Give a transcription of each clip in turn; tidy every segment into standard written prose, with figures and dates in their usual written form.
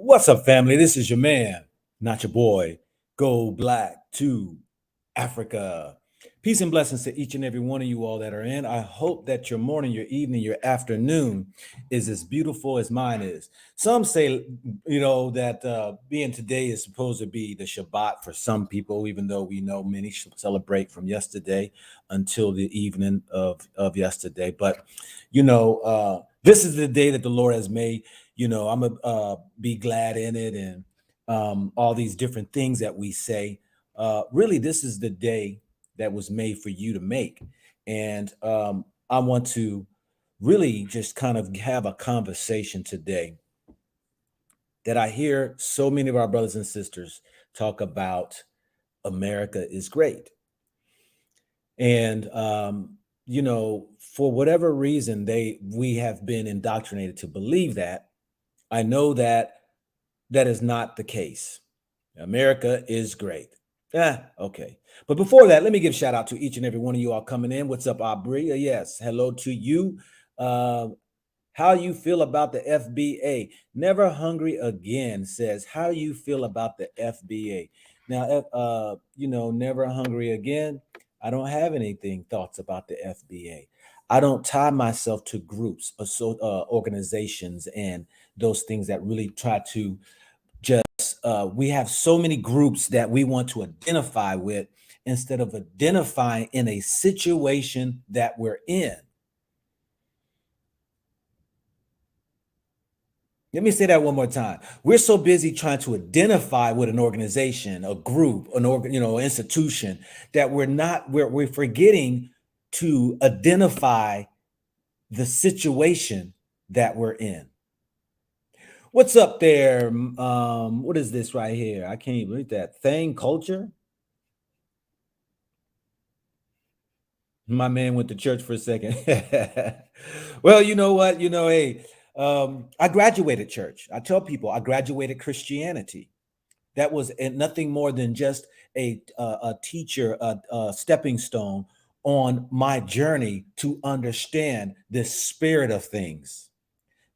What's up, family? This is your man, not your boy. Go Black to Africa. Peace and blessings to each and every one of you all that are in. I hope that your morning, your evening, your afternoon is as beautiful as mine is. Some say, that being today is supposed to be the Shabbat for some people, even though we know many celebrate from yesterday until the evening of yesterday. But, this is the day that the Lord has made. I'm gonna be glad in it, and all these different things that we say. Really, this is the day that was made for you to make, and I want to really just kind of have a conversation today that I hear so many of our brothers and sisters talk about. America is great, and for whatever reason, we have been indoctrinated to believe that. I know that that is not the case. America is great. Okay. But before that, let me give shout out to each and every one of you all coming in. What's up, Aubrey? Yes, hello to you. Uh, how you feel about the FBA? Never Hungry Again says, how you feel about the FBA? Now, Never Hungry Again, I don't have anything thoughts about the FBA. I don't tie myself to groups, organizations, and those things that really try to we have so many groups that we want to identify with instead of identifying in a situation that we're in. Let me say that one more time. We're so busy trying to identify with an organization, a group, institution, that we're forgetting to identify the situation that we're in. What's up there? What is this right here? I can't even read that. Thing culture. My man went to church for a second. Well, you know what? Hey, I graduated church. I tell people I graduated Christianity. That was nothing more than just a teacher, a stepping stone on my journey to understand the spirit of things.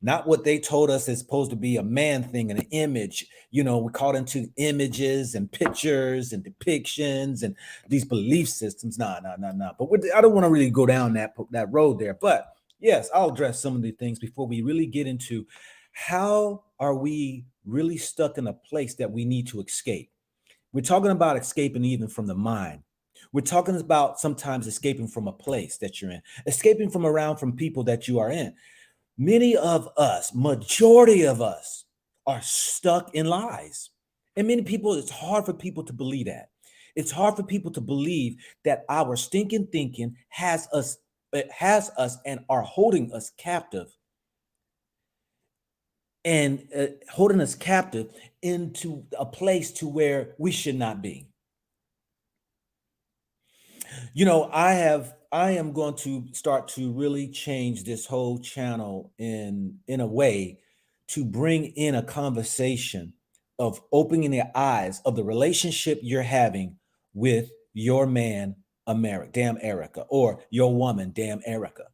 Not what they told us is supposed to be a man thing, an image. We're caught into images and pictures and depictions and these belief systems. Nah. But I don't want to really go down that road there. But yes, I'll address some of the things before we really get into how are we really stuck in a place that we need to escape. We're talking about escaping even from the mind. We're talking about sometimes escaping from a place that you're in, escaping from people that you are in. Many of us, majority of us, are stuck in lies. And many people, it's hard for people to believe that. It's hard for people to believe that our stinking thinking has us and are holding us captive and holding us captive into a place to where we should not be. I am going to start to really change this whole channel in a way to bring in a conversation of opening the eyes of the relationship you're having with your man, America, damn Erica, or your woman, damn Erica.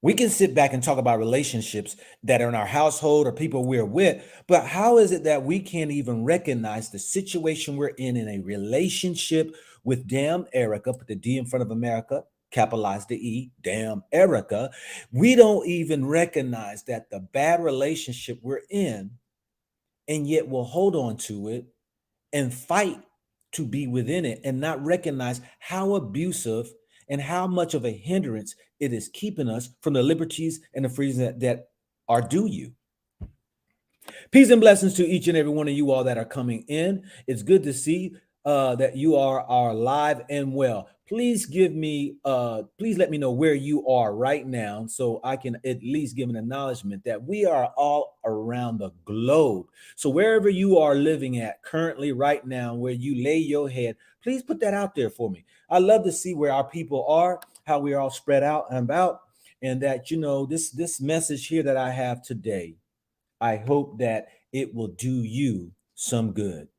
We can sit back and talk about relationships that are in our household or people we're with, but how is it that we can't even recognize the situation we're in a relationship with damn Erica, put the D in front of America, capitalize the E, damn Erica. We don't even recognize that the bad relationship we're in, and yet we'll hold on to it and fight to be within it and not recognize how abusive and how much of a hindrance it is keeping us from the liberties and the freedoms that are due you. Peace and blessings to each and every one of you all that are coming in. It's good to see that you are alive and well. Please let me know where you are right now so I can at least give an acknowledgement that we are all around the globe. So wherever you are living at currently right now, where you lay your head, please put that out there for me. I love to see where our people are, how we are all spread out and about, and that, this message here that I have today, I hope that it will do you some good.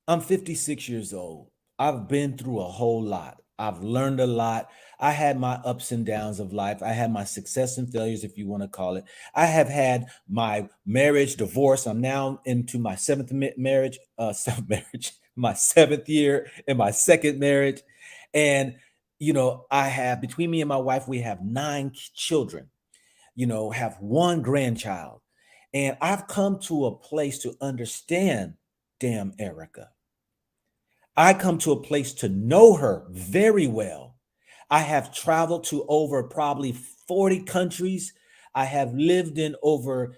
I'm 56 years old. I've been through a whole lot. I've learned a lot. I had my ups and downs of life. I had my success and failures, if you want to call it. I have had my marriage, divorce. I'm now into my seventh marriage, seventh marriage, my 7th year in my second marriage. And, I have, between me and my wife, we have 9 children, have one grandchild. And I've come to a place to understand, damn Erica. I come to a place to know her very well. I have traveled to over probably 40 countries. I have lived in over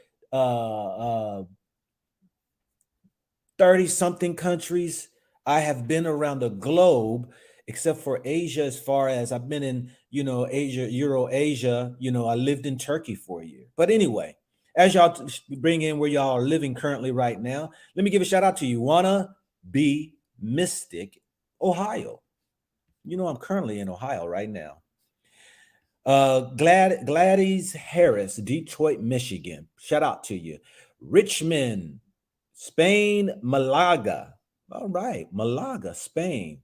30 something countries. I have been around the globe, except for Asia, as far as I've been in, Asia, Euro Asia. I lived in Turkey for a year. But anyway, as y'all bring in where y'all are living currently right now, let me give a shout out to you. Wanna be Mystic, Ohio. I'm currently in Ohio right now. Gladys Harris, Detroit, Michigan. Shout out to you. Richmond, Spain, Malaga. All right, Malaga, Spain.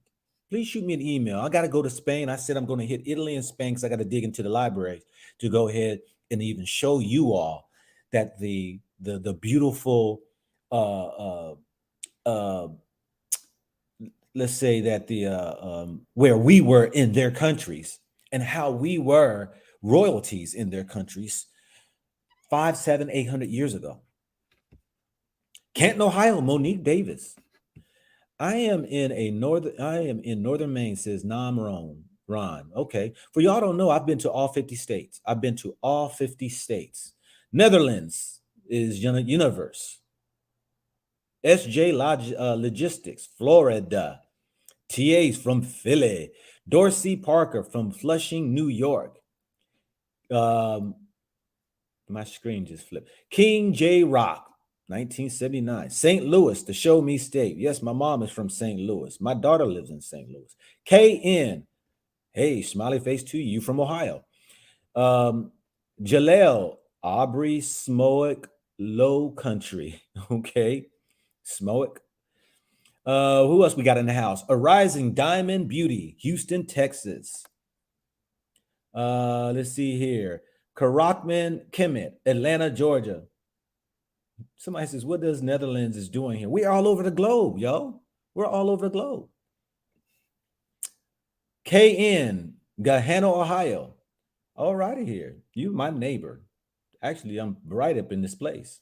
Please shoot me an email. I got to go to Spain. I said I'm going to hit Italy and Spain because I got to dig into the library to go ahead and even show you all that the beautiful let's say that the where we were in their countries and how we were royalties in their countries 5, 7, 800 years ago. Canton, Ohio, Monique Davis. I am in northern Maine, says Nam Ron. Okay. For y'all don't know, I've been to all 50 states. Netherlands is universe. SJ Logistics, Florida. TA's from Philly. Dorsey Parker from Flushing, New York. My screen just flipped. King J Rock, 1979. St. Louis, the show me state. Yes, my mom is from St. Louis. My daughter lives in St. Louis. KN. Hey, smiley face to you from Ohio. Jaleel, Aubrey Smoak, Low Country. Okay. Smoak. Who else we got in the house? A Rising Diamond Beauty, Houston, Texas. Let's see here. Karakman Kemet, Atlanta, Georgia. Somebody says, what does Netherlands is doing here? We're all over the globe, yo. We're all over the globe. KN, Gahanna, Ohio. All righty here. You my neighbor. Actually, I'm right up in this place.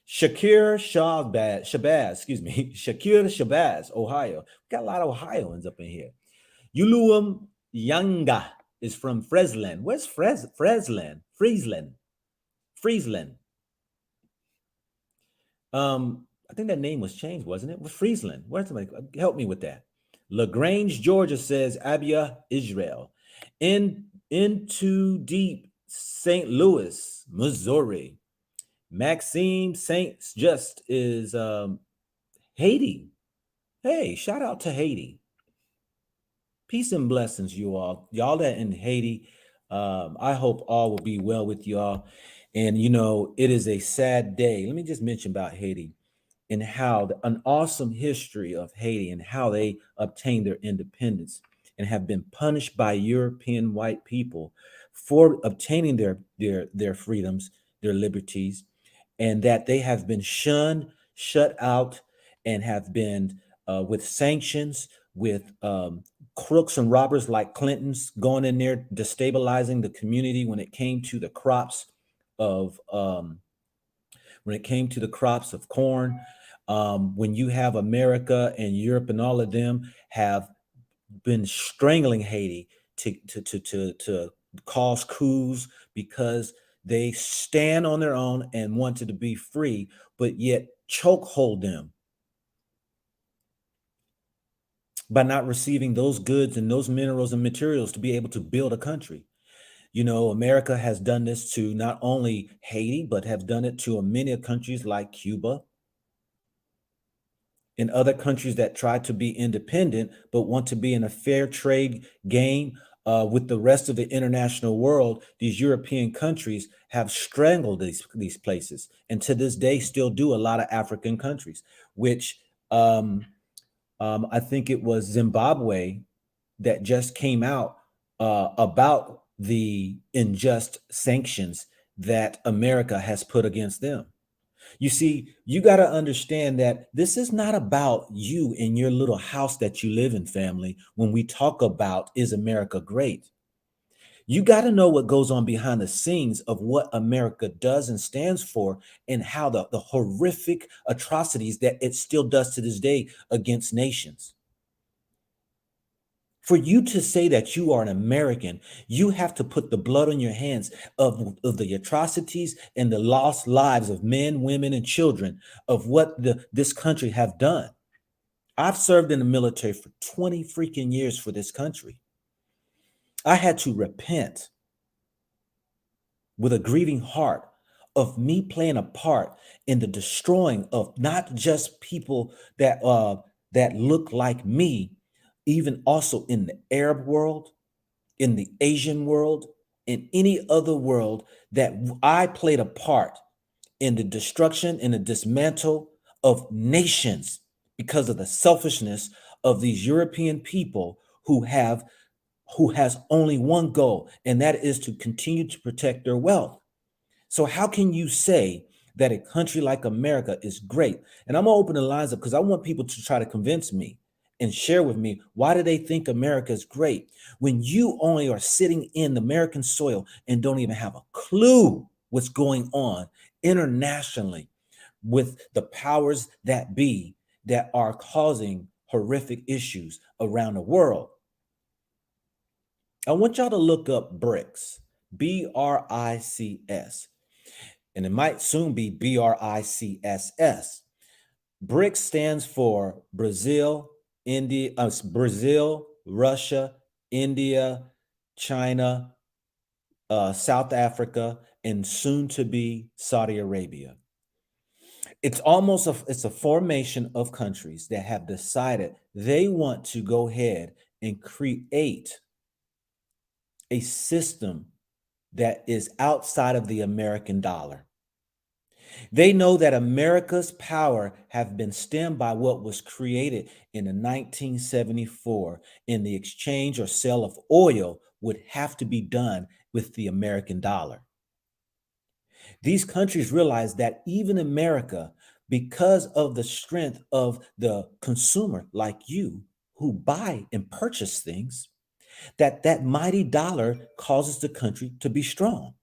Shakir Shabazz, Shakir Shabazz, Ohio. We got a lot of Ohioans up in here. Yuluum Yanga is from Friesland. Where's Friesland? Friesland. I think that name was changed, wasn't it? Was Friesland? Where's somebody? Help me with that. LaGrange, Georgia says Abia, Israel. Into deep St. Louis, Missouri. Maxime Saint Just is Haiti. Hey, shout out to Haiti. Peace and blessings, you all. Y'all that in Haiti, I hope all will be well with y'all. And, it is a sad day. Let me just mention about Haiti and how an awesome history of Haiti and how they obtained their independence and have been punished by European white people for obtaining their freedoms, their liberties, and that they have been shunned, shut out, and have been with sanctions, with crooks and robbers like Clinton's going in there destabilizing the community when it came to the crops of corn. When you have America and Europe and all of them have been strangling Haiti to cause coups because they stand on their own and wanted to be free, but yet chokehold them by not receiving those goods and those minerals and materials to be able to build a country. America has done this to not only Haiti, but have done it to many countries like Cuba and other countries that try to be independent, but want to be in a fair trade game with the rest of the international world. These European countries have strangled these places, and to this day still do a lot of African countries, which I think it was Zimbabwe that just came out about the unjust sanctions that America has put against them. You see, you got to understand that this is not about you and your little house that you live in, family. When we talk about is America great? You got to know what goes on behind the scenes of what America does and stands for, and how the horrific atrocities that it still does to this day against nations. For you to say that you are an American, you have to put the blood on your hands of the atrocities and the lost lives of men, women, and children of what this country have done. I've served in the military for 20 freaking years for this country. I had to repent with a grieving heart of me playing a part in the destroying of not just people that look like me, even also in the Arab world, in the Asian world, in any other world, that I played a part in the destruction and the dismantle of nations because of the selfishness of these European people who has only one goal, and that is to continue to protect their wealth. So how can you say that a country like America is great? And I'm gonna open the lines up because I want people to try to convince me and share with me, why do they think America is great when you only are sitting in American soil and don't even have a clue what's going on internationally with the powers that be that are causing horrific issues around the world? I want y'all to look up BRICS, BRICS, and it might soon be BRICSS. BRICS stands for Brazil, Russia, India, China, South Africa, and soon to be Saudi Arabia. It's a formation of countries that have decided they want to go ahead and create a system that is outside of the American dollar. They know that America's power have been stemmed by what was created in the 1974 in the exchange or sale of oil would have to be done with the American dollar. These countries realize that even America, because of the strength of the consumer like you who buy and purchase things, that mighty dollar causes the country to be strong.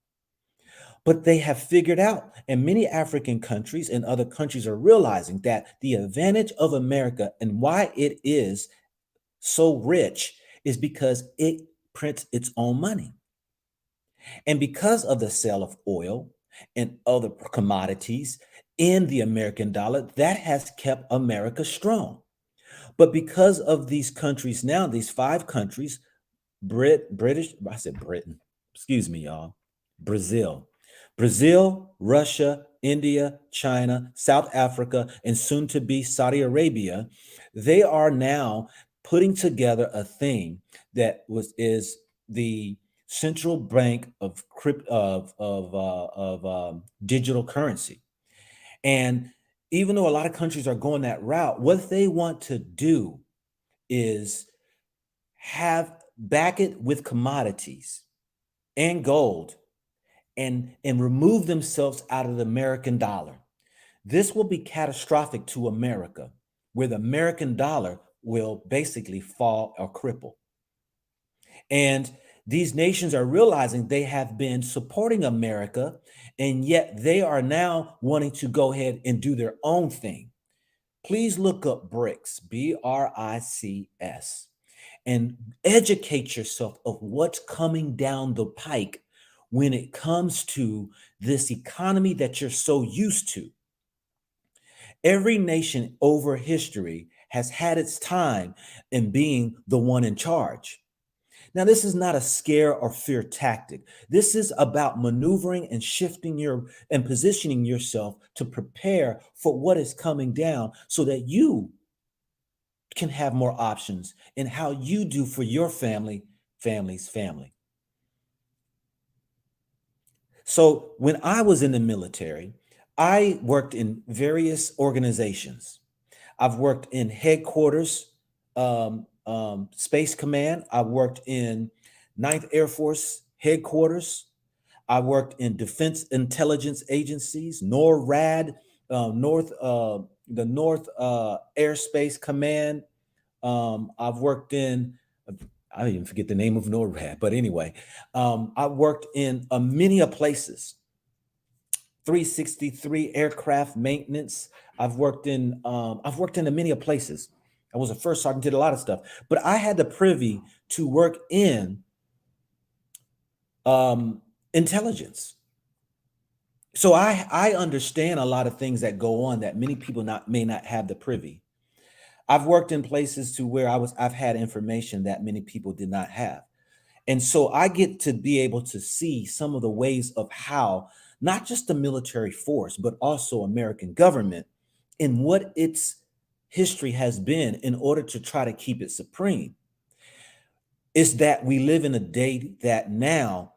But they have figured out, and many African countries and other countries are realizing that the advantage of America and why it is so rich is because it prints its own money. And because of the sale of oil and other commodities in the American dollar, that has kept America strong. But because of these countries now, these five countries, I said Britain, excuse me, y'all, Brazil, Russia, India, China, South Africa, and soon to be Saudi Arabia, they are now putting together a thing that is the central bank of digital currency. And even though a lot of countries are going that route, what they want to do is back it with commodities and gold, and remove themselves out of the American dollar. This will be catastrophic to America, where the American dollar will basically fall or cripple. And these nations are realizing they have been supporting America, and yet they are now wanting to go ahead and do their own thing. Please look up BRICS, BRICS, and educate yourself of what's coming down the pike when it comes to this economy that you're so used to. Every nation over history has had its time in being the one in charge. Now, this is not a scare or fear tactic. This is about maneuvering and shifting and positioning yourself to prepare for what is coming down so that you can have more options in how you do for your family's family. So when I was in the military, I worked in various organizations. I've worked in headquarters Space Command. I worked in Ninth Air Force headquarters. I worked in defense intelligence agencies, NORAD, North the North Airspace Command. I've worked in, I even forget the name of NORAD, but anyway, I worked in many of places. 363 aircraft maintenance. I've worked in many of places. I was a first sergeant, did a lot of stuff, but I had the privy to work in intelligence. So I understand a lot of things that go on that many people may not have the privy. I've worked in places to where I've had information that many people did not have. And so I get to be able to see some of the ways of how not just the military force, but also American government and what its history has been in order to try to keep it supreme. Is that we live in a day that now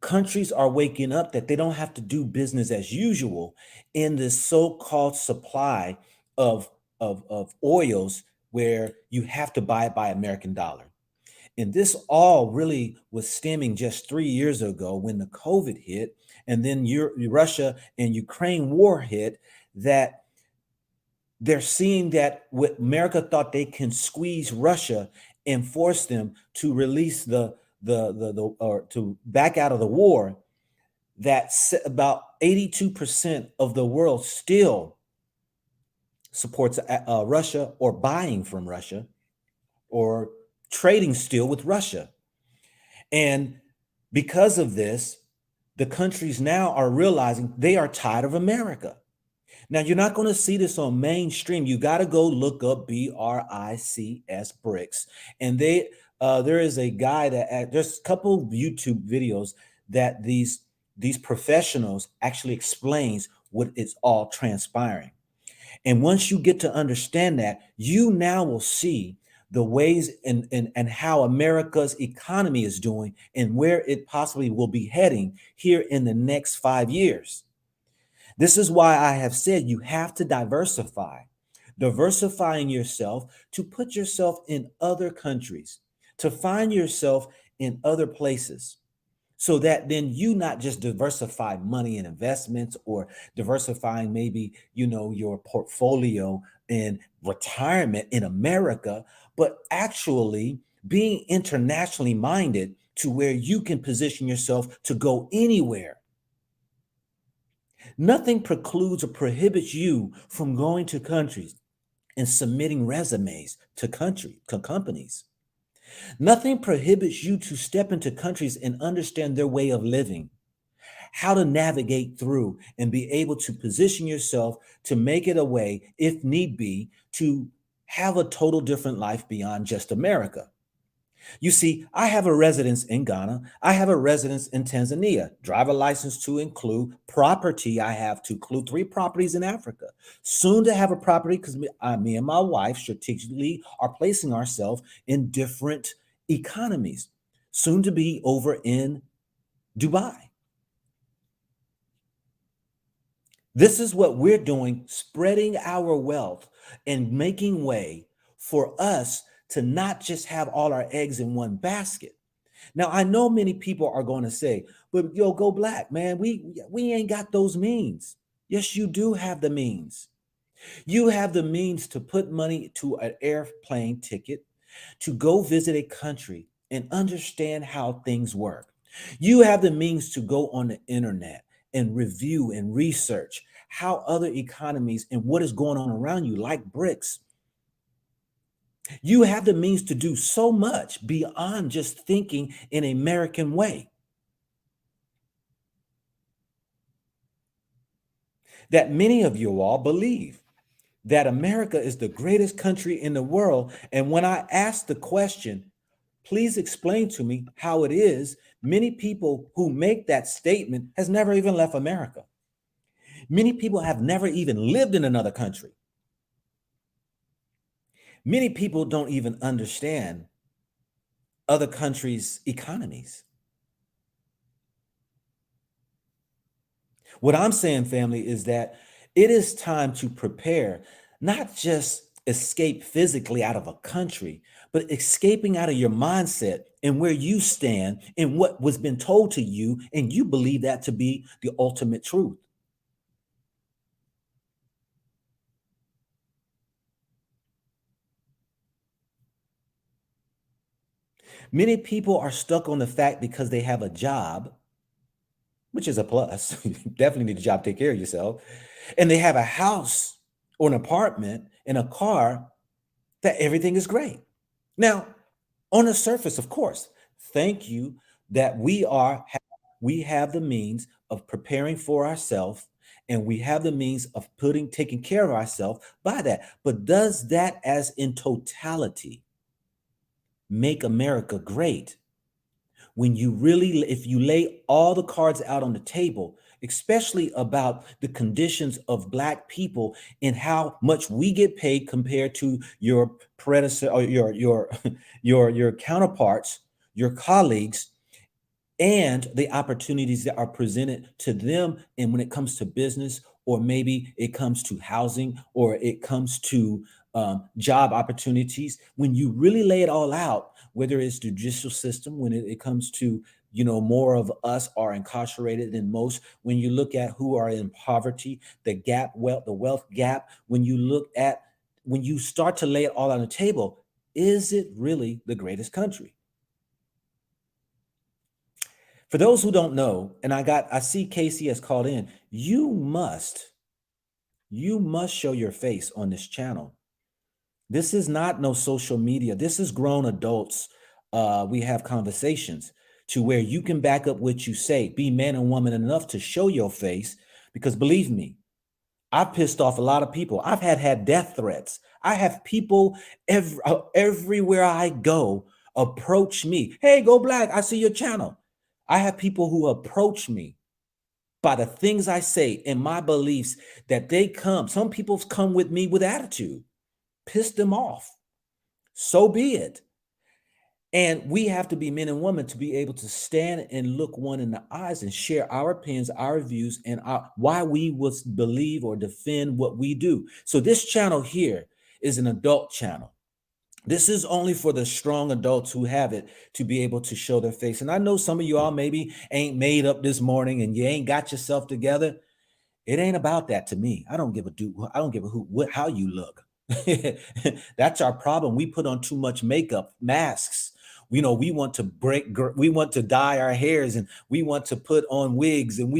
countries are waking up that they don't have to do business as usual in this so-called supply of oils where you have to buy it by American dollar. And this all really was stemming just 3 years ago when the COVID hit, and then Russia and Ukraine war hit, that they're seeing that what America thought they can squeeze Russia and force them to release or to back out of the war, that about 82% of the world still supports Russia or buying from Russia or trading still with Russia. And because of this, the countries now are realizing they are tired of America. Now, you're not going to see this on mainstream. You got to go look up BRICS, BRICS. And there is a guy there's a couple of YouTube videos that these professionals actually explains what is all transpiring. And once you get to understand that, you now will see the ways and how America's economy is doing and where it possibly will be heading here in the next 5 years. This is why I have said you have to diversify, diversifying yourself to put yourself in other countries, to find yourself in other places, so that then you not just diversify money and investments or diversifying maybe, your portfolio in retirement in America, but actually being internationally minded to where you can position yourself to go anywhere. Nothing precludes or prohibits you from going to countries and submitting resumes to companies. Nothing prohibits you to step into countries and understand their way of living, how to navigate through and be able to position yourself to make it a way, if need be, to have a total different life beyond just America. You see, I have a residence in Ghana. I have a residence in Tanzania. Driver license to include property. I have to include 3 properties in Africa. Soon to have a property because me and my wife strategically are placing ourselves in different economies. Soon to be over in Dubai. This is what we're doing, spreading our wealth and making way for us to not just have all our eggs in one basket. Now, I know many people are going to say, but go black, man. We ain't got those means. Yes, you do have the means. You have the means to put money to an airplane ticket, to go visit a country and understand how things work. You have the means to go on the internet and review and research how other economies and what is going on around you, like BRICS. You have the means to do so much beyond just thinking in an American way. That many of you all believe that America is the greatest country in the world. And when I ask the question, please explain to me how it is, many people who make that statement has never even left America. Many people have never even lived in another country. Many people don't even understand other countries' economies. What I'm saying, family, is that it is time to prepare, not just escape physically out of a country, but escaping out of your mindset and where you stand and what was been told to you, and you believe that to be the ultimate truth. Many people are stuck on the fact because they have a job, which is a plus. You definitely need a job to take care of yourself. And they have a house or an apartment and a car, that everything is great. Now, on the surface, of course, thank you that we have the means of preparing for ourselves, and we have the means of taking care of ourselves by that. But does that as in totality make America great? When you really, if you lay all the cards out on the table, especially about the conditions of Black people and how much we get paid compared to your predecessor or your your counterparts, your colleagues, and the opportunities that are presented to them. And when it comes to business, or maybe it comes to housing, or it comes to job opportunities, when you really lay it all out, whether it's the judicial system, when it comes to, more of us are incarcerated than most, when you look at who are in poverty, the wealth gap, when you start to lay it all on the table, is it really the greatest country? For those who don't know, and I see Casey has called in, you must show your face on this channel. This is not no social media. This is grown adults. We have conversations to where you can back up what you say, be man and woman enough to show your face, because believe me, I've pissed off a lot of people. I've had death threats. I have people everywhere I go approach me. Hey, Go Black, I see your channel. I have people who approach me by the things I say and my beliefs, that some people come with me with attitude, piss them off. So be it. And we have to be men and women to be able to stand and look one in the eyes and share our opinions, our views, and why we would believe or defend what we do. So this channel here is an adult channel. This is only for the strong adults who have it to be able to show their face. And I know some of you all maybe ain't made up this morning and you ain't got yourself together. It ain't about that to me. I don't give a how you look. That's our problem. We put on too much makeup, masks. We want to we want to dye our hairs, and we want to put on wigs, and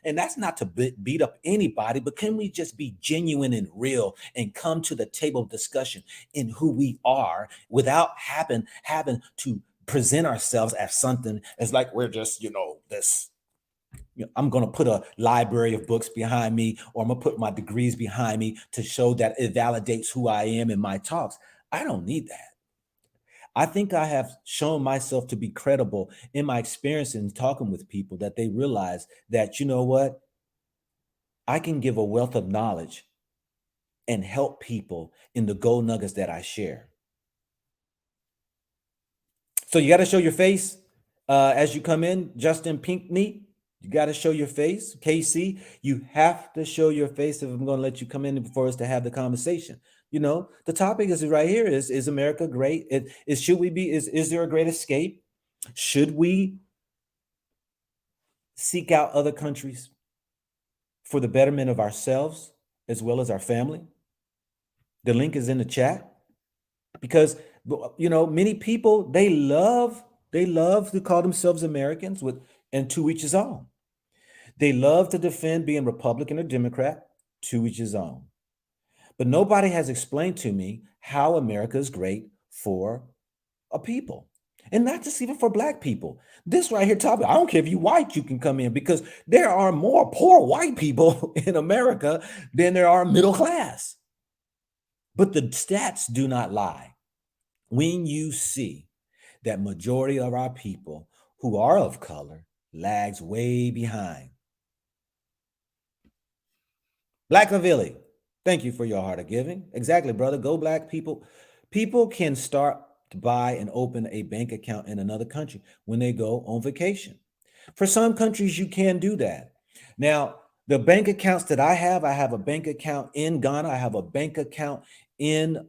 and that's not to beat up anybody, but can we just be genuine and real and come to the table of discussion in who we are without having to present ourselves as something as like we're just, this. I'm going to put a library of books behind me, or I'm going to put my degrees behind me to show that it validates who I am in my talks. I don't need that. I think I have shown myself to be credible in my experience in talking with people, that they realize that, you know what? I can give a wealth of knowledge and help people in the gold nuggets that I share. So you got to show your face as you come in, Justin Pinkney. You got to show your face. KC, you have to show your face if I'm going to let you come in for us to have the conversation. The topic is right here: is America great? Is there a great escape? Should we seek out other countries for the betterment of ourselves as well as our family? The link is in the chat, because many people, they love to call themselves Americans, and to each his own. They love to defend being Republican or Democrat, to each his own. But nobody has explained to me how America is great for a people. And not just even for Black people. This right here topic, I don't care if you white, you can come in, because there are more poor white people in America than there are middle class. But the stats do not lie. When you see that majority of our people who are of color lags way behind. Black Lavilli, thank you for your heart of giving. Exactly, brother. Go Black people. People can start to buy and open a bank account in another country when they go on vacation. For some countries, you can do that. Now, the bank accounts that I have a bank account in Ghana. I have a bank account in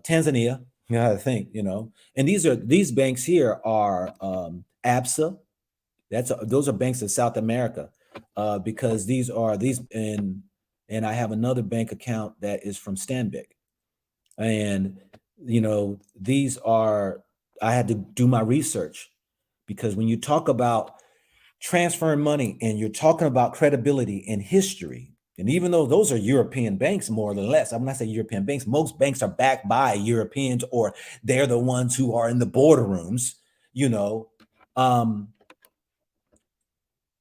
Tanzania. Yeah, I think, and these banks here are ABSA. Those are banks in South America, because and I have another bank account that is from Stanbic, and these are I had to do my research, because when you talk about transferring money and you're talking about credibility and history, and even though those are European banks, more or less, I'm not saying European banks, most banks are backed by Europeans, or they're the ones who are in the boardrooms, you know. Um,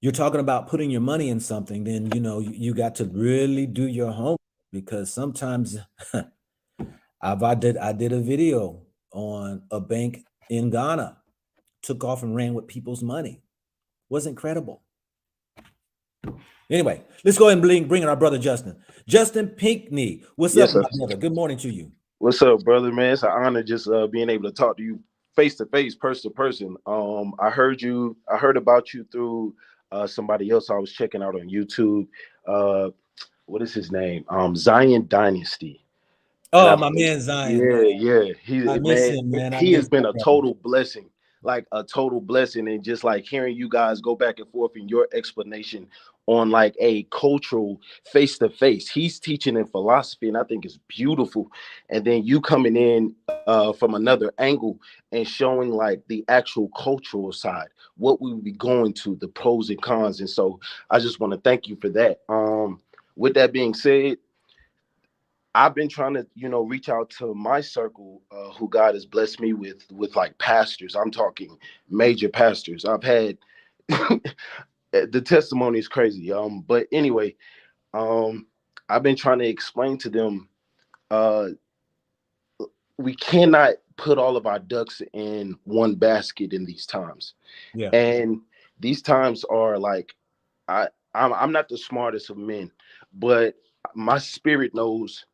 you're talking about putting your money in something, then you got to really do your homework, because sometimes I did a video on a bank in Ghana, took off and ran with people's money. Wasn't credible. Anyway, let's go ahead and bring in our brother Justin. Justin Pinkney, what's up, Yes, my sir. brother? Good morning to you. What's up, brother, man? It's an honor just being able to talk to you face to face, person to person. I heard about you through somebody else I was checking out on YouTube. Uh, what is his name? Zion Dynasty. And Oh, I my man Zion, Yeah, man. yeah. I miss him, man. I He has miss been that a brother. total blessing, like a total blessing. And just like hearing you guys go back and forth in your explanation on like a cultural face to face. He's teaching in philosophy, and I think it's beautiful. And then you coming in from another angle and showing like the actual cultural side, what we would be going to, the pros and cons. And so I just want to thank you for that. With that being said, I've been trying to, reach out to my circle, who God has blessed me with like pastors. I'm talking major pastors. I've had the testimony is crazy. But anyway, um, I've been trying to explain to them, uh, we cannot put all of our ducks in one basket in these times, Yeah. and these times are like, I'm not the smartest of men, but my spirit knows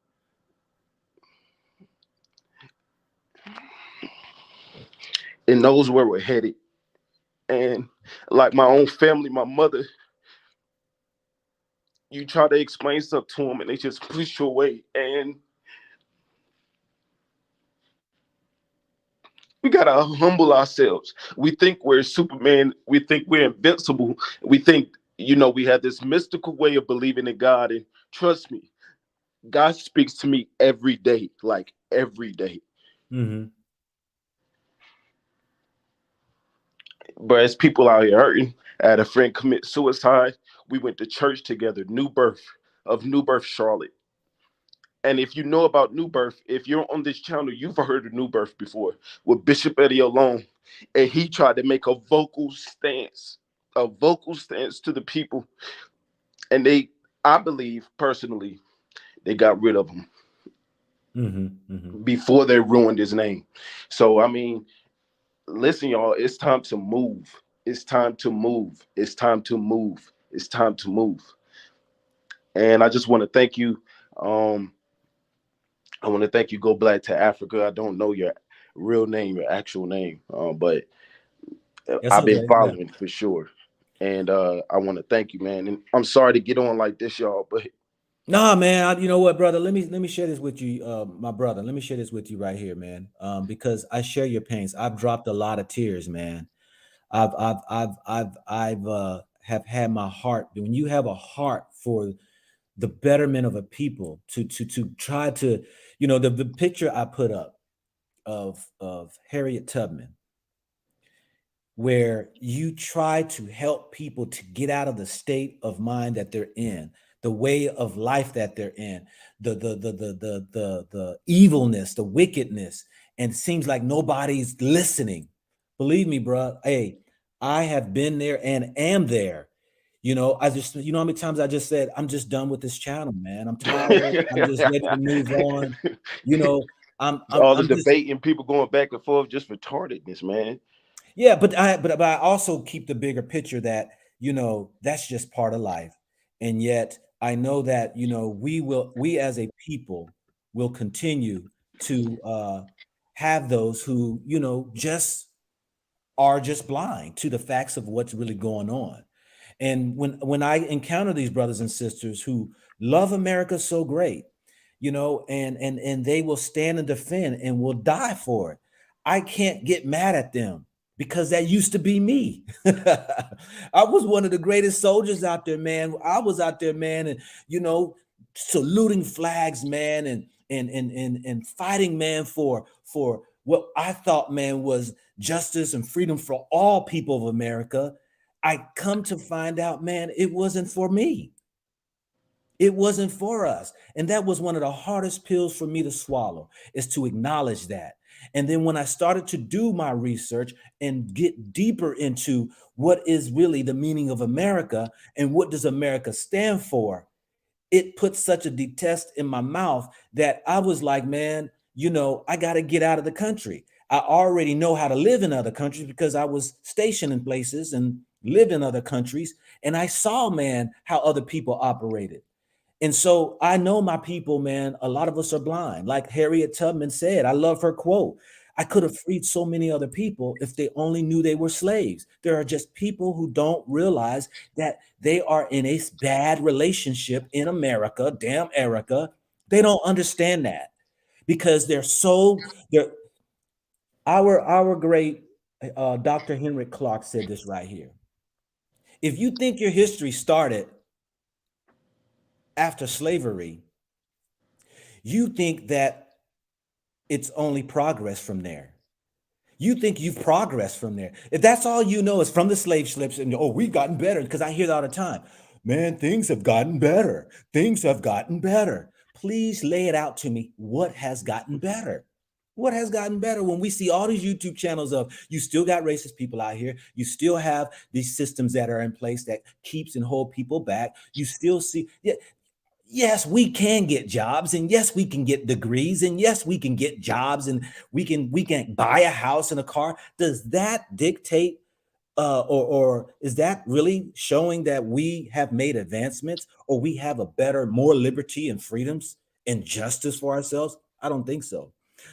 it knows where we're headed. And like my own family, my mother, you try to explain stuff to them and they just push you away. And we gotta humble ourselves. We think we're Superman. We think we're invincible. We think, we have this mystical way of believing in God. And trust me, God speaks to me every day, like every day. Mm-hmm. But as people out here hurting, I had a friend commit suicide. We went to church together, New Birth, Charlotte. And if you know about New Birth, if you're on this channel, you've heard of New Birth before with Bishop Eddie alone. And he tried to make a vocal stance to the people. And I believe personally, they got rid of him Mm-hmm. Mm-hmm. before they ruined his name. So, I mean, listen, y'all, it's time to move. It's time to move. It's time to move. It's time to move. And I just want to thank you. Um, I want to thank you. Go Black to Africa. I don't know your real name, your actual name, but That's I've been okay. Yeah. following for sure. And I want to thank you, man. And I'm sorry to get on like this, y'all, but Nah, man. You know what, brother? Let me share this with you, my brother. Let me share this with you right here, man. Because I share your pains. I've dropped a lot of tears, man. I've have had my heart. When you have a heart for the betterment of a people, to try to, the picture I put up of Harriet Tubman, where you try to help people to get out of the state of mind that they're in, the way of life that they're in, the evilness, the wickedness, and it seems like nobody's listening. Believe me, bro. Hey, I have been there and am there. I just, how many times I just said, I'm just done with this channel, man. I'm tired. I'm just ready to move on. You know, all the I'm just debate and people going back and forth, just retardedness, man. Yeah, but I also keep the bigger picture that, that's just part of life. And yet I know that, we as a people will continue to have those who, just are just blind to the facts of what's really going on. And when I encounter these brothers and sisters who love America so great, and they will stand and defend and will die for it, I can't get mad at them because that used to be me. I was one of the greatest soldiers out there, man. I was out there, man, and saluting flags, man, and fighting, man, for what I thought, man, was justice and freedom for all people of America. I come to find out, man, it wasn't for me. It wasn't for us. And that was one of the hardest pills for me to swallow, is to acknowledge that. And then when I started to do my research and get deeper into what is really the meaning of America and what does America stand for, it put such a detest in my mouth that I was like, man, I got to get out of the country. I already know how to live in other countries because I was stationed in places and lived in other countries. And I saw, man, how other people operated. And so I know my people, man, a lot of us are blind. Like Harriet Tubman said, I love her quote. I could have freed so many other people if they only knew they were slaves. There are just people who don't realize that they are in a bad relationship in America, damn Erica. They don't understand that because they're our great Dr. Henrik Clark said this right here. If you think your history started after slavery, you think that it's only progress from there. You think you've progressed from there. If that's all you know is from the slave slips and, oh, we've gotten better, because I hear that all the time. Man, things have gotten better. Things have gotten better. Please lay it out to me. What has gotten better? What has gotten better when we see all these YouTube channels of you still got racist people out here. You still have these systems that are in place that keeps and hold people back. You still see, yeah, yes, we can get jobs, and yes, we can get degrees, and yes, we can get jobs, and we can buy a house and a car. Does that dictate or is that really showing that we have made advancements or we have a better, more liberty and freedoms and justice for ourselves? I don't think so.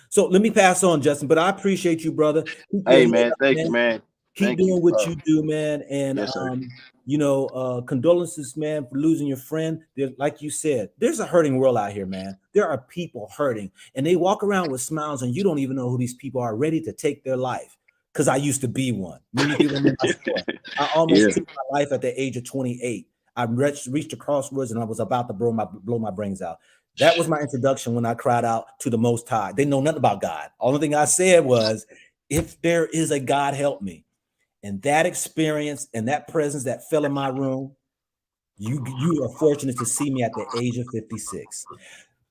So let me pass on, Justin, but I appreciate you, brother. Keep your Hey head man, up, thank you, man. man. Keep Thank you. doing what you do, man. And Yes, sir. condolences, man, for losing your friend. Like you said, there's a hurting world out here, man. There are people hurting, and they walk around with smiles, and you don't even know who these people are, ready to take their life. Because I used to be one. Many people know my story. I Yeah. almost took my life at the age of 28. I reached a crossroads, and I was about to blow my brains out. That was my introduction when I cried out to the Most High. They know nothing about God. Only thing I said was, if there is a God, help me. And that experience and that presence that fell in my room, you are fortunate to see me at the age of 56.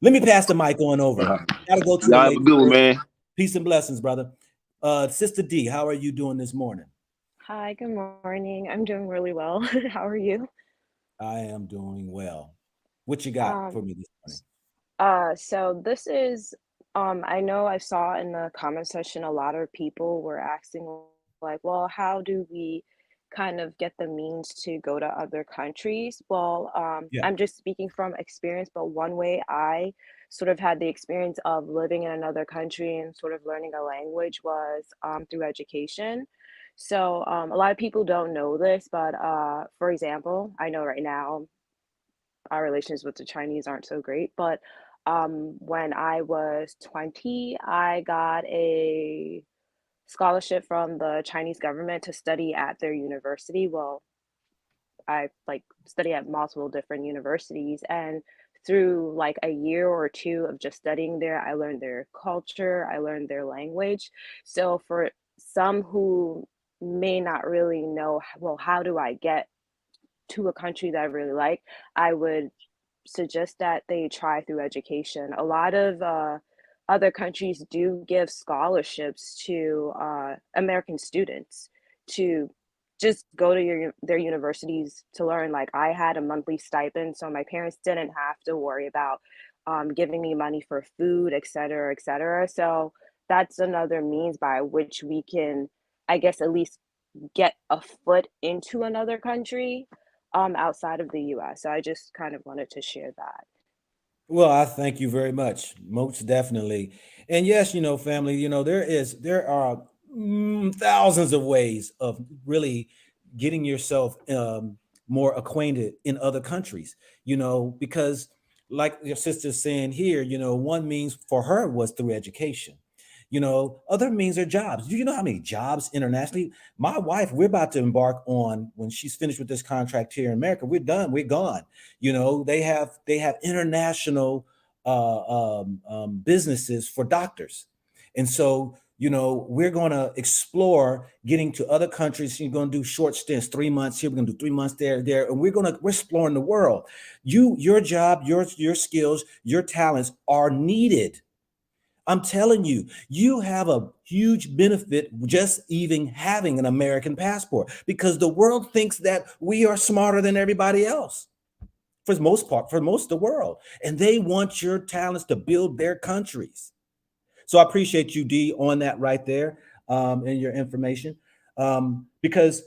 Let me pass the mic on over. Gotta go to a Y'all have a lady good one, first. man. Peace and blessings, brother. Sister D, how are you doing this morning? Hi, good morning. I'm doing really well. How are you? I am doing well. What you got Um, for me this morning? so this is, I know I saw in the comment section a lot of people were asking like, well, how do we kind of get the means to go to other countries? Well, Yeah. I'm just speaking from experience, but one way I sort of had the experience of living in another country and sort of learning a language was through education. So a lot of people don't know this, but for example, I know right now our relations with the Chinese aren't so great, but when I was 20, I got a scholarship from the Chinese government to study at their university. Well, I like study at multiple different universities, and through like a year or two of just studying there, I learned their culture, I learned their language. So for some who may not really know, well, how do I get to a country that I really like, I would suggest that they try through education. A lot of other countries do give scholarships to American students to just go to their universities to learn. Like I had a monthly stipend, so my parents didn't have to worry about giving me money for food, et cetera, et cetera. So that's another means by which we can, I guess, at least get a foot into another country outside of the US. So I just kind of wanted to share that. Well, I thank you very much, most definitely. And yes, family, there are thousands of ways of really getting yourself more acquainted in other countries, because like your sister's saying here, one means for her was through education. Other means are jobs. Do you know how many jobs internationally? My wife, we're about to embark on, when she's finished with this contract here in America, we're done, we're gone. They have international businesses for doctors. And so, we're going to explore getting to other countries. You're going to do short stints, 3 months here, we're going to do 3 months there, and we're exploring the world. Your job, your skills, your talents are needed. I'm telling you, you have a huge benefit just even having an American passport, because the world thinks that we are smarter than everybody else for the most part, for most of the world. And they want your talents to build their countries. So I appreciate you, D, on that right there, and your information. Because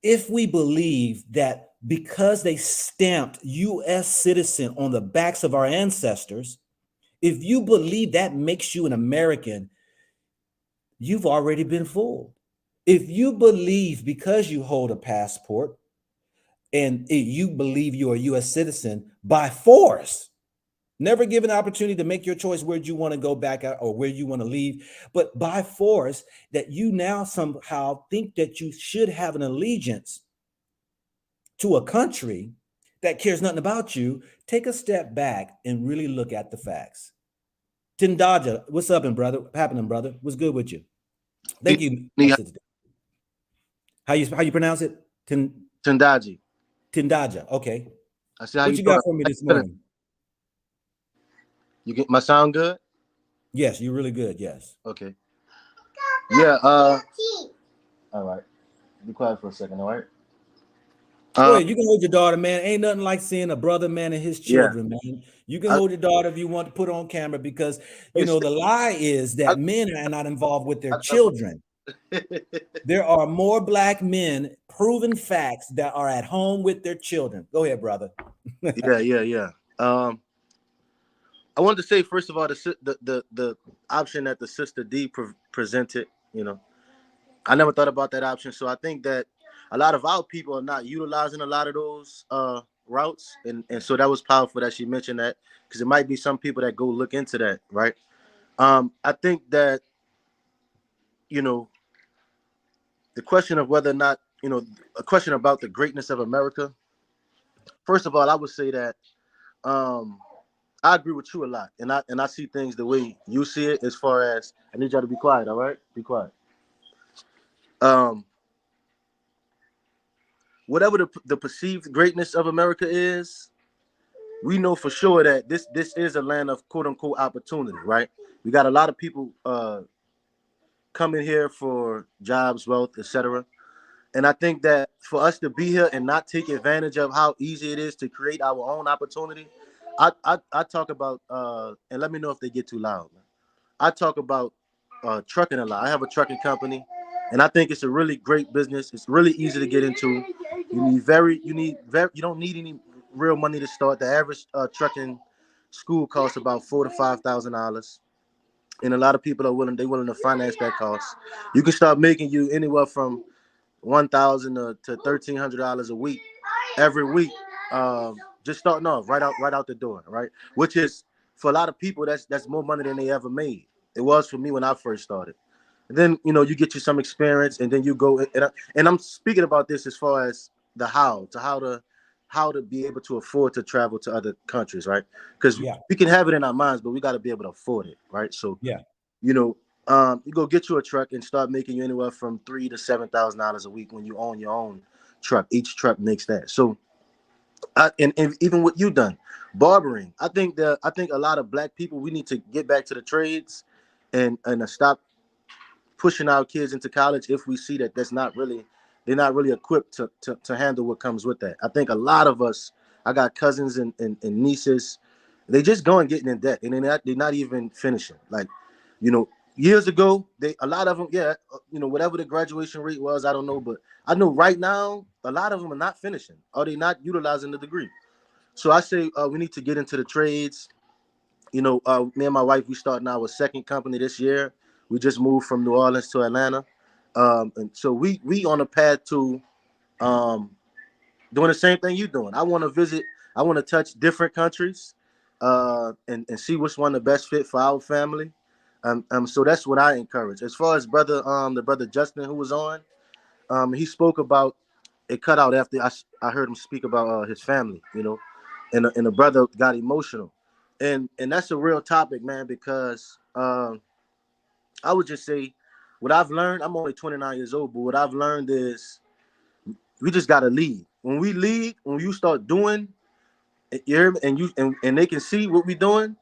if we believe that because they stamped U.S. citizen on the backs of our ancestors, if you believe that makes you an American, you've already been fooled. If you believe because you hold a passport and you believe you're a U.S. citizen by force, never given an opportunity to make your choice where you want to go back out or where you want to leave, but by force, that you now somehow think that you should have an allegiance to a country that cares nothing about you, take a step back and really look at the facts. Tindaja, what's up, brother? Happening, brother? What's good with you? Thank you. How you pronounce it? Tindaji. Tindaja. Okay. I see how what you got for me this morning? You get my sound good? Yes, you're really good. Yes. Okay. Yeah. All right. Be quiet for a second. All right. Go ahead. You can hold your daughter, man. Ain't nothing like seeing a brother, man, and his children, man. You can hold your daughter if you want to put on camera, because the lie is that men are not involved with their children. There are more Black men, proven facts, that are at home with their children. Go ahead, brother. Yeah. I wanted to say, first of all, the option that the sister D presented, I never thought about that option. So I think that a lot of our people are not utilizing a lot of those routes. And so that was powerful that she mentioned that, because it might be some people that go look into that, right? I think that, the question of whether or not, a question about the greatness of America. First of all, I would say that I agree with you a lot. And I see things the way you see it, as far as, I need y'all to be quiet, all right? Be quiet. Whatever the perceived greatness of America is, we know for sure that this is a land of quote unquote opportunity, right? We got a lot of people coming here for jobs, wealth, etc. And I think that for us to be here and not take advantage of how easy it is to create our own opportunity, I talk about and let me know if they get too loud, man. I talk about trucking a lot. I have a trucking company, and I think it's a really great business. It's really easy to get into. You don't need any real money to start. The average trucking school costs about $4,000 to $5,000, and a lot of people are willing to finance that cost. You can start making you anywhere from $1,000 to $1,300 a week, every week, just starting off right out the door, right? Which is, for a lot of people, that's more money than they ever made. It was for me when I first started. And then you get you some experience, and then you go, and I'm speaking about this as far as the how to be able to afford to travel to other countries, right? Because we can have it in our minds, but we got to be able to afford it, right? So you go get you a truck and start making you anywhere from $3,000 to $7,000 a week when you own your own truck. Each truck makes that. So, and even what you done, barbering. I think a lot of Black people, we need to get back to the trades, and stop pushing our kids into college if we see that they're not really equipped to handle what comes with that. I think a lot of us, I got cousins and nieces, they just go and getting in debt, and they're not even finishing. Like, years ago, a lot of them, whatever the graduation rate was, I don't know, but I know right now a lot of them are not finishing, or they're not utilizing the degree. So I say we need to get into the trades. Me and my wife, we starting our second company this year. We just moved from New Orleans to Atlanta, and so we on a path to doing the same thing you're doing. I want to visit. I want to touch different countries, and see which one the best fit for our family. So that's what I encourage. As far as the brother Justin who was on, he spoke about it cut out after I heard him speak about his family, and the brother got emotional, and that's a real topic, man, because I would just say what I've learned. I'm only 29 years old, but what I've learned is we just gotta lead. When we lead, when you start doing, and they can see what we're doing,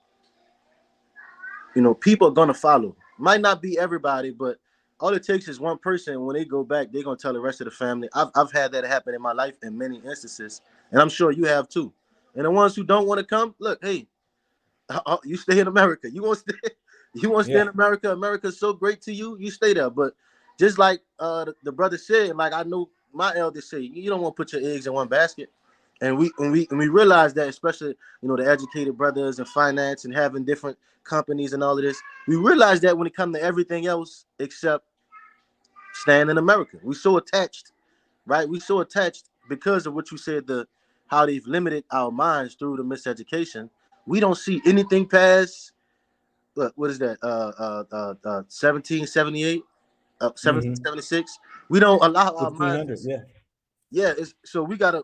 people are gonna follow. Might not be everybody, but all it takes is one person. When they go back, they're gonna tell the rest of the family. I've had that happen in my life in many instances, and I'm sure you have too. And the ones who don't want to come, look, hey, you stay in America. You want to stay. You want to stay Yeah. in America. America's so great to you. You stay there. But just like the brother said, like I know my elders say, you don't want to put your eggs in one basket. And we realize that, especially the educated brothers and finance and having different companies and all of this, we realize that when it comes to everything else except staying in America, we so attached, right? We so attached because of what you said, the how they've limited our minds through the miseducation. We don't see anything past what is that? 1778, Mm-hmm. 1776. We don't allow our minds. 1500. Yeah. Yeah, so we gotta.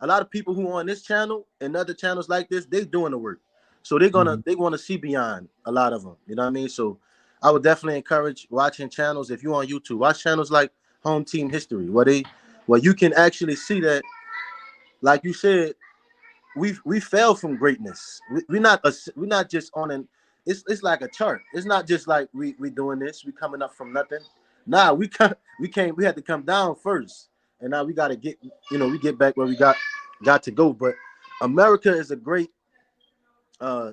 A lot of people who are on this channel and other channels like this, they doing the work. So Mm-hmm. they want to see beyond a lot of them. You know what I mean? So I would definitely encourage watching channels. If you're on YouTube, watch channels like Home Team History, where you can actually see that, like you said, we fell from greatness. We're not just on an. It's like a chart. It's not just like we doing this. We coming up from nothing. Nah, we had to come down first, and now we got to we get back where we got to go. But America is a great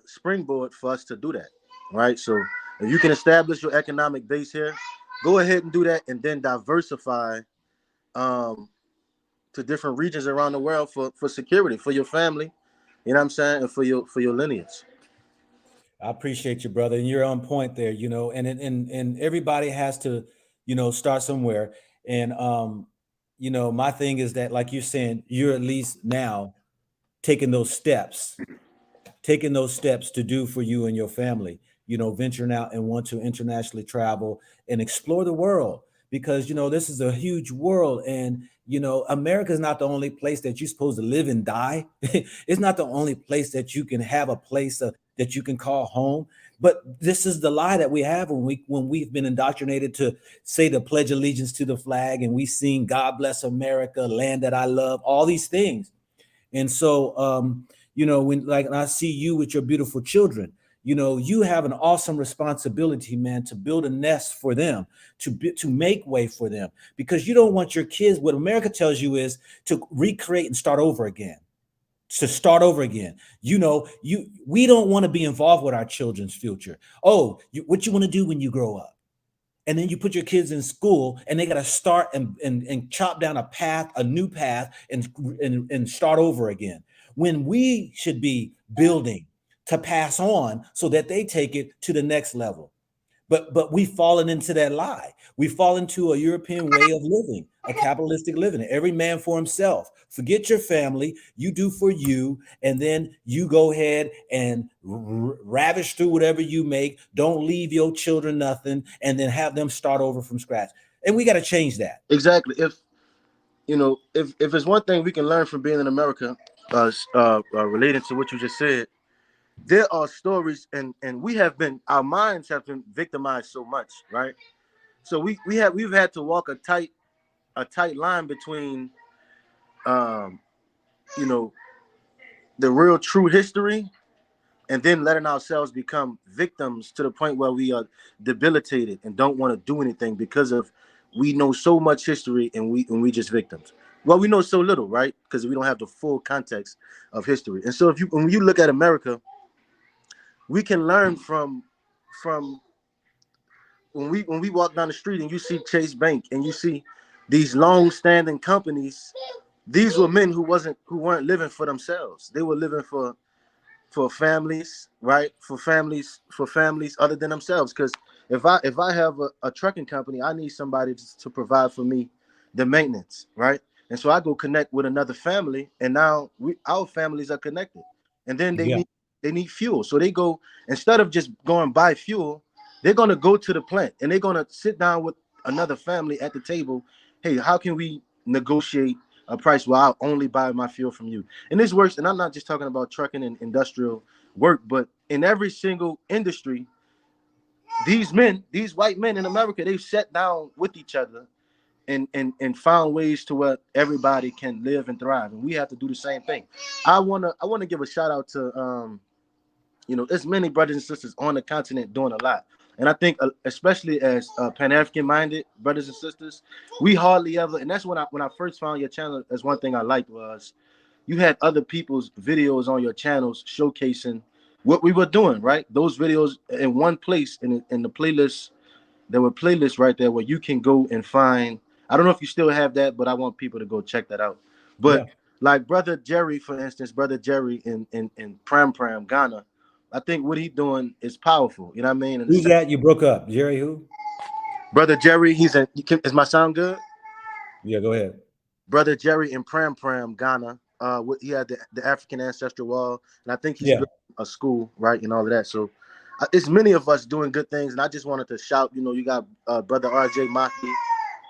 springboard for us to do that, right? So if you can establish your economic base here, go ahead and do that, and then diversify um, to different regions around the world for security for your family. You know what I'm saying, and for your lineage. I appreciate you, brother, and you're on point there. And everybody has to, start somewhere. And my thing is that, like you're saying, you're at least now taking those steps to do for you and your family, venturing out and want to internationally travel and explore the world, because this is a huge world. And America is not the only place that you're supposed to live and die. It's not the only place that you can have a place that you can call home. But this is the lie that we have when we've been indoctrinated to say the pledge allegiance to the flag, and we sing God bless America, land that I love, all these things. And so, when like I see you with your beautiful children, you have an awesome responsibility, man, to build a nest for them, to make way for them, because you don't want your kids. What America tells you is to recreate and start over again. To start over again, we don't want to be involved with our children's future. Oh, what you want to do when you grow up? And then you put your kids in school and they got to start and chop down a new path, and start over again, when we should be building to pass on so that they take it to the next level. But we've fallen into that lie. We fall into a European way of living, a capitalistic living. Every man for himself. Forget your family. You do for you, and then you go ahead and ravish through whatever you make. Don't leave your children nothing, and then have them start over from scratch. And we got to change that. Exactly. If it's one thing we can learn from being in America, relating to what you just said, there are stories, and our minds have been victimized so much, right? So we've had to walk a tight line between um, you know, the real true history, and then letting ourselves become victims to the point where we are debilitated and don't want to do anything because of we know so much history, and we just victims. Well, we know so little, right? Because we don't have the full context of history. And so when you look at America, we can learn from when we walk down the street and you see Chase Bank and you see these long-standing companies. These were men who weren't living for themselves. They were living for families, right? For families other than themselves. Because if I have a trucking company, I need somebody to provide for me the maintenance, right? And so I go connect with another family, and now our families are connected. And then Yeah. they need fuel. So they go, instead of just going buy fuel, they're gonna go to the plant and they're gonna sit down with another family at the table. Hey, how can we negotiate a price where I'll only buy my fuel from you? And this works, and I'm not just talking about trucking and industrial work, but in every single industry, these white men in America, they've sat down with each other and found ways to where everybody can live and thrive. And we have to do the same thing. I wanna give a shout out to there's many brothers and sisters on the continent doing a lot. And I think especially as Pan-African minded brothers and sisters, we hardly ever, and that's when I first found your channel. That's one thing I liked was you had other people's videos on your channels showcasing what we were doing, right? Those videos in one place in the playlist. There were playlists right there where you can go and find. I don't know if you still have that, but I want people to go check that out. Yeah. But like brother Jerry, for instance, brother Jerry in Pram Pram, Ghana, I think what he's doing is powerful. You know what I mean? Who's that? You broke up. Jerry who? Brother Jerry, is my sound good? Yeah, go ahead. Brother Jerry in Pram Pram, Ghana. He had the African ancestral wall, and I think he's Yeah. built a school, right, and all of that. So it's many of us doing good things, and I just wanted to shout. You got brother RJ Maki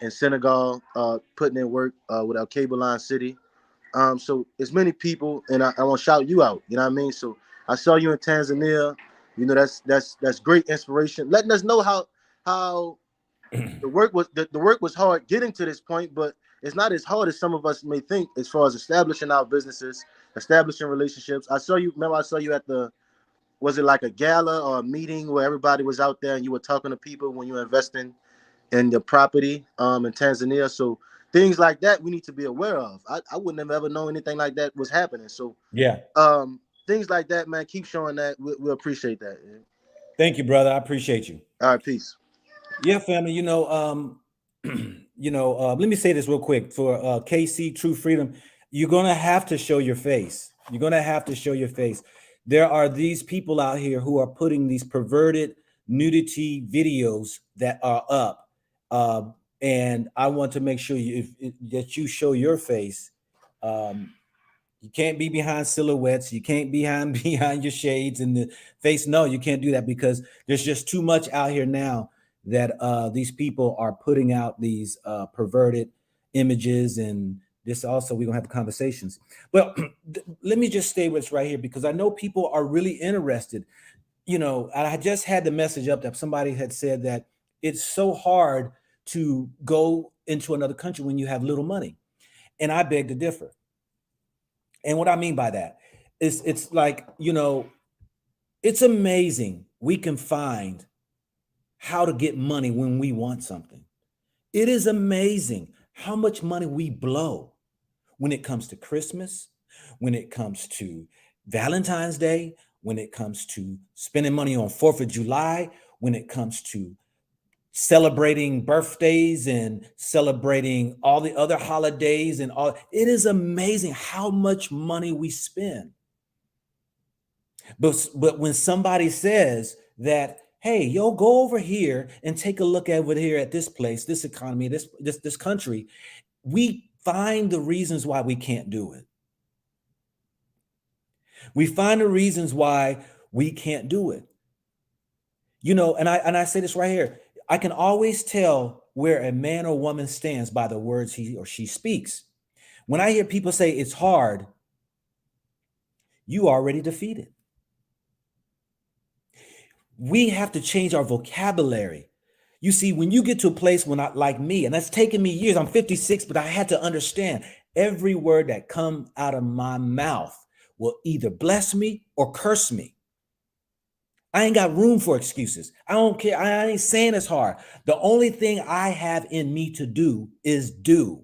in Senegal putting in work with Al Cable Line City. So it's many people, and I want to shout you out. You know what I mean? So I saw you in Tanzania. That's great inspiration. Letting us know how the work was hard getting to this point, but it's not as hard as some of us may think as far as establishing our businesses, establishing relationships. I saw you. Remember, I saw you at was it like a gala or a meeting where everybody was out there and you were talking to people when you were investing in your property in Tanzania. So things like that we need to be aware of. I wouldn't have ever known anything like that was happening. So Yeah. things like that, man, keep showing that. We'll appreciate that. Yeah. Thank you, brother. I appreciate you. All right, peace. Yeah, family. Let me say this real quick for KC True Freedom. You're gonna have to show your face. You're gonna have to show your face. There are these people out here who are putting these perverted nudity videos that are up, and I want to make sure that you show your face. You can't be behind silhouettes. You can't be behind your shades in the face. No, you can't do that because there's just too much out here now that these people are putting out these perverted images. And this also, we're going to have conversations. Well, let me just stay with right here because I know people are really interested. I just had the message up that somebody had said that it's so hard to go into another country when you have little money. And I beg to differ. And what I mean by that is it's like, it's amazing we can find how to get money when we want something. It is amazing how much money we blow when it comes to Christmas, when it comes to Valentine's Day, when it comes to spending money on 4th of July, when it comes to celebrating birthdays and celebrating all the other holidays and all. It is amazing how much money we spend. But when somebody says that, hey, yo, go over here and take a look over here at this place, this economy, this country, we find the reasons why we can't do it. We find the reasons why we can't do it. And I say this right here. I can always tell where a man or woman stands by the words he or she speaks. When I hear people say it's hard, you already defeated. We have to change our vocabulary. You see, when you get to a place when like me, and that's taken me years, I'm 56, but I had to understand every word that comes out of my mouth will either bless me or curse me. I ain't got room for excuses. I don't care. I ain't saying it's hard. The only thing I have in me to do is do.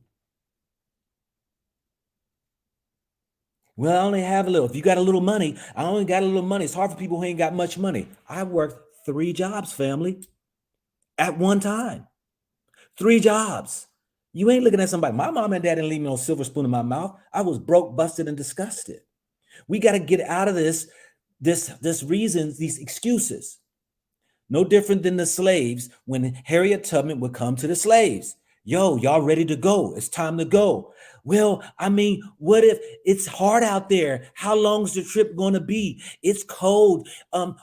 Well, I only have a little. If you got a little money, I only got a little money. It's hard for people who ain't got much money. I worked 3 jobs, family, at one time. 3 jobs. You ain't looking at somebody. My mom and dad didn't leave me no silver spoon in my mouth. I was broke, busted, and disgusted. We got to get out of this reasons, these excuses. No different than the slaves when Harriet Tubman would come to the slaves. Yo, y'all ready to go? It's time to go. Well, I mean, what if it's hard out there? How long's the trip going to be? It's cold.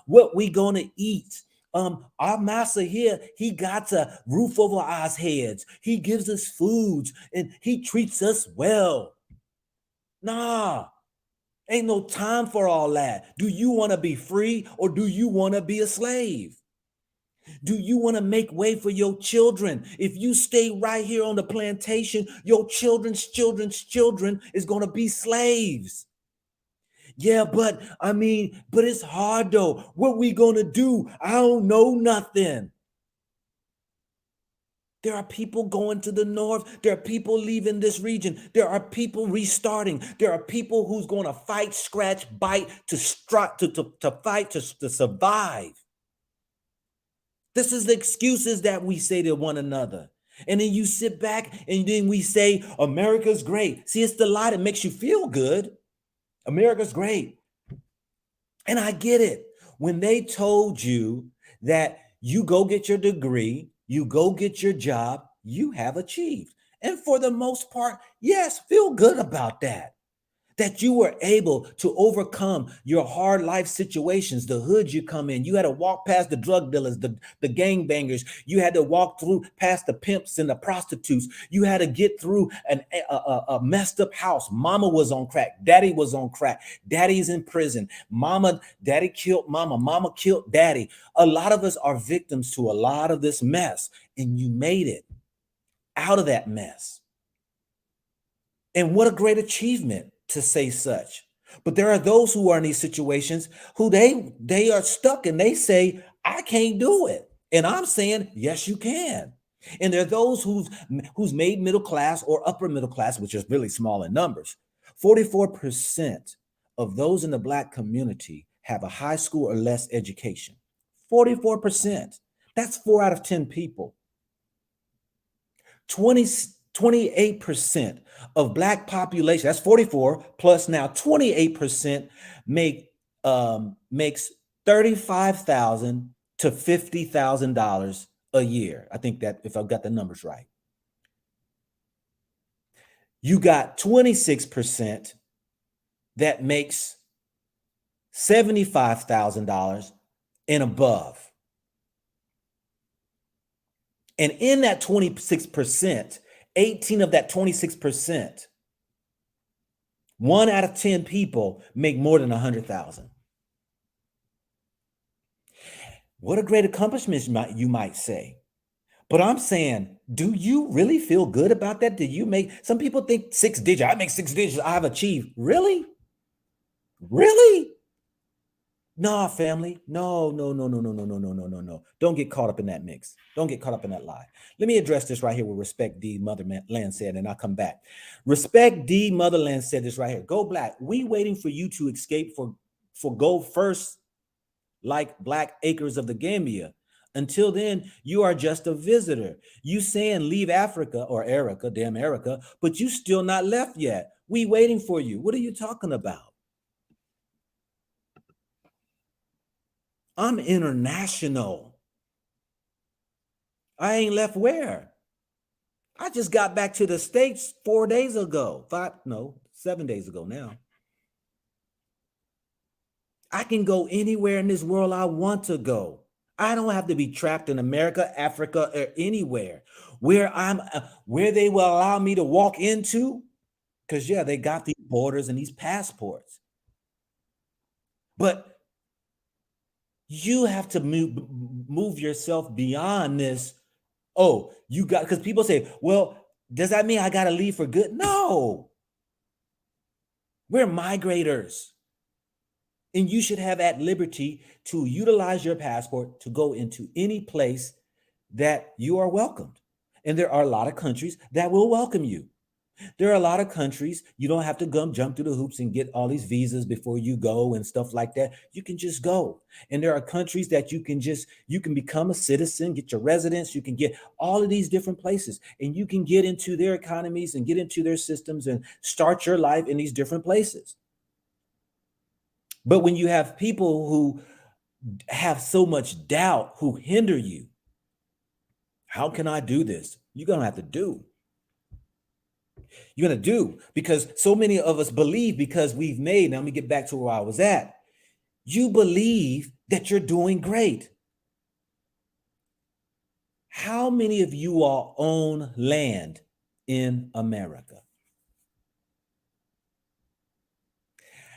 What we going to eat? Our master here, he got a roof over our heads. He gives us foods and he treats us well. Nah, ain't no time for all that. Do you want to be free or do you want to be a slave? Do you want to make way for your children? If you stay right here on the plantation, your children's children's children is going to be slaves. Yeah, but I mean, but it's hard though. What we going to do? I don't know nothing. There are people going to the north. There are people leaving this region. There are people restarting. There are people who's going to fight, scratch, bite to fight to survive. This is the excuses that we say to one another. And then you sit back and then we say, America's great. See, it's the lie that makes you feel good. America's great. And I get it. When they told you that you go get your degree, you go get your job, you have achieved. And for the most part, yes, feel good about that. That you were able to overcome your hard life situations, the hood you come in. You had to walk past the drug dealers, the gangbangers. You had to walk through past the pimps and the prostitutes. You had to get through a messed up house. Mama was on crack. Daddy was on crack. Daddy's in prison. Daddy killed mama. Mama killed daddy. A lot of us are victims to a lot of this mess, and you made it out of that mess. And what a great achievement to say such. But there are those who are in these situations who they are stuck and they say, I can't do it. And I'm saying, yes, you can. And there are those who's made middle class or upper middle class, which is really small in numbers. 44% of those in the Black community have a high school or less education. 44%. That's 4 out of 10 people. 28% of Black population, that's 44 plus now 28% makes $35,000 to $50,000 a year. I think that if I've got the numbers right. You got 26% that makes $75,000 and above. And in that 26%, 18 of that 26%, 1 out of 10 people make more than 100,000. What a great accomplishment you might say. But I'm saying, do you really feel good about that? Some people think 6 digits, I make 6 digits, I've achieved. Really? Really? No, family. No. Don't get caught up in that mix. Don't get caught up in that lie. Let me address this right here with Respect D Motherland said, and I'll come back. Respect D Motherland said this right here. Go Black. We waiting for you to escape for go first, like Black acres of the Gambia. Until then, you are just a visitor. You saying leave Africa or Erica, damn Erica, but you still not left yet. We waiting for you. What are you talking about? I'm international. I ain't left where? I just got back to the States 4 days ago. 7 days ago now. I can go anywhere in this world I want to go. I don't have to be trapped in America, Africa, or anywhere where they will allow me to walk into. Because yeah, they got these borders and these passports. But you have to move yourself beyond this. Oh, because people say, well, does that mean I got to leave for good? No. We're migrators. And you should have at liberty to utilize your passport to go into any place that you are welcomed. And there are a lot of countries that will welcome you. There are a lot of countries you don't have to jump through the hoops and get all these visas before you go and stuff like that. You can just go. And there are countries that you can become a citizen, get your residence, you can get all of these different places, and you can get into their economies and get into their systems and start your life in these different places. But when you have people who have so much doubt who hinder you, how can I do this? You're going to have to do. You're going to do because so many of us believe because we've made. Now, let me get back to where I was at. You believe that you're doing great. How many of you all own land in America?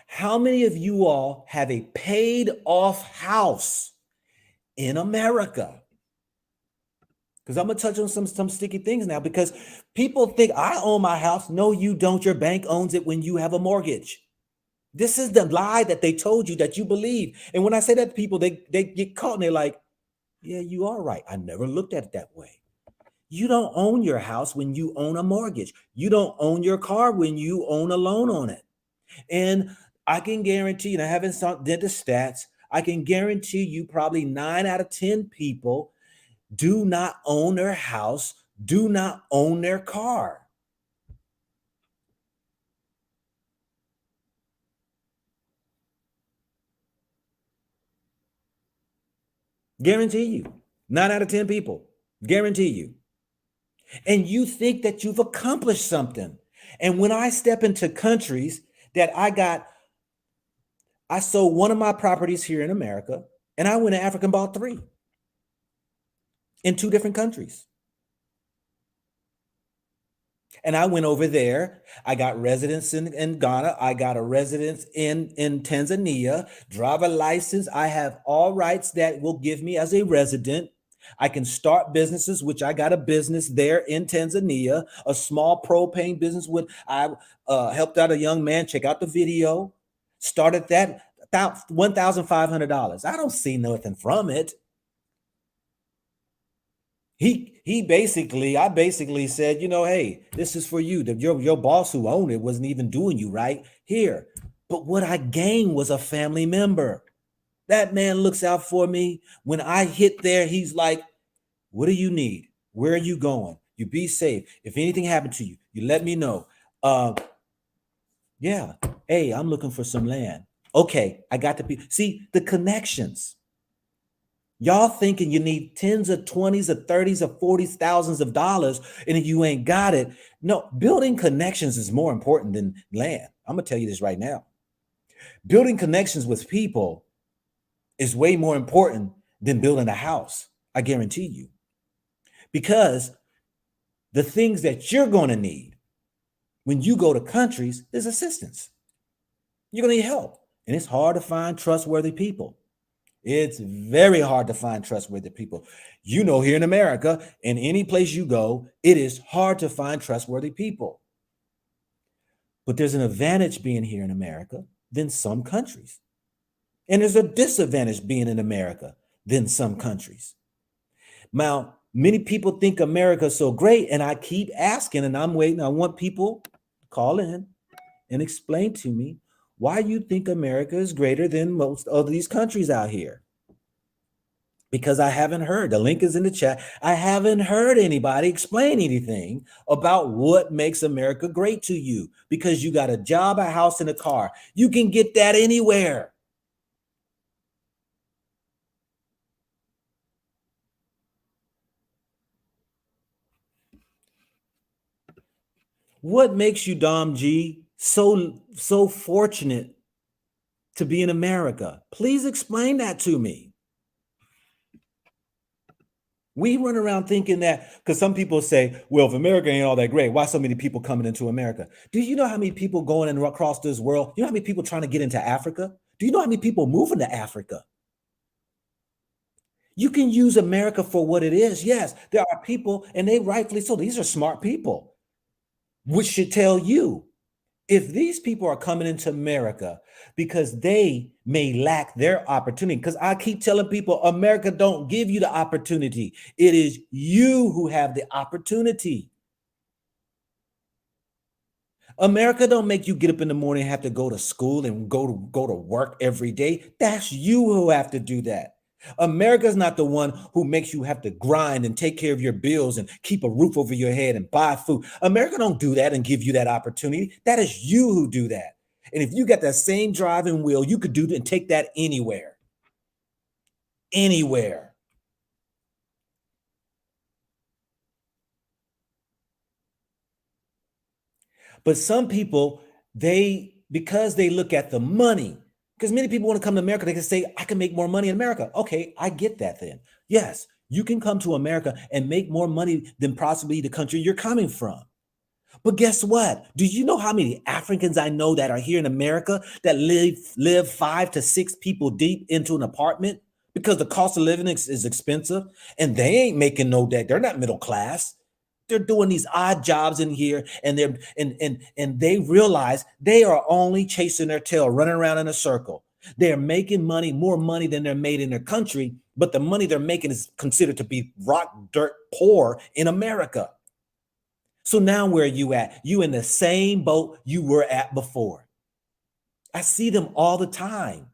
How many of you all have a paid off house in America? Because I'm gonna touch on some sticky things now because people think I own my house. No, you don't. Your bank owns it when you have a mortgage. This is the lie that they told you that you believe. And when I say that to people, they get caught and they're like, yeah, you are right. I never looked at it that way. You don't own your house when you own a mortgage. You don't own your car when you own a loan on it. And I can guarantee, and I haven't did the stats, I can guarantee you probably 9 out of 10 people do not own their house, do not own their car. Guarantee you. 9 out of 10 people. Guarantee you. And you think that you've accomplished something. And when I step into countries that I sold one of my properties here in America, and I went to Africa and bought 3 in 2 different countries. And I went over there. I got residence in Ghana. I got a residence in Tanzania, driver license. I have all rights that will give me as a resident. I can start businesses, which I got a business there in Tanzania, a small propane business. I helped out a young man. Check out the video. Started that about $1,500. I don't see nothing from it. I basically said, hey, this is for you. Your boss who owned it wasn't even doing you right here. But what I gained was a family member. That man looks out for me. When I hit there, he's like, what do you need? Where are you going? You be safe. If anything happened to you, you let me know. Yeah. Hey, I'm looking for some land. Okay, I got to be. See, the connections. Y'all thinking you need tens of 20s of 30s of 40s thousands of dollars, and if you ain't got it, no, building connections is more important than land. I'm gonna tell you this right now. Building connections with people is way more important than building a house. I guarantee you. Because the things that you're gonna need when you go to countries is assistance. You're gonna need help. And it's hard to find trustworthy people. It's very hard to find trustworthy people. Here in America, in any place you go, it is hard to find trustworthy people. But there's an advantage being here in America than some countries. And there's a disadvantage being in America than some countries. Now, many people think America's so great, and I keep asking, and I'm waiting. I want people to call in and explain to me why you think America is greater than most of these countries out here. Because I haven't heard, the link is in the chat. I haven't heard anybody explain anything about what makes America great to you. Because you got a job, a house, and a car. You can get that anywhere. What makes you, Dom G, so fortunate to be in America? Please explain that to me. We run around thinking that, because some people say, well, if America ain't all that great, why so many people coming into America? Do you know how many people going across this world? You know how many people trying to get into Africa? Do you know how many people moving to Africa? You can use America for what it is. Yes, there are people, and they rightfully so. These are smart people, which should tell you, if these people are coming into America because they may lack their opportunity, because I keep telling people, America don't give you the opportunity. It is you who have the opportunity. America don't make you get up in the morning and have to go to school and go to work every day. That's you who have to do that. America's not the one who makes you have to grind and take care of your bills and keep a roof over your head and buy food. America don't do that and give you that opportunity. That is you who do that. And if you got that same driving wheel, you could do it and take that anywhere. Anywhere. But some people, because they look at the money, because many people want to come to America, they can say, I can make more money in America. Okay, I get that then. Yes, you can come to America and make more money than possibly the country you're coming from. But guess what? Do you know how many Africans I know that are here in America that live 5 to 6 people deep into an apartment because the cost of living is expensive, and they ain't making no debt. They're not middle class. They're doing these odd jobs in here, and they realize they are only chasing their tail, running around in a circle. They're making money, more money than they're made in their country, but the money they're making is considered to be rock dirt poor in America. So now where are you at? You in the same boat you were at before. I see them all the time.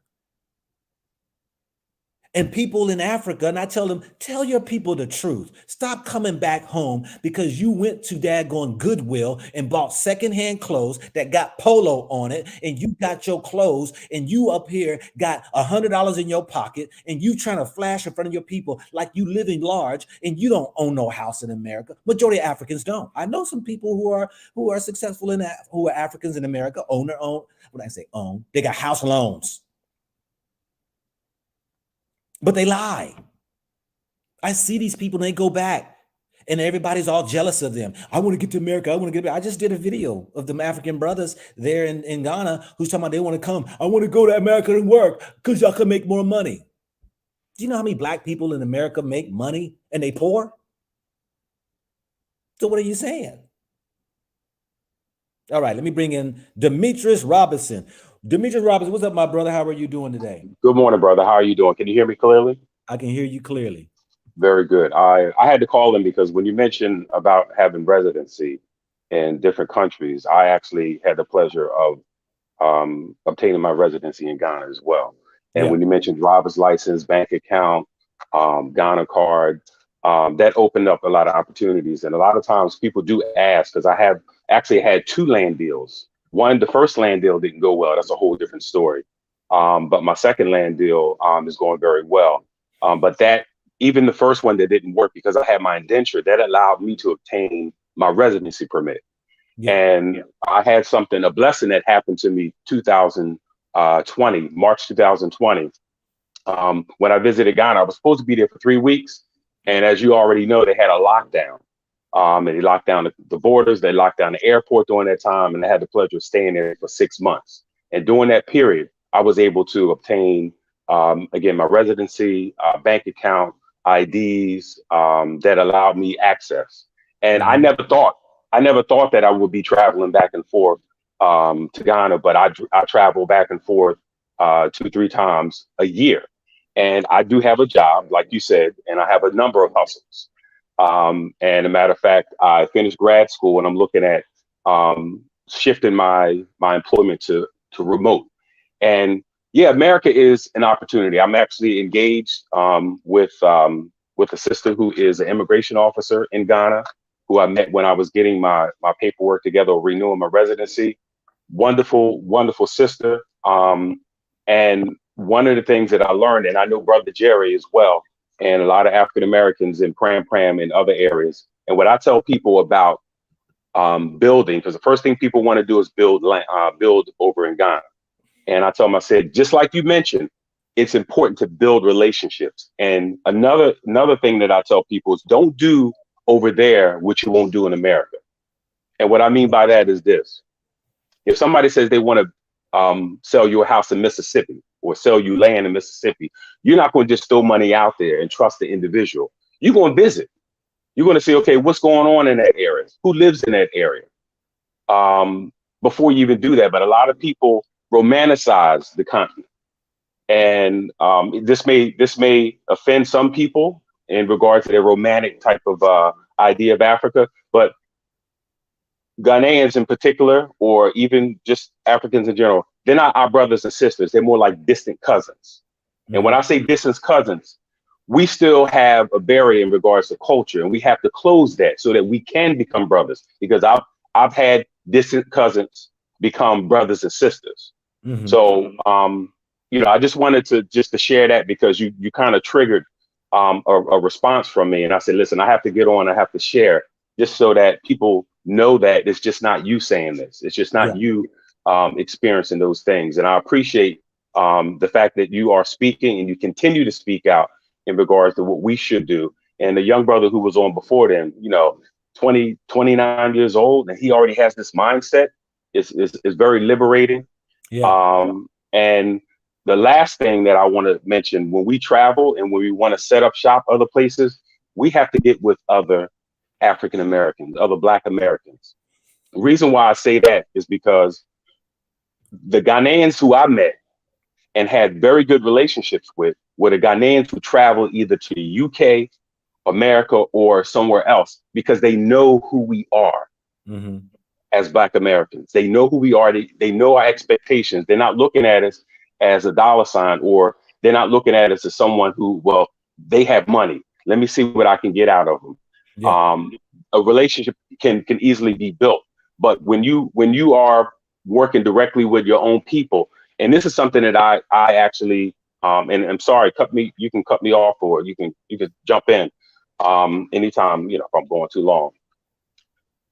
And people in Africa, and I tell them, tell your people the truth. Stop coming back home because you went to daggone Goodwill and bought secondhand clothes that got polo on it, and you got your clothes, and you up here got $100 in your pocket, and you trying to flash in front of your people like you living large, and you don't own no house in America. Majority of Africans don't. I know some people who are successful who are Africans in America, own their own. When I say own, they got house loans. But they lie. I see these people and they go back and everybody's all jealous of them. I want to get to America. I want to get back. I just did a video of them African brothers there in Ghana who's talking about they want to come. I want to go to America and work because y'all can make more money. Do you know how many black people in America make money and they poor? So what are you saying? All right, let me bring in Demetrius Robinson. Demetrius Robinson, what's up, my brother? How are you doing today? Good morning, brother. How are you doing? Can you hear me clearly? I can hear you clearly. Very good. I had to call in because when you mentioned about having residency in different countries, I actually had the pleasure of obtaining my residency in Ghana as well. And Yeah. when you mentioned driver's license, bank account, Ghana card, that opened up a lot of opportunities. And a lot of times people do ask, because I have actually had 2 land deals. One, the first land deal didn't go well. That's a whole different story. But my second land deal is going very well. But that, even the first one that didn't work because I had my indenture, that allowed me to obtain my residency permit. Yeah. And I had a blessing that happened to me 2020, March 2020. When I visited Ghana, I was supposed to be there for 3 weeks. And as you already know, they had a lockdown. And they locked down the borders, they locked down the airport during that time, and I had the pleasure of staying there for 6 months. And during that period, I was able to obtain, again, my residency, bank account, IDs that allowed me access. And I never thought that I would be traveling back and forth to Ghana, but I travel back and forth 2-3 times a year. And I do have a job, like you said, and I have a number of hustles. And a matter of fact, I finished grad school and I'm looking at shifting my employment to remote. And yeah, America is an opportunity. I'm actually engaged with a sister who is an immigration officer in Ghana, who I met when I was getting my paperwork together, renewing my residency. Wonderful, wonderful sister. And one of the things that I learned, and I know Brother Jerry as well, and a lot of African Americans in Pram and other areas. And what I tell people about building, because the first thing people want to do is build over in Ghana. And I told them, I said, just like you mentioned, it's important to build relationships. And another thing that I tell people is don't do over there what you won't do in America. And what I mean by that is this. If somebody says they want to sell you a house in Mississippi or sell you land in Mississippi, you're not going to just throw money out there and trust the individual. You're going to visit. You're going to say, okay, what's going on in that area? Who lives in that area? Before you even do that. But a lot of people romanticize the continent. And this may offend some people in regard to their romantic type of idea of Africa, but Ghanaians in particular, or even just Africans in general, they're not our brothers and sisters. They're more like distant cousins. And when I say distant cousins, we still have a barrier in regards to culture, and we have to close that so that we can become brothers. Because I've had distant cousins become brothers and sisters. So I just wanted to share that because you kind of triggered a response from me, and I said, listen, I have to get on. I have to share just so that people know that it's just not you saying this. It's just Yeah. not you experiencing those things. And I appreciate the fact that you are speaking and you continue to speak out in regards to what we should do. And the young brother who was on before them, 20, 29 years old, and he already has this mindset is very liberating. Yeah. And the last thing that I want to mention, when we travel and when we want to set up shop other places, we have to get with other African Americans, other Black Americans. The reason why I say that is because the Ghanaians who I met and had very good relationships with were the Ghanaians who traveled either to the UK, America, or somewhere else because they know who we are. Mm-hmm. As Black Americans. They know who we are. They know our expectations. They're not looking at us as a dollar sign, or they're not looking at us as someone who, well, they have money. Let me see what I can get out of them. Yeah. A relationship can easily be built, but when you are working directly with your own people, and this is something that I actually, and I'm sorry, you can cut me off, or you can jump in anytime, if I'm going too long.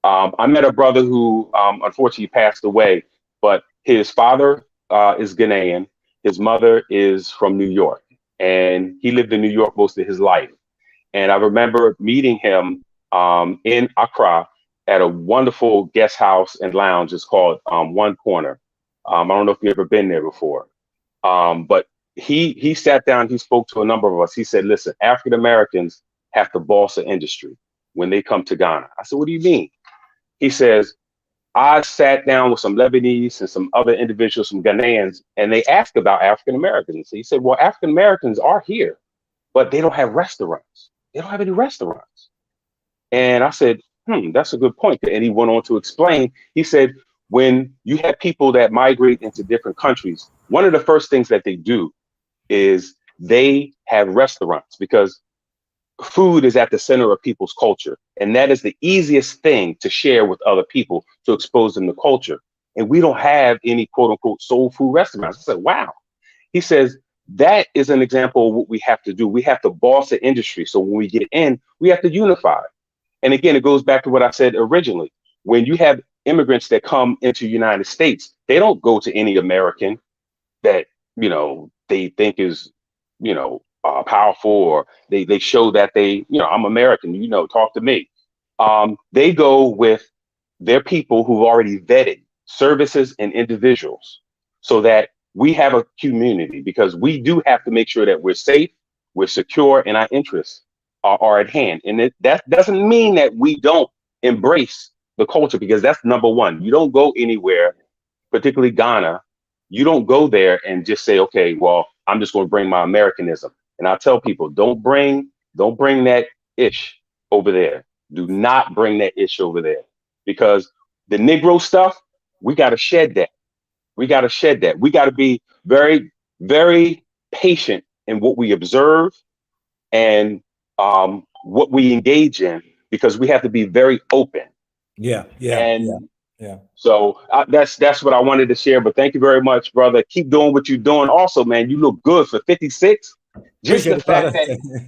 I met a brother who unfortunately passed away, but his father is Ghanaian. His mother is from New York, and he lived in New York most of his life. And I remember meeting him in Accra at a wonderful guest house and lounge. It's called One Corner. I don't know if you've ever been there before, but he sat down. He spoke to a number of us. He said, "Listen, African Americans have to boss the industry when they come to Ghana." I said, "What do you mean?" He says, I sat down with some Lebanese and some other individuals, some Ghanaians, and they asked about African Americans. He said, well, African Americans are here, but they don't have restaurants. They don't have any restaurants. And I said, that's a good point. And he went on to explain. He said, when you have people that migrate into different countries, one of the first things that they do is they have restaurants because food is at the center of people's culture. And that is the easiest thing to share with other people to expose them to culture. And we don't have any quote unquote soul food restaurants. I said, wow. He says, that is an example of what we have to do. We have to boss the industry. So when we get in, we have to unify. And again, it goes back to what I said originally. When you have immigrants that come into the United States, they don't go to any American that, they think is, powerful, or they show that I'm American, talk to me. They go with their people who've already vetted services and individuals so that we have a community, because we do have to make sure that we're safe, we're secure, and our interests are at hand. And that doesn't mean that we don't embrace the culture, because that's number one. You don't go anywhere, particularly Ghana. You don't go there and just say, okay, well, I'm just going to bring my Americanism. And I tell people, don't bring that ish over there. Do not bring that ish over there, because the Negro stuff, we got to shed that. We got to shed that. We got to be very, very patient in what we observe and what we engage in, because we have to be very open. Yeah. And yeah. So that's what I wanted to share. But thank you very much, brother. Keep doing what you're doing. Also, man, you look good for 56. Appreciate it, brother.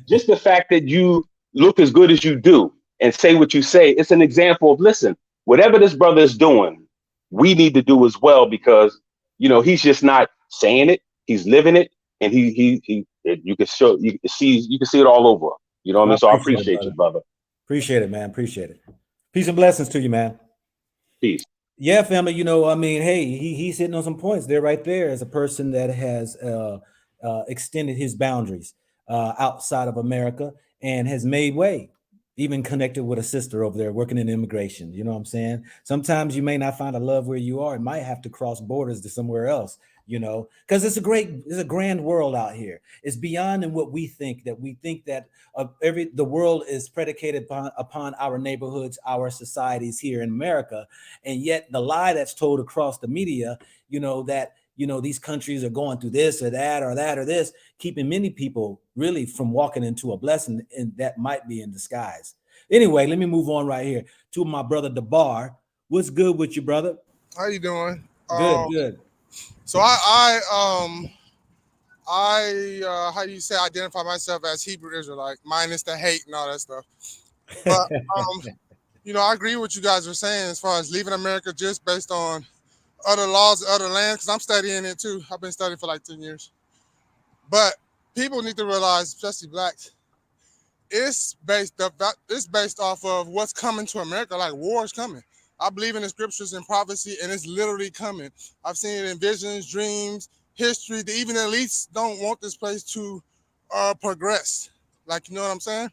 Just the fact that you look as good as you do and say what you say, it's an example of, listen, whatever this brother is doing, we need to do as well, because he's just not saying it, he's living it, and you can see it all over. You know what I mean? So I appreciate you, brother. Appreciate it, man. Appreciate it. Peace and blessings to you, man. Peace. Yeah, family. Hey, he's hitting on some points there, right there, as a person that has extended his boundaries outside of America and has made way, even connected with a sister over there working in immigration. You know what I'm saying? Sometimes you may not find a love where you are. It might have to cross borders to somewhere else, because it's a grand world out here. It's beyond in what we think, that the world is predicated upon our neighborhoods, our societies here in America. And yet the lie that's told across the media, that these countries are going through this or that or that or this, keeping many people really from walking into a blessing, and that might be in disguise. Anyway, let me move on right here to my brother DeBar. What's good with you, brother? How you doing? Good. So I how do you say, identify myself as Hebrew Israelite, minus the hate and all that stuff. But I agree with what you guys are saying as far as leaving America just based on other laws, other lands, because I'm studying it too. I've been studying for like 10 years. But people need to realize, especially blacks, it's based off of what's coming to America. Like war is coming. I believe in the scriptures and prophecy, and it's literally coming. I've seen it in visions, dreams, history. Even the elites don't want this place to progress. Like, you know what I'm saying?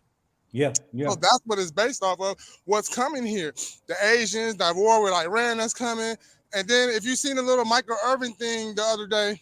Yeah, So that's what it's based off of. What's coming here? The Asians, that war with Iran that's coming. And then if you seen the little Michael Irvin thing the other day,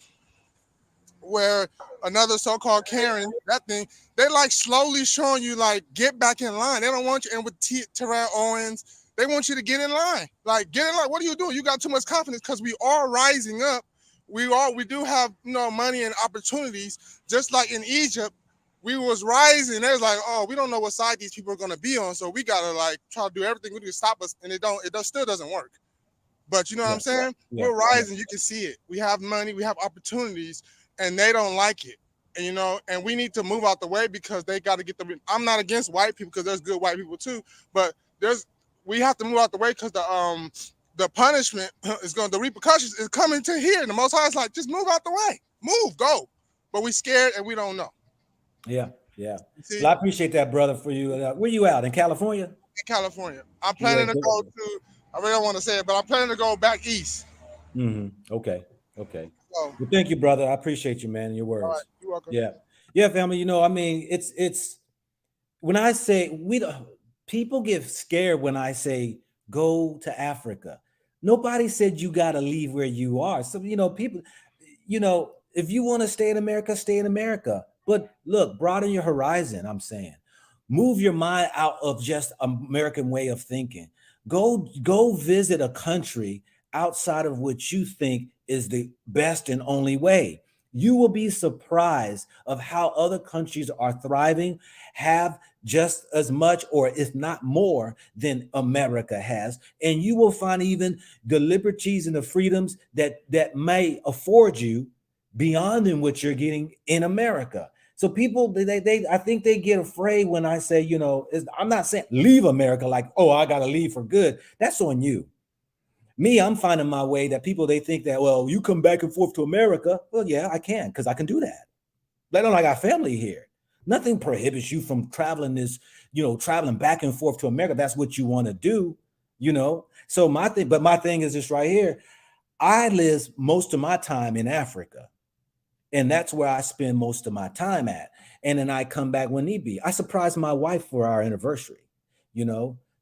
where another so-called Karen, that thing, they like slowly showing you like get back in line. They don't want you, and with Terrell Owens, they want you to get in line. Like get in line. What are you doing? You got too much confidence because we are rising up. We do have money and opportunities. Just like in Egypt, we was rising. They was like, oh, we don't know what side these people are gonna be on, so we gotta like try to do everything we do to stop us, and still doesn't work. But you know what I'm saying? Yeah. We're rising. You can see it. We have money. We have opportunities, and they don't like it. And and we need to move out the way because they got to get the. I'm not against white people because there's good white people too, but we have to move out the way because the punishment is the repercussions is coming to here. And the Most High is like, just move out the way, move, go. But we scared and we don't know. Yeah. Well, I appreciate that, brother. For you, where you out in California? In California, I'm planning to go to. I really don't want to say it, but I'm planning to go back east. Mm-hmm. Okay. So, well, thank you, brother. I appreciate you, man, and your words. All right, you're welcome. Yeah, family. I mean, it's when I say people get scared when I say go to Africa. Nobody said you got to leave where you are. So people, if you want to stay in America, stay in America. But look, broaden your horizon. I'm saying, move your mind out of just American way of thinking. Go visit a country outside of what you think is the best and only way. You will be surprised of how other countries are thriving, have just as much or if not more than America has. And you will find even the liberties and the freedoms that may afford you beyond than what you're getting in America. So people, I think they get afraid when I say, I'm not saying leave America like, oh, I got to leave for good. That's on you. Me, I'm finding my way that people, they think that, well, you come back and forth to America. Well, yeah, I can, because I can do that. Let alone I got family here. Nothing prohibits you from traveling traveling back and forth to America. That's what you want to do, So my thing is this right here. I live most of my time in Africa. And that's where I spend most of my time at. And then I come back when need be. I surprised my wife for our anniversary.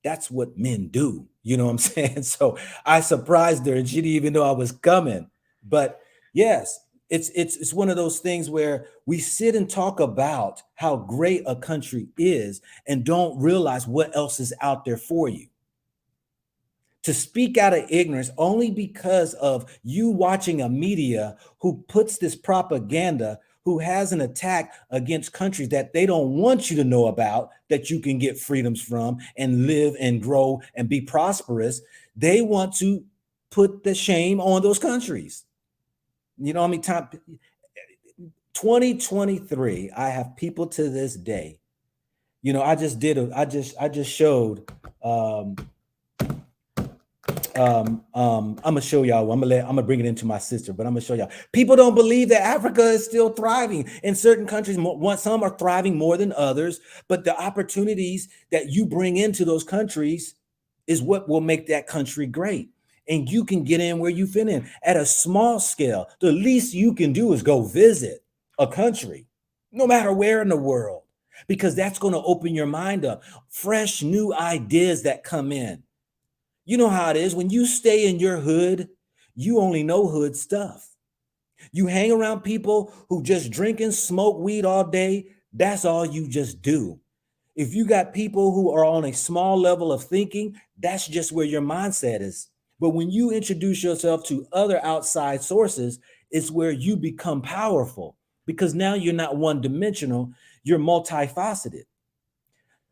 That's what men do. You know what I'm saying? So I surprised her and she didn't even know I was coming. But yes, it's one of those things where we sit and talk about how great a country is and don't realize what else is out there for you. To speak out of ignorance only because of you watching a media who puts this propaganda, who has an attack against countries that they don't want you to know about, that you can get freedoms from and live and grow and be prosperous. They want to put the shame on those countries. I mean, 2023, I have people to this day. I just showed I'm gonna show y'all. I'm gonna bring it into my sister, but I'm gonna show y'all. People don't believe that Africa is still thriving. In certain countries, some are thriving more than others, but the opportunities that you bring into those countries is what will make that country great. And you can get in where you fit in at a small scale. The least you can do is go visit a country, no matter where in the world, because that's going to open your mind up. Fresh new ideas that come in. You know how it is when you stay in your hood, you only know hood stuff. You hang around people who just drink and smoke weed all day. That's all you just do. If you got people who are on a small level of thinking, that's just where your mindset is. But when you introduce yourself to other outside sources, it's where you become powerful because now you're not one-dimensional, you're multifaceted.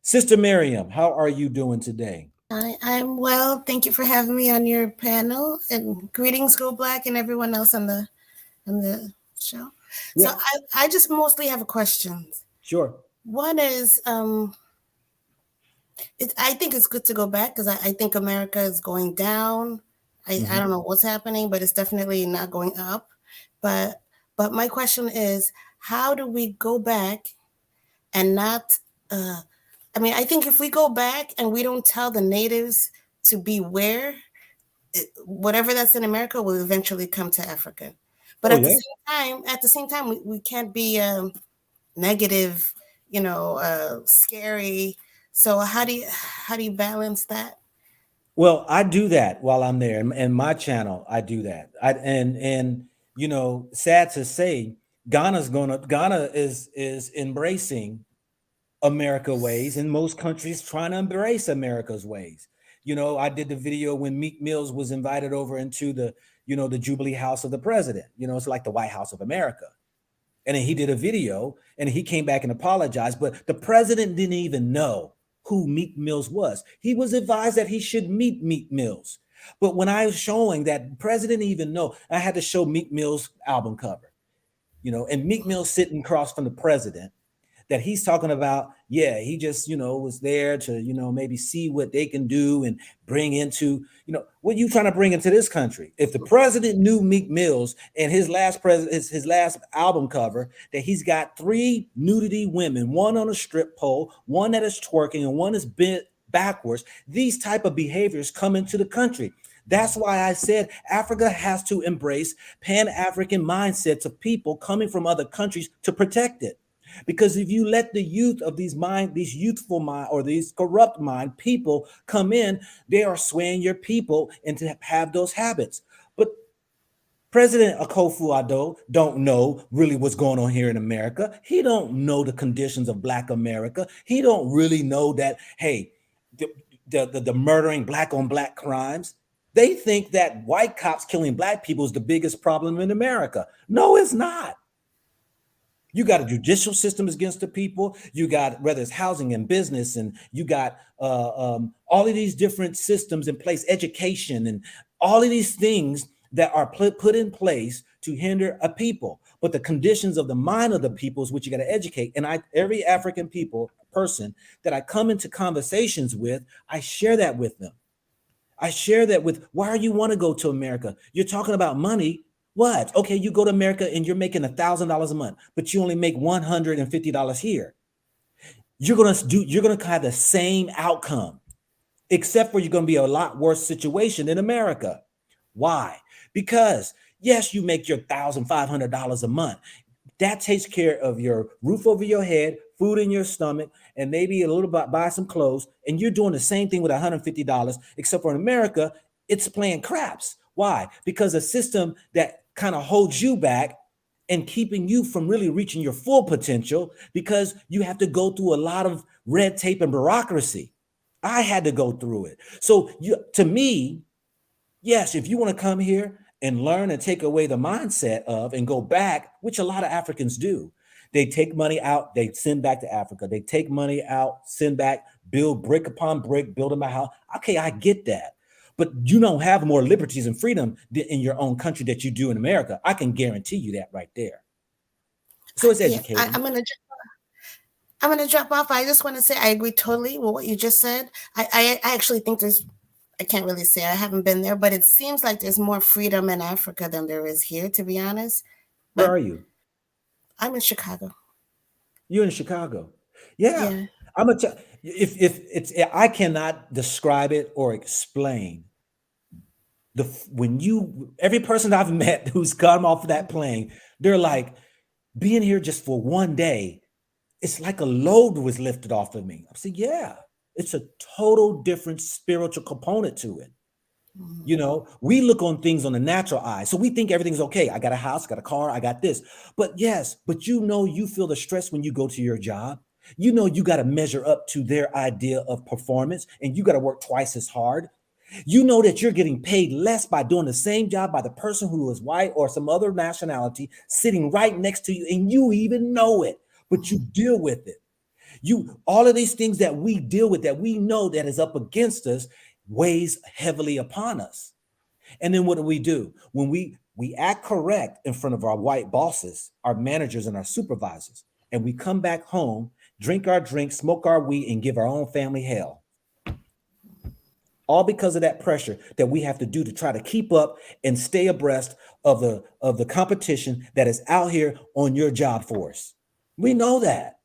Sister Miriam, how are you doing today? I'm well. Thank you for having me on your panel, and greetings, Go Black, and everyone else on the show. Yeah. So I just mostly have questions. Sure. One is, I think it's good to go back because I think America is going down. I don't know what's happening, but it's definitely not going up. But my question is, how do we go back and not? I mean, I think if we go back and we don't tell the natives to beware, whatever that's in America will eventually come to Africa. But Oh yeah. at the same time, we can't be negative, scary. So how do you balance that? Well, I do that while I'm there, and my channel. I do that. And sad to say, Ghana is embracing America ways, and most countries trying to embrace America's ways. I did the video when Meek Mills was invited over into the Jubilee House of the president. It's like the White House of America. And then he did a video and he came back and apologized, but the president didn't even know who Meek Mills was. He was advised that he should meet Meek Mills. But when I was showing that the president didn't even know, I had to show Meek Mill's album cover, and Meek Mills sitting across from the president, that he's talking about, yeah, he just, was there to, maybe see what they can do and bring into, what you trying to bring into this country. If the president knew Meek Mills and his last album cover, that he's got 3 nudity women, one on a strip pole, one that is twerking, and one is bent backwards, these type of behaviors come into the country. That's why I said Africa has to embrace Pan-African mindsets of people coming from other countries to protect it. Because if you let the youth of these youthful mind, or these corrupt mind people come in, they are swaying your people into have those habits. But President Akufo-Addo don't know really what's going on here in America. He don't know the conditions of Black America. He don't really know that, hey, the murdering Black on Black crimes. They think that white cops killing Black people is the biggest problem in America. No, it's not. You got a judicial system against the people. You got, whether it's housing and business, and you got all of these different systems in place, education, and all of these things that are put in place to hinder a people. But the conditions of the mind of the people is what you got to educate. And every African person that I come into conversations with, I share that with them. I share that with, why do you want to go to America? You're talking about money. What? Okay, you go to America and you're making $1,000 a month, but you only make $150 here. You're gonna have the same outcome, except for you're gonna be a lot worse situation in America. Why? Because yes, you make your $1,500 a month. That takes care of your roof over your head, food in your stomach, and maybe a little bit buy some clothes. And you're doing the same thing with $150, except for in America, it's playing craps. Why? Because a system that kind of holds you back and keeping you from really reaching your full potential, because you have to go through a lot of red tape and bureaucracy. I had to go through it. So to me, yes, if you want to come here and learn and take away the mindset of and go back, which a lot of Africans do, they take money out, they send back to Africa. They take money out, send back, build brick upon brick, build them a house. Okay, I get that. But you don't have more liberties and freedom in your own country that you do in America. I can guarantee you that right there. So it's educating. Yeah, I'm gonna drop off. I just want to say I agree totally with what you just said. I actually think I can't really say, I haven't been there, but it seems like there's more freedom in Africa than there is here, to be honest. Where are you? I'm in Chicago. You're in Chicago. Yeah. I'm gonna tell if it's, I cannot describe it or explain every person I've met who's come off of that plane, they're like, being here just for one day, it's like a load was lifted off of me. I'm saying, yeah, it's a total different spiritual component to it. We look on things on the natural eye. So we think everything's okay. I got a house, got a car, I got this. But yes, you feel the stress when you go to your job. You got to measure up to their idea of performance, and you got to work twice as hard. You know that you're getting paid less by doing the same job by the person who is white or some other nationality sitting right next to you, and you even know it, but you deal with it. All of these things that we deal with, that we know that is up against us, weighs heavily upon us. And then what do? When we act correct in front of our white bosses, our managers, and our supervisors, and we come back home, drink our drink, smoke our weed, and give our own family hell. all because of that pressure that we have to do to try to keep up and stay abreast of the competition that is out here on your job force. We know that.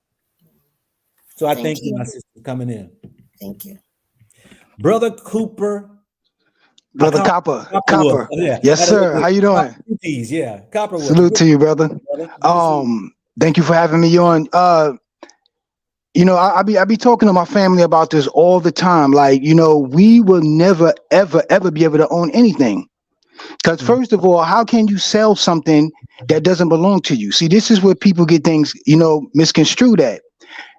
So I thank you, my sister, for coming in. Thank you. Brother Cooper. Brother Copper. Copperwood. Yeah. Yes, sir. How you doing? Yeah. Copperwood. Salute to you, brother. Thank you for having me on. You know, I be talking to my family about this all the time. Like, you know, we will never, ever, ever be able to own anything. Because first of all, how can you sell something that doesn't belong to you? See, this is where people get things, you know, misconstrued at.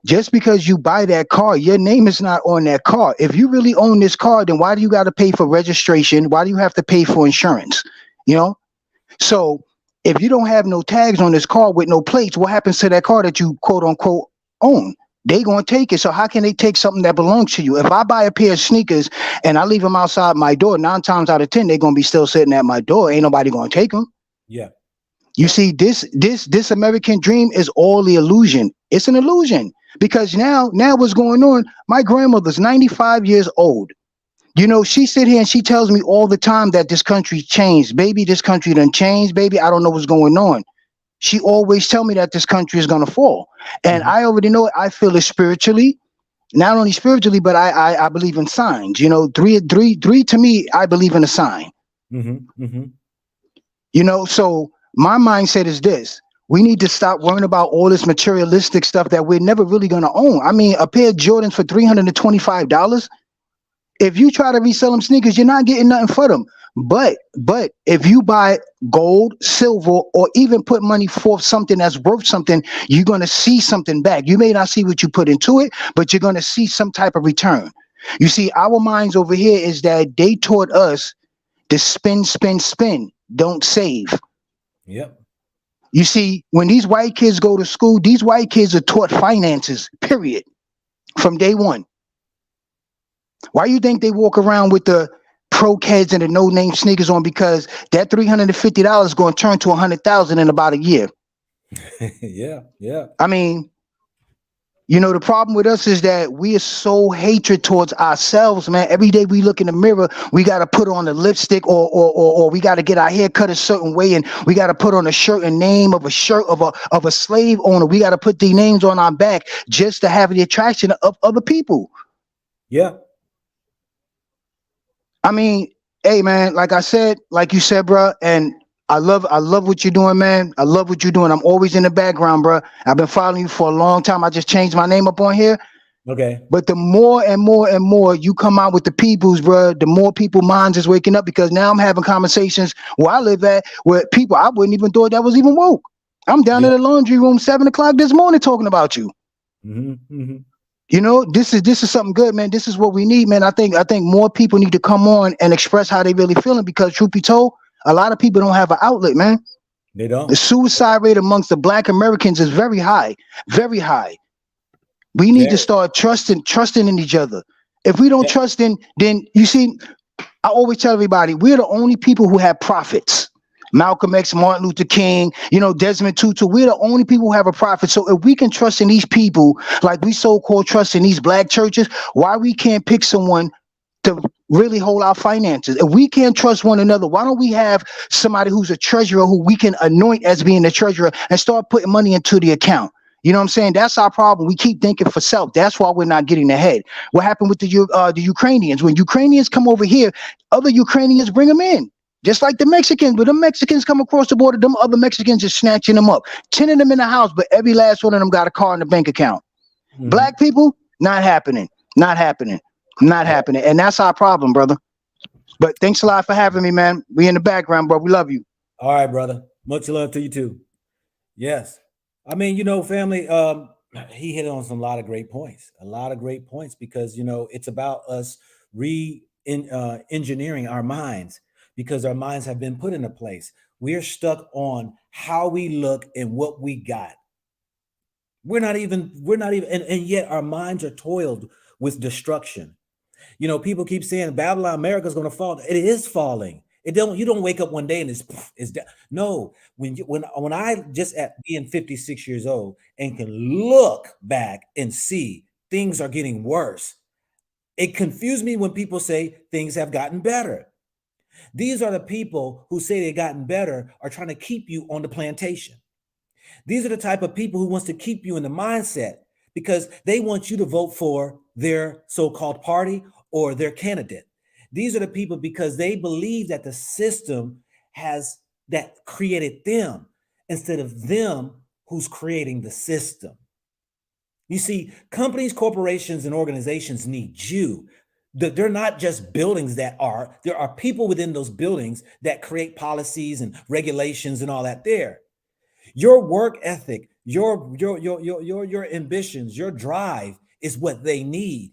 Just because you buy that car, your name is not on that car. If you really own this car, then why do you got to pay for registration? Why do you have to pay for insurance? You know? So if you don't have no tags on this car with no plates, what happens to that car that you quote unquote own? They gonna take it. So how can they take something that belongs to you? If I buy a pair of sneakers and I leave them outside my door, 9 times out of 10, they're gonna be still sitting at my door. Ain't nobody gonna take them. Yeah. You see, this American dream is all the illusion. It's an illusion because now what's going on? My grandmother's 95 years old. You know, she sit here and she tells me all the time that this country changed. Baby, this country done changed. Baby, I don't know what's going on. She always tell me that this country is gonna fall, and I already know it. I feel it spiritually, not only spiritually, but I believe in signs. You know, three to me, I believe in a sign. You know, so my mindset is this: we need to stop worrying about all this materialistic stuff that we're never really gonna own. I mean, a pair of Jordans for $325. If you try to resell them sneakers, you're not getting nothing for them. But if you buy gold, silver, or even put money for something that's worth something, you're going to see something back. You may not see what you put into it, but you're going to see some type of return. You see, our minds over here is that they taught us to spend, spend, spend, don't save. Yep. You see, when these white kids go to school, these white kids are taught finances, period, from day one. Why you think they walk around with the pro kids and the no-name sneakers on? Because that $350 is going to turn to $100,000 in about a year. Yeah. I mean, you know, the problem with us is that we are so hatred towards ourselves, man. Every day we look in the mirror, we got to put on a lipstick or we got to get our hair cut a certain way, and we got to put on a shirt and name of a shirt of a slave owner. We got to put these names on our back just to have the attraction of other people. Yeah. I mean, hey man, like I said, like you said, bro, and I love what you're doing, man. I love what you're doing. I'm always in the background, bro. I've been following you for a long time. I just changed my name up on here. Okay. But the more and more and more you come out with the peoples, bro, the more people minds is waking up, because now I'm having conversations where I live at where people I wouldn't even thought that was even woke. I'm down in the laundry room 7 o'clock this morning talking about you. You know, this is something good, man. This is what we need, man. I think more people need to come on and express how they really feeling, because truth be told, a lot of people don't have an outlet, man. They don't. The suicide rate amongst the Black Americans is very high, very high. We need to start trusting in each other. If we don't trust in, then you see, I always tell everybody, we're the only people who have prophets. Malcolm X, Martin Luther King, you know, Desmond Tutu. We're the only people who have a prophet. So if we can trust in these people, like we so-called trust in these black churches, why we can't pick someone to really hold our finances? If we can't trust one another, why don't we have somebody who's a treasurer who we can anoint as being the treasurer and start putting money into the account? You know what I'm saying? That's our problem. We keep thinking for self. That's why we're not getting ahead. What happened with the Ukrainians? When Ukrainians come over here, other Ukrainians bring them in. Just like the Mexicans, but the Mexicans come across the border, them other Mexicans are snatching them up, 10 of them in the house, but every last one of them got a car in the bank account. Black people, not happening. And that's our problem, brother. But thanks a lot for having me, man. We in the background, bro. We love you. All right, brother. Much love to you too. Yes. I mean, you know, family, he hit on some lot of great points, because, you know, it's about us engineering our minds, because our minds have been put into place. We're stuck on how we look and what we got. We're not even, and yet our minds are toiled with destruction. You know, people keep saying Babylon, America's going to fall. It is falling. You don't wake up one day and it's down. No, when I just at being 56 years old and can look back and see things are getting worse, It confused me when people say things have gotten better. These are the people who say they've gotten better are trying to keep you on the plantation. These are the type of people who wants to keep you in the mindset because they want you to vote for their so-called party or their candidate. These are the people because they believe that the system has that created them instead of them who's creating the system. You see, companies, corporations, and organizations need you. They're not just buildings there are people within those buildings that create policies and regulations and all that there. Your work ethic, your ambitions, your drive is what they need.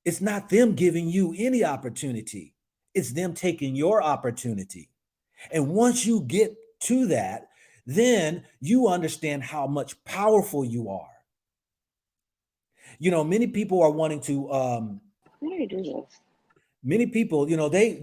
It's not them giving you any opportunity. It's them taking your opportunity. And once you get to that, then you understand how much powerful you are. You know, many people are wanting to How do you do this? many people, you know, they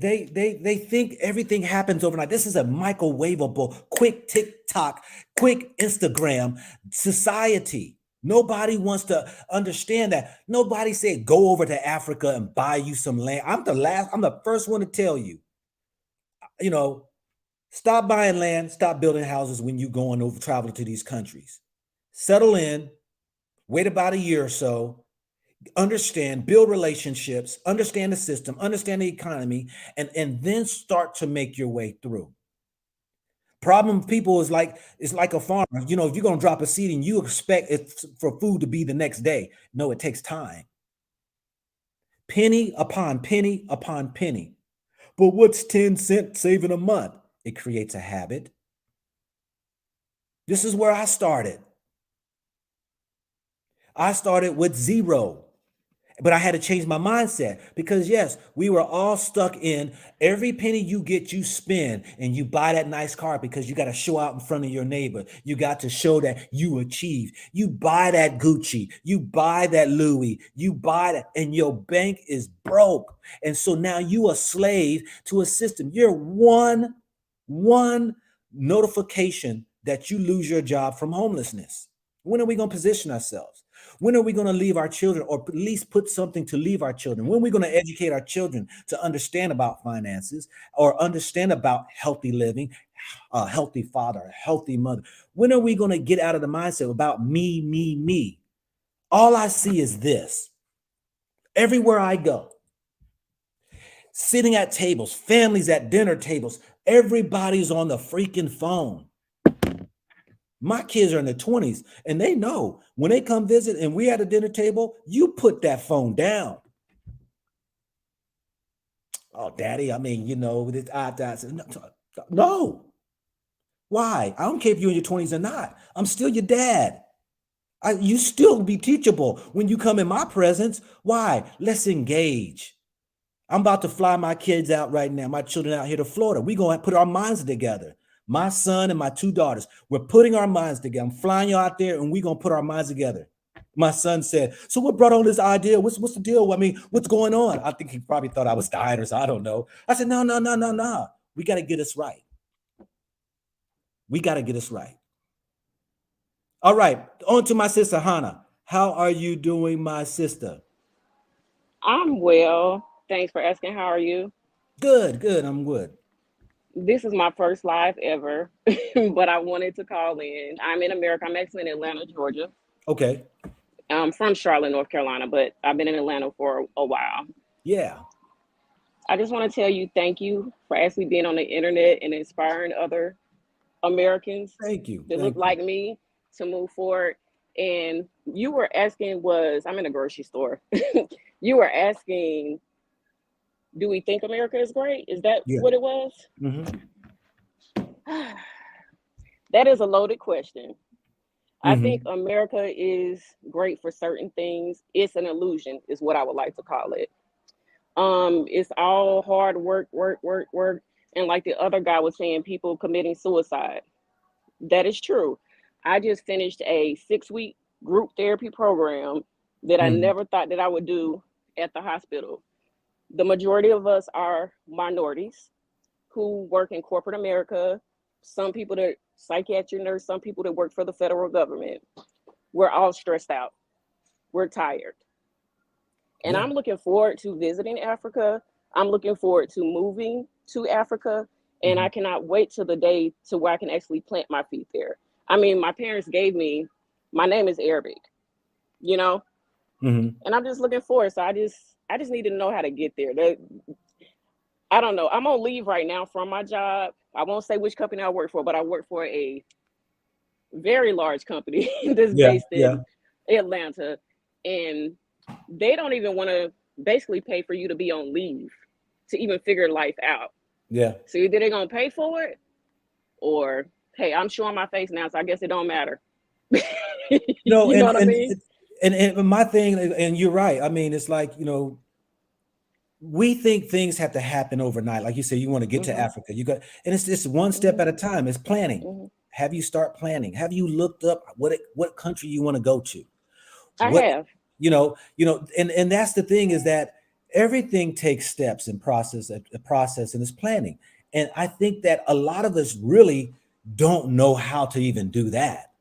think everything happens overnight. This is a microwavable, quick TikTok, quick Instagram society. Nobody wants to understand that. Nobody said go over to Africa and buy you some land. I'm the first one to tell you, you know, stop buying land, stop building houses when you going over traveling to these countries. Settle in, wait about a year or so, understand, build relationships, understand the system, understand the economy, and then start to make your way through. Problem with people is like it's like a farmer. You know, if you're gonna drop a seed and you expect it for food to be the next day, no, it takes time. Penny upon penny upon penny. But what's 10 cents saving a month? It creates a habit. This is where I started. I started with zero. But I had to change my mindset because, yes, we were all stuck in every penny you get, you spend, and you buy that nice car because you got to show out in front of your neighbor. You got to show that you achieved. You buy that Gucci, you buy that Louis, you buy that, and your bank is broke. And so now you a slave to a system. You're one notification that you lose your job from homelessness. When are we going to position ourselves? When are we going to leave our children or at least put something to leave our children? When are we going to educate our children to understand about finances or understand about healthy living, a healthy father, a healthy mother? When are we going to get out of the mindset about me, me, me? All I see is this. Everywhere I go, sitting at tables, families at dinner tables, everybody's on the freaking phone. My kids are in their 20s and they know when they come visit and we at a dinner table, you put that phone down. Oh, daddy, I mean, you know, no. Why? I don't care if you're in your 20s or not. I'm still your dad. You still be teachable when you come in my presence. Why? Let's engage. I'm about to fly my kids out right now, my children out here to Florida. We're going to put our minds together. My son and my two daughters, we're putting our minds together. I'm flying you out there and we're going to put our minds together. My son said, so what brought on this idea? What's the deal? I mean, what's going on? I think he probably thought I was dying or so. I don't know. I said, no. We got to get us right. We got to get us right. All right. On to my sister, Hannah. How are you doing, my sister? I'm well. Thanks for asking. How are you? Good. I'm good. This is my first live ever, but I wanted to call in. I'm in America. I'm actually in Atlanta, Georgia. Okay. I'm from Charlotte, North Carolina, but I've been in Atlanta for a while. Yeah. I just want to tell you thank you for actually being on the internet and inspiring other Americans Thank you. that look like me to move forward. And you were asking I'm in a grocery store. You were asking, do we think America is great? Is that what it was? Mm-hmm. That is a loaded question. I Mm-hmm. think America is great for certain things. It's an illusion, is what I would like to call it. It's all hard work. And like the other guy was saying, people committing suicide. That is true. I just finished a 6-week group therapy program that I never thought that I would do at the hospital. The majority of us are minorities who work in corporate America. Some people that psychiatric nurse, some people that work for the federal government. We're all stressed out. We're tired. And I'm looking forward to visiting Africa. I'm looking forward to moving to Africa. And I cannot wait till the day to where I can actually plant my feet there. I mean, my parents gave me, my name is Arabic, you know, and I'm just looking forward. So I just need to know how to get there. I don't know. I'm on leave right now from my job. I won't say which company I work for, but I work for a very large company that's based in Atlanta. And they don't even want to basically pay for you to be on leave to even figure life out. Yeah. So either they're going to pay for it or, hey, I'm showing my face now, so I guess it don't matter. No, You know what I mean? And my thing, and you're right. I mean, it's like, you know, we think things have to happen overnight. Like you said, you want to get to Africa. You got, and it's just one step at a time. It's planning. Have you start planning? Have you looked up what country you want to go to? I have. You know, and that's the thing, is that everything takes steps and process, and it's planning. And I think that a lot of us really don't know how to even do that.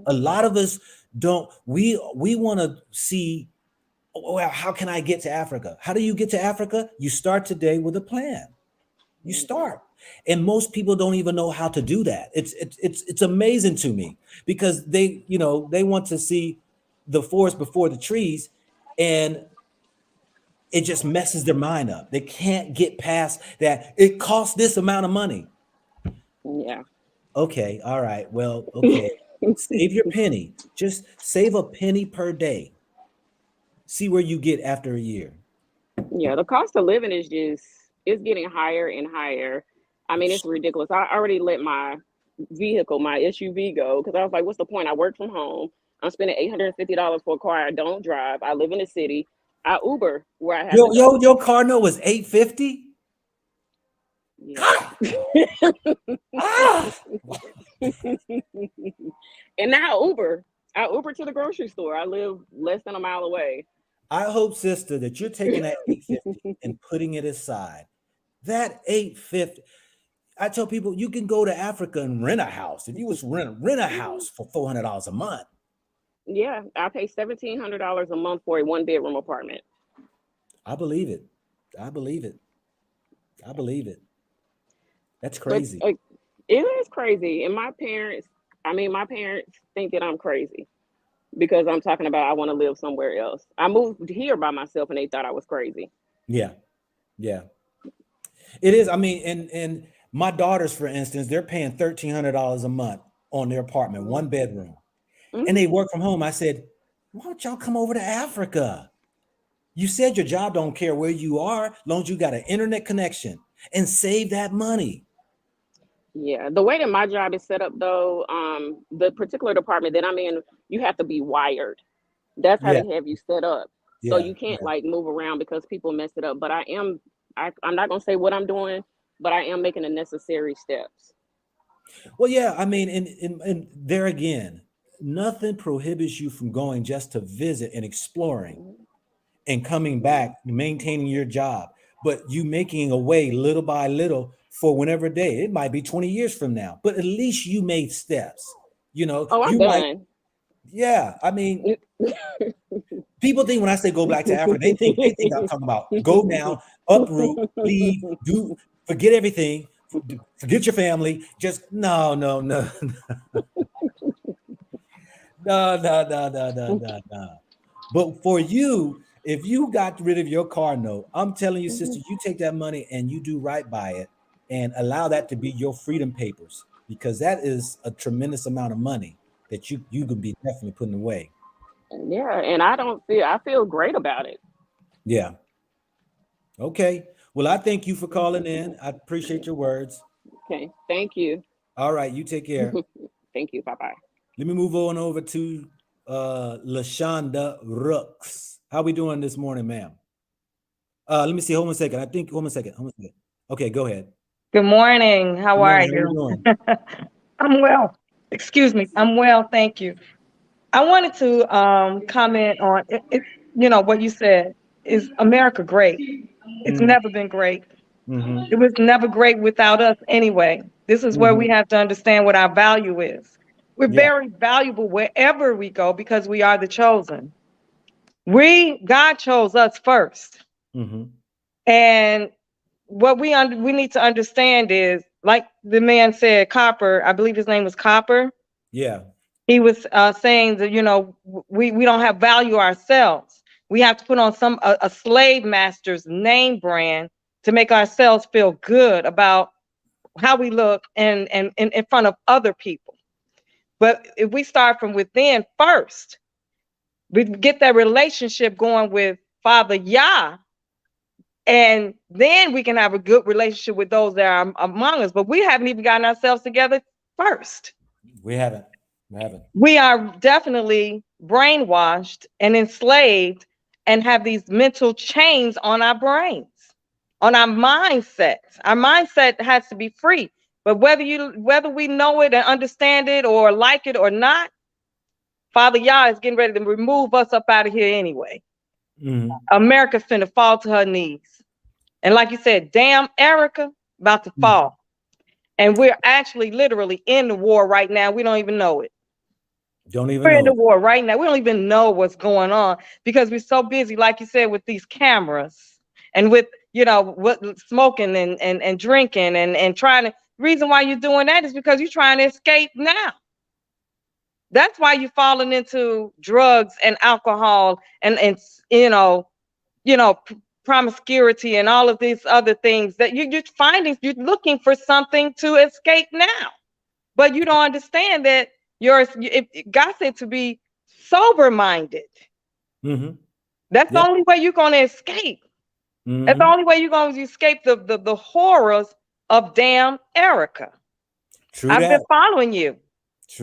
A lot of us don't. We want to see, well, how can I get to Africa? How do you get to Africa? You start today with a plan. You start. And most people don't even know how to do that. It's amazing to me, because they want to see the forest before the trees, and it just messes their mind up. They can't get past that. It costs this amount of money. Yeah. Okay, all right. Well, okay. Save your penny. Just save a penny per day. See where you get after a year. Yeah, the cost of living is it's getting higher and higher. I mean, it's ridiculous. I already let my vehicle, my SUV go, because I was like, what's the point? I work from home. I'm spending $850 for a car I don't drive. I live in the city. I Uber where I have to go. Your car note was $850. Yeah. And now I Uber to the grocery store. I live less than a mile away. I hope, sister, that you're taking that $850 and putting it aside. That $850. I tell people, you can go to Africa and rent a house. If you was rent a house for $400 a month. Yeah, I pay $1,700 a month for a 1-bedroom apartment. I believe it. That's crazy. But, it is crazy. And my parents think that I'm crazy because I'm talking about I want to live somewhere else. I moved here by myself and they thought I was crazy. Yeah. It is. I mean, and my daughters, for instance, they're paying $1,300 a month on their apartment, 1 bedroom, and they work from home. I said, why don't y'all come over to Africa? You said your job don't care where you are, as long as you got an internet connection, and save that money. Yeah, the way that my job is set up, though, the particular department that I'm in, you have to be wired. That's how they have you set up. So you can't like move around because people mess it up. But I'm not gonna say what I'm doing, but I am making the necessary steps. Well, yeah, I mean, and there again, nothing prohibits you from going just to visit and exploring and coming back, maintaining your job, but you making a way little by little for whenever day. It might be 20 years from now, but at least you made steps. You know, Oh, I'm done. Yeah, I mean, people think when I say go back to Africa, they think I'm talking about go down, uproot, leave, forget everything, forget your family. Just no. No. But for you, if you got rid of your car note, I'm telling you, sister, you take that money and you do right by it and allow that to be your freedom papers, because that is a tremendous amount of money that you could be definitely putting away. Yeah, and I feel great about it. Yeah. Okay. Well, I thank you for calling in. I appreciate your words. Okay. Thank you. All right. You take care. Thank you. Bye-bye. Let me move on over to LaShonda Rooks. How we doing this morning, ma'am? Let me see. Hold on a second. Hold on a second. Okay, go ahead. Good morning. How are you? I'm well. Excuse me. I'm well. Thank you. I wanted to comment on it, what you said. Is America great? It's never been great. It was never great without us anyway. This is where we have to understand what our value is. We're very valuable wherever we go because we are the chosen. God chose us first. Mm-hmm. And what we need to understand is, like the man said, Copper, I believe his name was Copper. Yeah. He was saying that, you know, we don't have value ourselves. We have to put on a slave master's name brand to make ourselves feel good about how we look and in front of other people. But if we start from within first, we get that relationship going with Father Yah, and then we can have a good relationship with those that are among us. But we haven't even gotten ourselves together first. We haven't. We haven't. We are definitely brainwashed and enslaved and have these mental chains on our brains, on our mindsets. Our mindset has to be free. But whether we know it and understand it or like it or not, Father Yah is getting ready to remove us up out of here anyway. Mm-hmm. America's finna fall to her knees. And like you said, damn Erica about to fall. And we're actually literally in the war right now. We don't even know it. We're in the war right now. We don't even know what's going on because we're so busy, like you said, with these cameras and with, you know, smoking and drinking and trying to. Reason why you're doing that is because you're trying to escape now. That's why you're falling into drugs and alcohol and promiscuity and all of these other things that you're finding. You're looking for something to escape now, but you don't understand that God said to be sober-minded. Mm-hmm. That's the only way you're going to escape. Mm-hmm. That's the only way you're going to escape the horrors of damn Erica. I've been following you.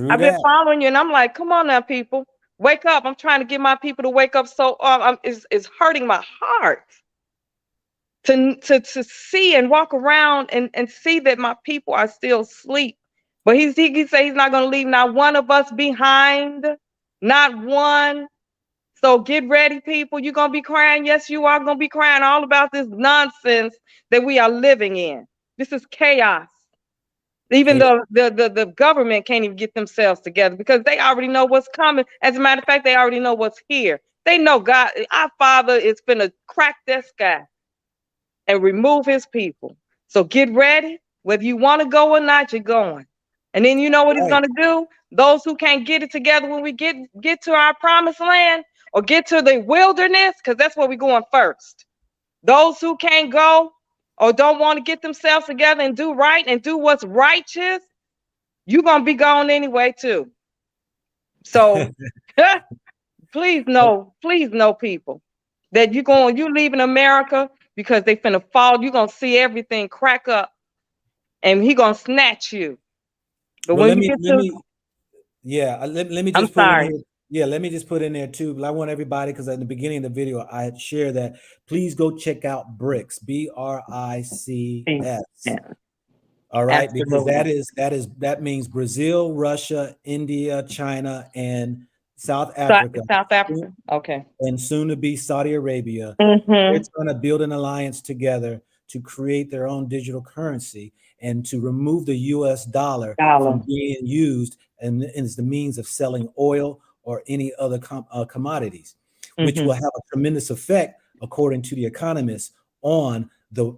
I've been following you, and I'm like, come on now, people, wake up. I'm trying to get my people to wake up. So it's hurting my heart to see and walk around and see that my people are still asleep. But he said he's not going to leave not one of us behind, not one. So get ready, people. You're going to be crying. Yes, you are going to be crying all about this nonsense that we are living in. This is chaos. Even though the government can't even get themselves together because they already know what's coming. As a matter of fact, they already know what's here. They know God, our Father is finna crack that sky and remove his people. So get ready. Whether you want to go or not, you're going. And then you know what he's going to do? Those who can't get it together when we get to our promised land or get to the wilderness, because that's where we're going first. Those who can't go or don't want to get themselves together and do right and do what's righteous, you're going to be gone anyway too. So please know, people, that you're leaving America because they finna fall. You're going to see everything crack up and he going to snatch you. But well, when let me just put in here. Yeah, let me just put in there too. But I want everybody, because at the beginning of the video, I had shared that. Please go check out BRICS, BRICS. All right, absolutely. because that means Brazil, Russia, India, China, and South Africa. South Africa, okay. And soon to be Saudi Arabia. Mm-hmm. They're trying to build an alliance together to create their own digital currency and to remove the US dollar from being used and as the means of selling oil or any other commodities, which will have a tremendous effect, according to the economists, on the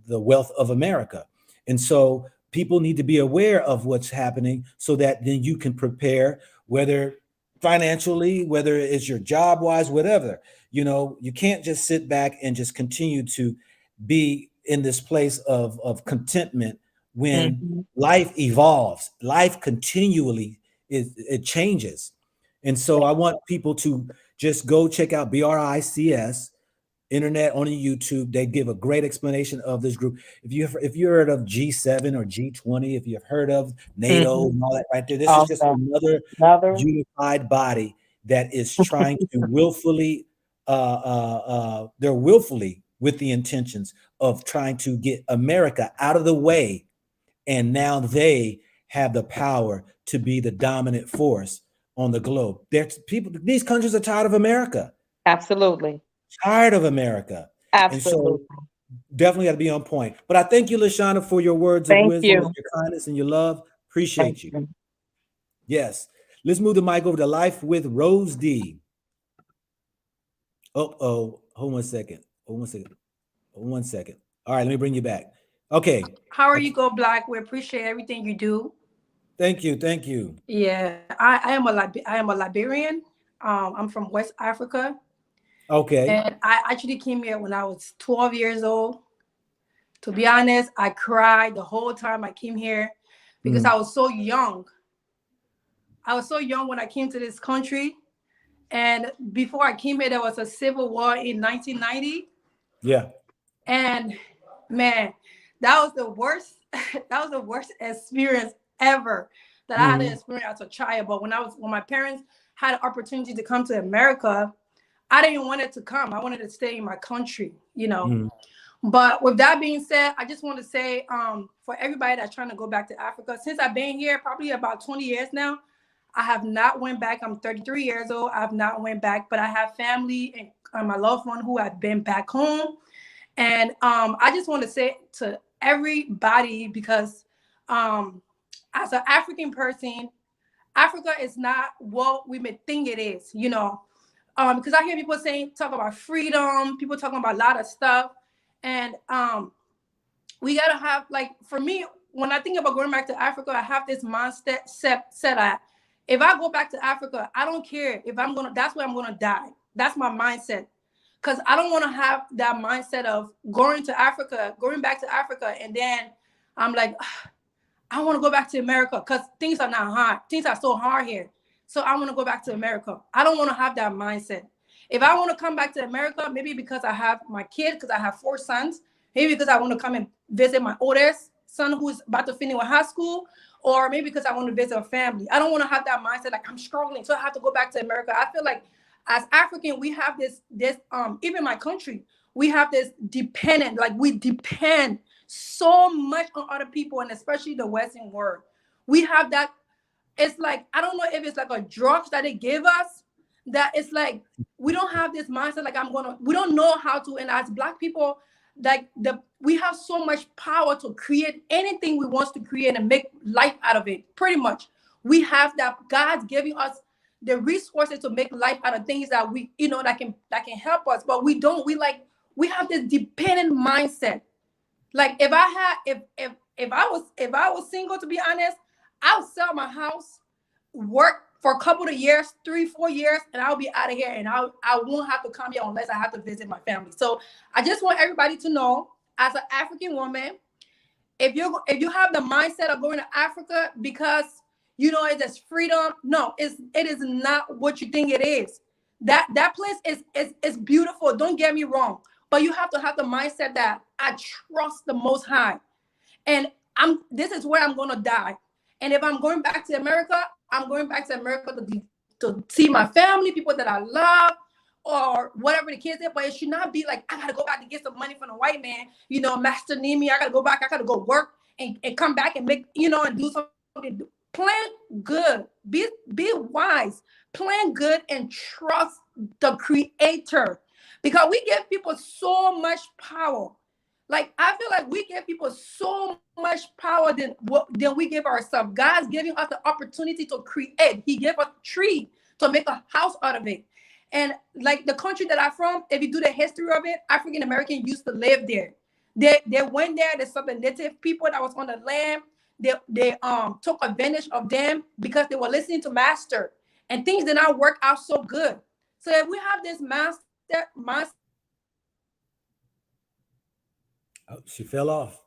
wealth of America. And so people need to be aware of what's happening so that then you can prepare, whether financially, whether it's your job wise, whatever. You know, you can't just sit back and just continue to be in this place of contentment when life evolves. Life continually it changes. And so I want people to just go check out BRICS internet on YouTube. They give a great explanation of this group. If you heard of G7 or G20, if you've heard of NATO and all that right there, this is just another unified body that is trying to willfully, they're willfully with the intentions of trying to get America out of the way. And now they have the power to be the dominant force on the globe. These countries are tired of America. Absolutely. Tired of America. Absolutely. And so definitely got to be on point. But I thank you, LaShawna, for your words of wisdom, and your kindness and your love. Appreciate you. Yes. Let's move the mic over to Life with Rose D. Hold 1 second. Hold 1 second. Hold 1 second. All right, let me bring you back. Okay. How are you, Go Black? We appreciate everything you do. Thank you. Thank you. Yeah, I am a Liberian. I'm from West Africa. Okay. And I actually came here when I was 12 years old. To be honest, I cried the whole time I came here because I was so young. I was so young when I came to this country. And before I came here, there was a civil war in 1990. Yeah. And man, that was the worst. That was the worst experience ever that I had to experience as a child. But when my parents had an opportunity to come to America, I didn't want it to come. I wanted to stay in my country, you know. But with that being said, I just want to say, for everybody that's trying to go back to Africa, since I've been here probably about 20 years now, I have not went back. I'm 33 years old. I have not went back, but I have family and my loved one who have been back home. And I just want to say to everybody, because as an African person, Africa is not what we may think it is, you know. Because I hear people talk about freedom, people talking about a lot of stuff. And we gotta have, like, for me, when I think about going back to Africa, I have this mindset set at, if I go back to Africa, I don't care if that's where I'm gonna die. That's my mindset. Because I don't want to have that mindset of going back to Africa, and then I'm like, I want to go back to America because things are not hard. Things are so hard here. So I want to go back to America. I don't want to have that mindset. If I want to come back to America, maybe because I have my kid, because I have 4 sons, maybe because I want to come and visit my oldest son who's about to finish with high school, or maybe because I want to visit a family. I don't want to have that mindset like I'm struggling, so I have to go back to America. I feel like as African, we have this even my country, we have this dependent, like we depend so much on other people, and especially the Western world. We have that. It's like, I don't know if it's like a drugs that they give us, that it's like we don't have this mindset like we don't know how to. And as Black people, like we have so much power to create anything we want to create and make life out of it. Pretty much, we have that. God's giving us the resources to make life out of things that we, you know, that can help us. But we don't. We have this dependent mindset. Like if I was single, to be honest, I would sell my house, work for a couple of years, 3-4 years, and I'll be out of here, and I won't have to come here unless I have to visit my family. So I just want everybody to know, as an African woman, if you have the mindset of going to Africa because you know it's freedom, no, it is not what you think it is. That place is beautiful. Don't get me wrong, but you have to have the mindset that I trust the Most High, and this is where I'm gonna die. And if I'm going back to America, I'm going back to America to see my family, people that I love, or whatever the kids is. But it should not be like, I gotta go back to get some money from the white man, you know, master need me. I gotta go back, I gotta go work and come back and make, you know, and do something. Plan good, be wise, plan good, and trust the Creator. Because we give people so much power. Like, I feel like we give people so much power than we give ourselves. God's giving us the opportunity to create. He gave us a tree to make a house out of it. And like the country that I'm from, if you do the history of it, African Americans used to live there. They went there. There's some native people that was on the land. They took advantage of them because they were listening to master, and things did not work out so good. So if we have this master, Oh, she fell off.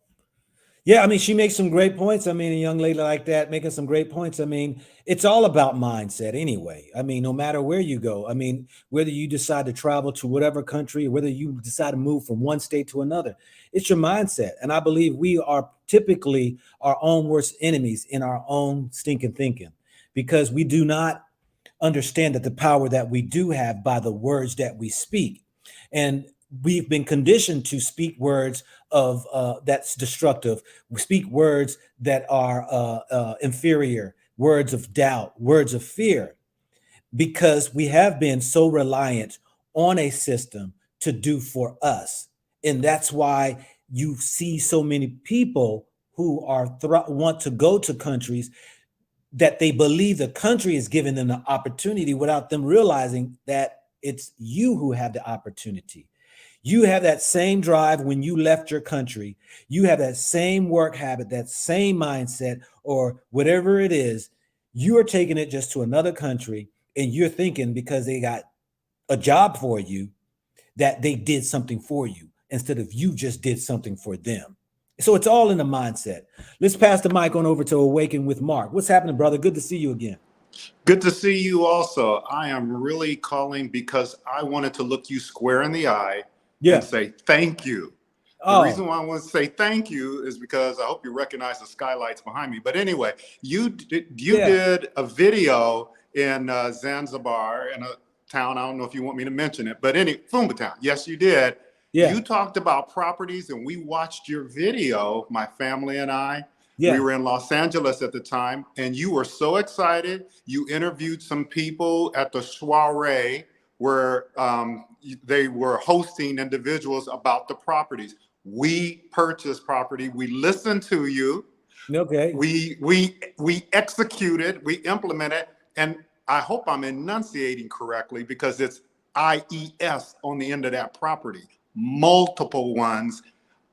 Yeah, I mean, she makes some great points. I mean, a young lady like that making some great points. I mean, it's all about mindset anyway. I mean, no matter where you go, I mean, whether you decide to travel to whatever country, or whether you decide to move from one state to another, it's your mindset. And I believe we are typically our own worst enemies in our own stinking thinking, because we do not understand that the power that we do have by the words that we speak. And we've been conditioned to speak words of that's destructive. We speak words that are inferior, words of doubt, words of fear, because we have been so reliant on a system to do for us. And that's why you see so many people who are want to go to countries that they believe the country is giving them the opportunity without them realizing that It's you who have the opportunity. You have that same drive when you left your country. You have that same work habit, that same mindset, or whatever it is. You are taking it just to another country, and you're thinking because they got a job for you that they did something for you instead of you just did something for them. So it's all in the mindset. Let's pass the mic on over to Awaken with Mark. What's happening, brother? Good to see you again. Good to see you also. I am really calling because I wanted to look you square in the eye and say thank you. The reason why I want to say thank you is because I hope you recognize the skylights behind me. But anyway, you did a video in Zanzibar, in a town, I don't know if you want me to mention it, but Fumba town. Yes, you did. You talked about properties, and we watched your video, my family and I. We were in Los Angeles at the time, and you were so excited. You interviewed some people at the soiree where they were hosting individuals about the properties. We purchased property. We listened to you. Okay. We executed. We implemented. And I hope I'm enunciating correctly because it's IES on the end of that property. Multiple ones.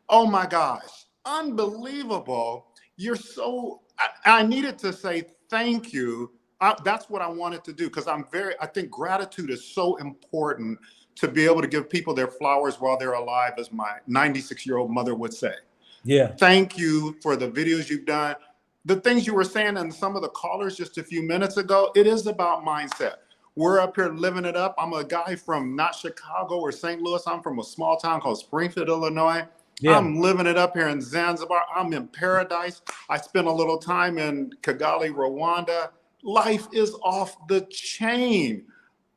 Oh my gosh, unbelievable. You're so, I needed to say thank you. That's what I wanted to do because I think gratitude is so important to be able to give people their flowers while they're alive, as my 96-year-old mother would say. Thank you for the videos you've done. The things you were saying and some of the callers just a few minutes ago, it is about mindset. We're up here living it up. I'm a guy from not Chicago or St. Louis. I'm from a small town called Springfield, Illinois. I'm living it up here in Zanzibar. I'm in paradise. I spent a little time in Kigali, Rwanda. Life is off the chain.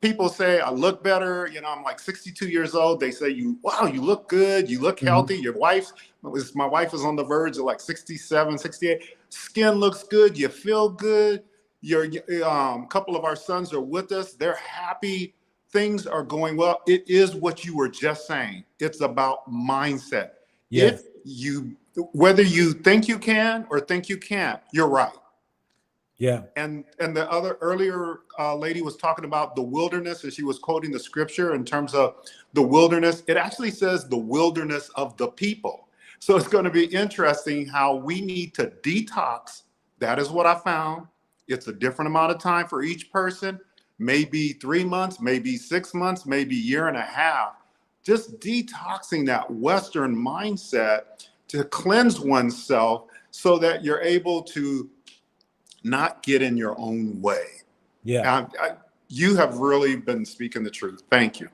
People say I look better. You know, I'm like 62 years old. They say, wow, you look good. You look healthy. Your my wife is on the verge of like 67, 68. Skin looks good. You feel good. Your couple of our sons are with us. They're happy. Things are going well. It is what you were just saying. It's about mindset. If whether you think you can or think you can't, you're right. And the other earlier lady was talking about the wilderness, and she was quoting the scripture in terms of the wilderness. It actually says the wilderness of the people. So it's going to be interesting how we need to detox. That is what I found. It's a different amount of time for each person, maybe 3 months, maybe 6 months, maybe a year and a half. Just detoxing that Western mindset to cleanse oneself so that you're able to not get in your own way. You have really been speaking the truth. Thank you.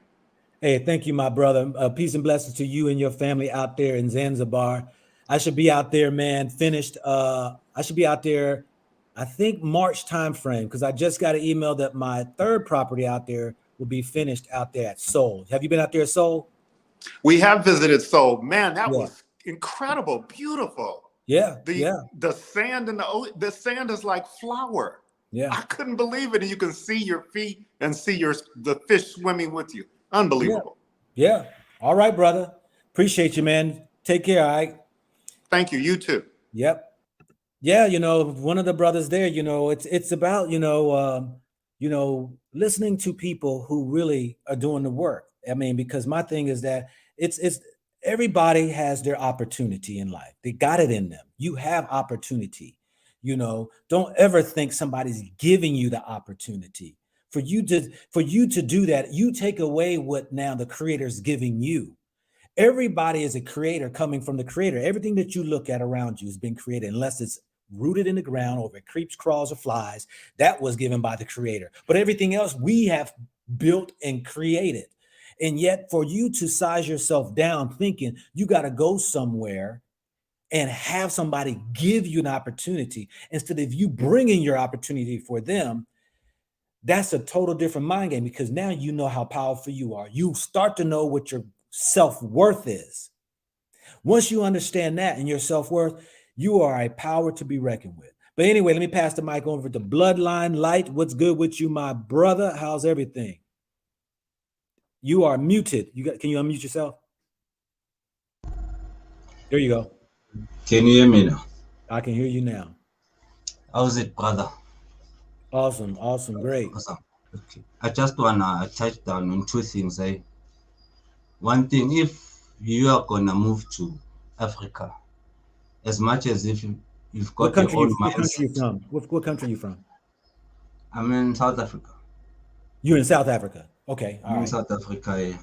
Hey, thank you, my brother. Peace and blessings to you and your family out there in Zanzibar. I should be out there, man, finished. I should be out there, I think March timeframe, because I just got an email that my third property out there will be finished out there at Seoul. Have you been out there at Seoul? We have visited Seoul. Man, that was incredible, beautiful. The sand and the sand is like flour. I couldn't believe it. And you can see your feet and see the fish swimming with you. Unbelievable. All right, brother. Appreciate you, man. Take care. All right. Thank you. You too. Yeah, you know, one of the brothers there, you know, it's about, listening to people who really are doing the work. I mean, because my thing is that it's everybody has their opportunity in life. They got it in them. You have opportunity. You know, don't ever think somebody's giving you the opportunity. For you to do that, you take away what now the creator's giving you. Everybody is a creator coming from the creator. Everything that you look at around you has been created, unless it's rooted in the ground or it creeps, crawls, or flies. That was given by the creator. But everything else we have built and created. And yet for you to size yourself down thinking you got to go somewhere and have somebody give you an opportunity instead of you bringing your opportunity for them, that's a total different mind game, because now you know how powerful you are. You start to know what your self-worth is. Once you understand that and your self-worth, you are a power to be reckoned with. But anyway, let me pass the mic over to Bloodline Light. What's good with you, my brother? How's everything? You are muted. Can you unmute yourself? There you go. Can you hear me now? I can hear you now. How's it, brother? Awesome. Great. Awesome. Okay. I just wanna touch down on two things. One thing, if you are gonna move to Africa, as much as if you've What got your country you own what country you mindset. from? What country you from? I'm in South Africa. You're in South Africa. Okay, all I'm in right. South Africa.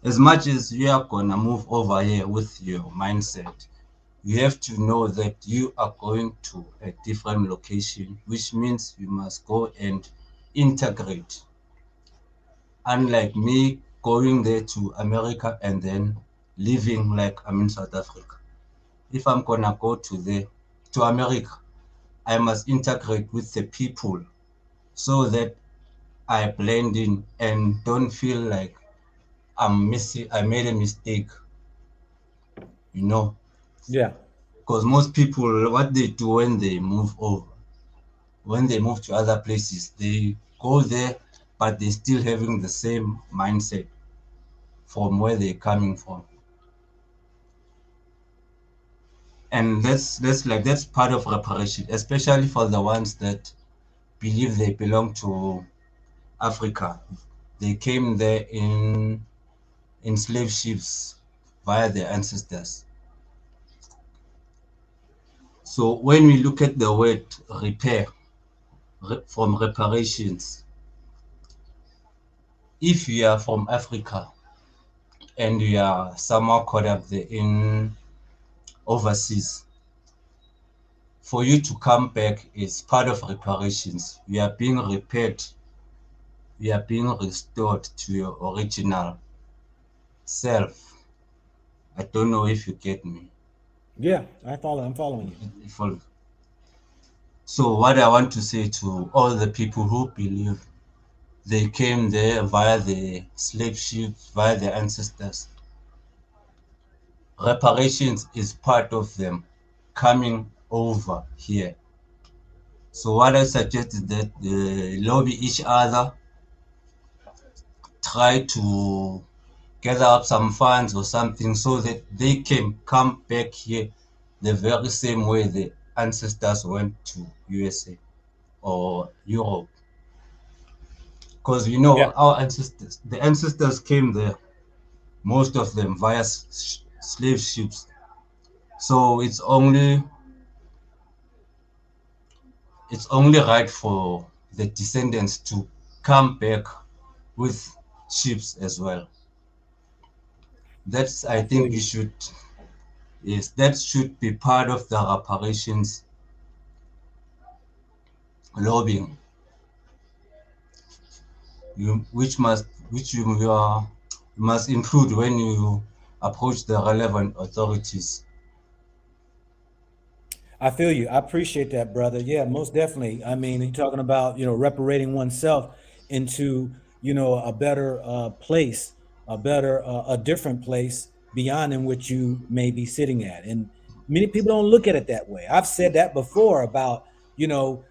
As much as you are gonna move over here with your mindset, you have to know that you are going to a different location, which means you must go and integrate. Unlike me going there to America and then living like I'm in South Africa. If I'm gonna go to America, I must integrate with the people so that I blend in and don't feel like I made a mistake, you know. Yeah. Because most people, what they do when they move to other places, they go there, but they still having the same mindset from where they're coming from. And that's part of reparation, especially for the ones that believe they belong to Africa. They came there in slave ships via their ancestors. So when we look at the word repair, from reparations, if you are from Africa and you are somehow caught up there in overseas, for you to come back is part of reparations. You are being repaired, you are being restored to your original self. I don't know if you get me. Yeah, I'm following you. So what I want to say to all the people who believe they came there via the slave ships, via their ancestors, reparations is part of them coming over here. So what I suggest is that they lobby each other, try to gather up some funds or something so that they can come back here the very same way the ancestors went to USA or Europe. Because you know Yeah. our ancestors, the ancestors came there, most of them via slave ships. So it's only right for the descendants to come back with ships as well. That's I I feel think we you. should yes, that should be part of the reparations lobbying. You must include when you approach the relevant authorities. I feel you. I appreciate that, brother. Yeah, most definitely. I mean, you're talking about, reparating oneself into, a better place, a different place beyond in which you may be sitting at. And many people don't look at it that way. I've said that before about, you know,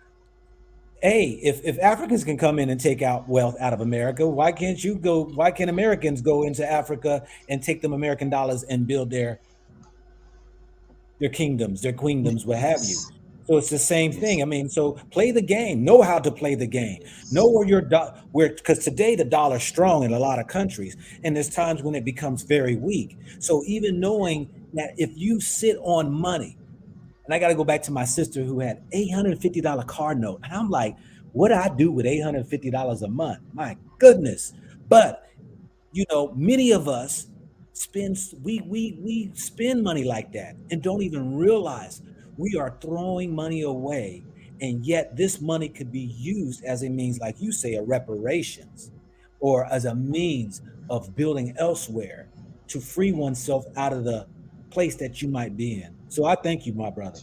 hey, if Africans can come in and take out wealth out of America, why can't Americans go into Africa and take them American dollars and build their kingdoms, their queendoms, what have you. Yes, So it's the same yes, thing. I mean, so play the game, know how to play the game, know where because today the dollar's strong in a lot of countries, and there's times when it becomes very weak. So even knowing that if you sit on money, and I got to go back to my sister who had $850 car note, and I'm like, what do I do with $850 a month? My goodness! But many of us we spend money like that and don't even realize we are throwing money away, and yet this money could be used as a means, like you say, a reparations, or as a means of building elsewhere to free oneself out of the place that you might be in. So I thank you, my brother.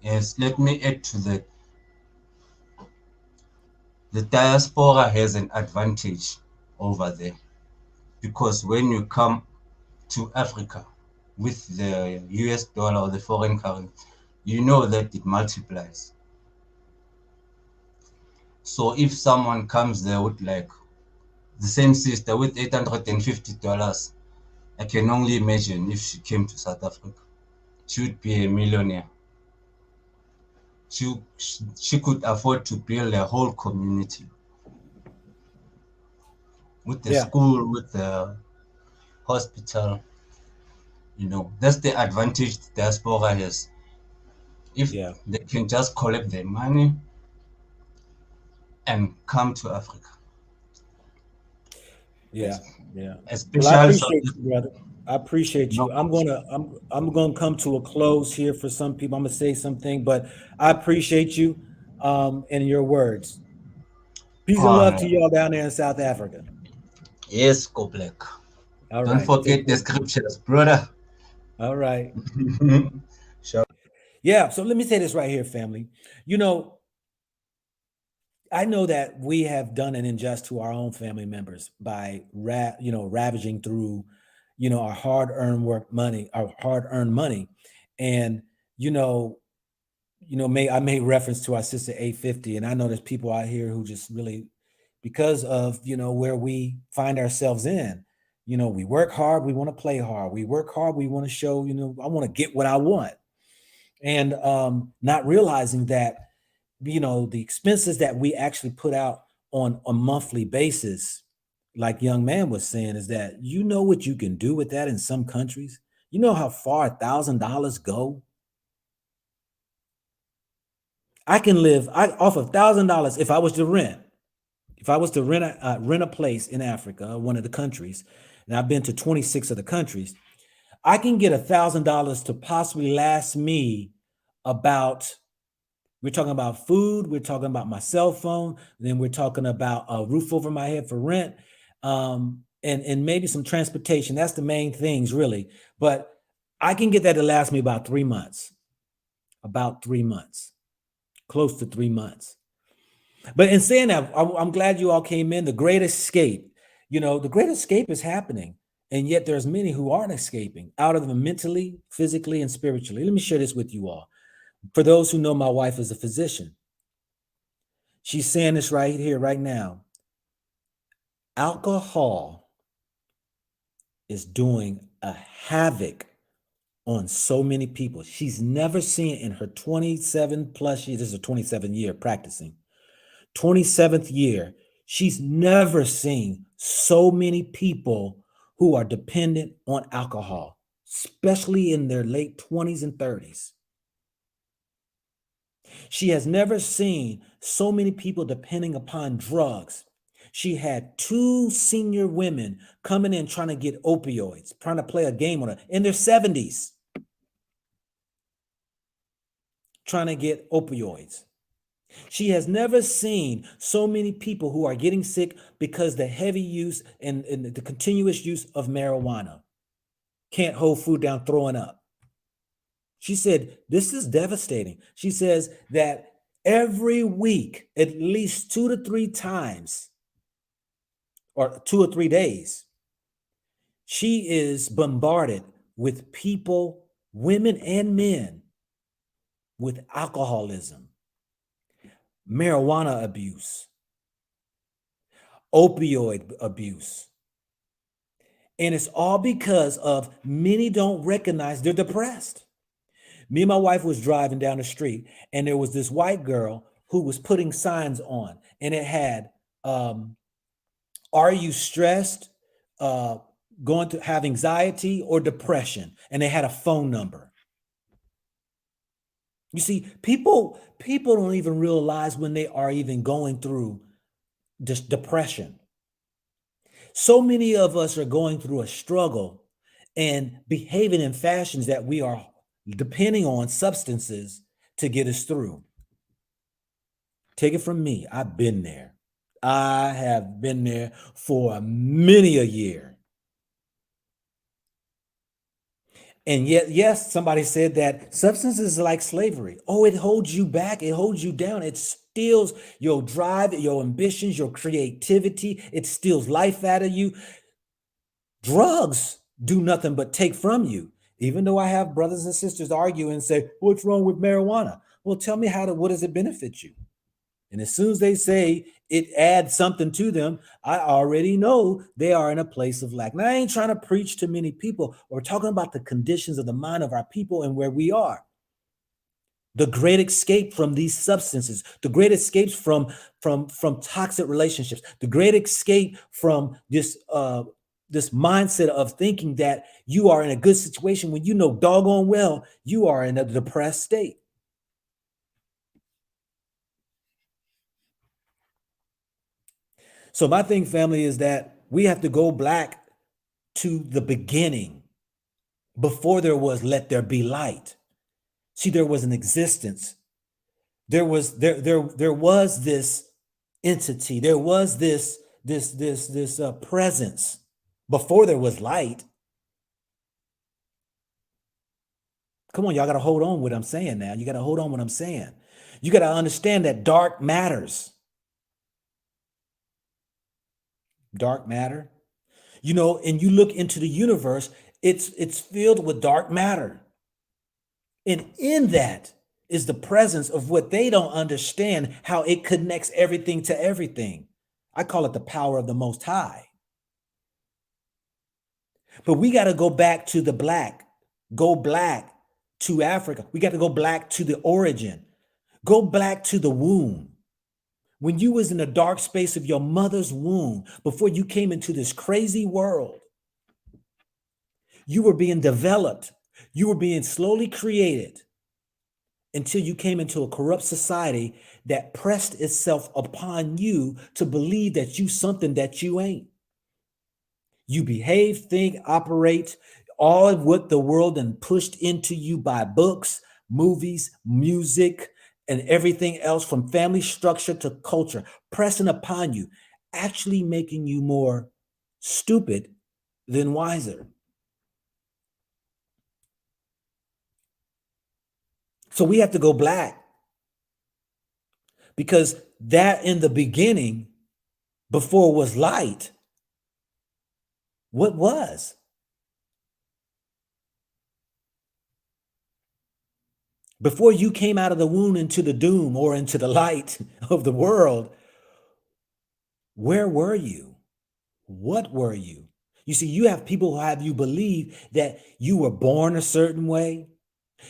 yes. Let me add to that. The diaspora has an advantage over there because when you come to Africa with the US dollar or the foreign currency, you know that it multiplies. So if someone comes there with like the same sister with $850, I can only imagine if she came to South Africa, she would be a millionaire. She could afford to build a whole community. with the school, with the hospital. You know, that's the advantage the diaspora has. If they can just collect their money and come to Africa. Yeah, yeah. Especially Well, I appreciate you, brother. I appreciate you. I'm gonna come to a close here for some people. I'm gonna say something, but I appreciate you and your words. Peace and love to y'all down there in South Africa. Yes, go black. All Don't right. forget the scriptures, brother. All right. Sure. Yeah. So let me say this right here, family. You know, I know that we have done an injustice to our own family members by ravaging through, our hard-earned money. And, I made reference to our sister 850. And I know there's people out here who just really, because of, where we find ourselves in, we work hard, we want to play hard. We work hard, we want to show, I want to get what I want. And not realizing that, the expenses that we actually put out on a monthly basis, like young man was saying, is that what you can do with that in some countries. You know how far $1,000 go. I can live off of $1,000 if I was to rent. If I was to rent a place in Africa, one of the countries, and I've been to 26 of the countries, I can get $1,000 to possibly last me about. We're talking about food. We're talking about my cell phone. Then we're talking about a roof over my head for rent, and maybe some transportation. That's the main things, really. But I can get that to last me about 3 months. About 3 months, close to 3 months. But in saying that, I'm glad you all came in. The Great Escape. The Great Escape is happening, and yet there's many who aren't escaping out of them mentally, physically, and spiritually. Let me share this with you all. For those who know, my wife is a physician. She's saying this right here, right now. Alcohol is doing a havoc on so many people. She's never seen in her 27 plus years, this is a 27 year practicing, 27th year, she's never seen so many people who are dependent on alcohol, especially in their late 20s and 30s. She has never seen so many people depending upon drugs. She had 2 senior women coming in trying to get opioids, trying to play a game on her in their 70s, trying to get opioids. She has never seen so many people who are getting sick because the heavy use and the continuous use of marijuana. Can't hold food down, throwing up. She said, this is devastating. She says that every week, at least 2 to 3 times, or 2 or 3 days, she is bombarded with people, women and men, with alcoholism, marijuana abuse, opioid abuse. And it's all because of many don't recognize they're depressed. Me and my wife was driving down the street, and there was this white girl who was putting signs on, and it had, are you stressed, going to have anxiety or depression? And they had a phone number. You see, people don't even realize when they are even going through this depression. So many of us are going through a struggle and behaving in fashions that we are depending on substances to get us through. Take it from me. I've been there. I have been there for many a year. And yet, yes, somebody said that substance is like slavery. Oh, it holds you back. It holds you down. It steals your drive, your ambitions, your creativity. It steals life out of you. Drugs do nothing but take from you. Even though I have brothers and sisters argue and say, what's wrong with marijuana? Well, tell me what does it benefit you? And as soon as they say it adds something to them, I already know they are in a place of lack. Now, I ain't trying to preach to many people. We're talking about the conditions of the mind of our people and where we are. The great escape from these substances, the great escapes from toxic relationships, the great escape from this mindset of thinking that you are in a good situation when you know doggone well you are in a depressed state. So my thing, family, is that we have to go back to the beginning, before there was let there be light. See, there was an existence. There was this entity. There was this presence before there was light. Come on, y'all got to hold on what I'm saying now. You got to hold on what I'm saying. You got to understand that dark matters. Dark matter. You know, and you look into the universe, it's filled with dark matter. And in that is the presence of what they don't understand, how it connects everything to everything. I call it the power of the Most High. But we got to go back to the black, go black to Africa. We got to go black to the origin, go back to the womb. When you was in the dark space of your mother's womb, before you came into this crazy world, you were being developed. You were being slowly created until you came into a corrupt society that pressed itself upon you to believe that you something that you ain't. You behave, think, operate, all of what the world and pushed into you by books, movies, music, and everything else, from family structure to culture, pressing upon you, actually making you more stupid than wiser. So we have to go black, because that in the beginning, before it was light, what was? Before you came out of the womb into the doom or into the light of the world, where were you? What were you? You see, you have people who have you believe that you were born a certain way.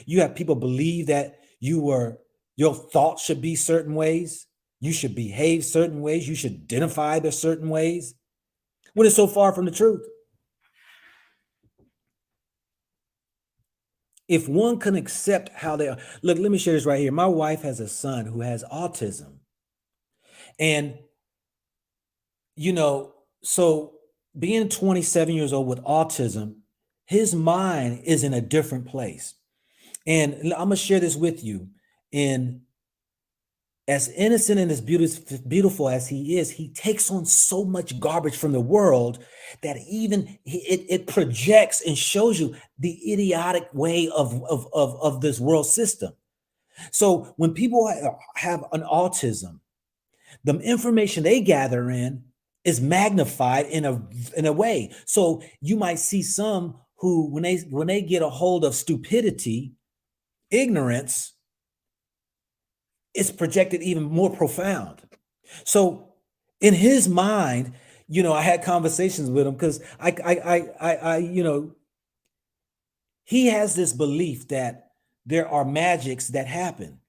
You have people believe that your thoughts should be certain ways. You should behave certain ways. You should identify the certain ways, when it's so far from the truth. If one can accept how they are, look, let me share this right here. My wife has a son who has autism. And, you know, so being 27 years old with autism, his mind is in a different place. And I'm going to share this with you. And as innocent and as beautiful as he is, he takes on so much garbage from the world that even it projects and shows you the idiotic way of this world system. So when people have an autism, the information they gather in is magnified in a way. So you might see some who, when they get a hold of stupidity, ignorance, it's projected even more profound. So in his mind, you know, I had conversations with him because I you know, he has this belief that there are magics that happen.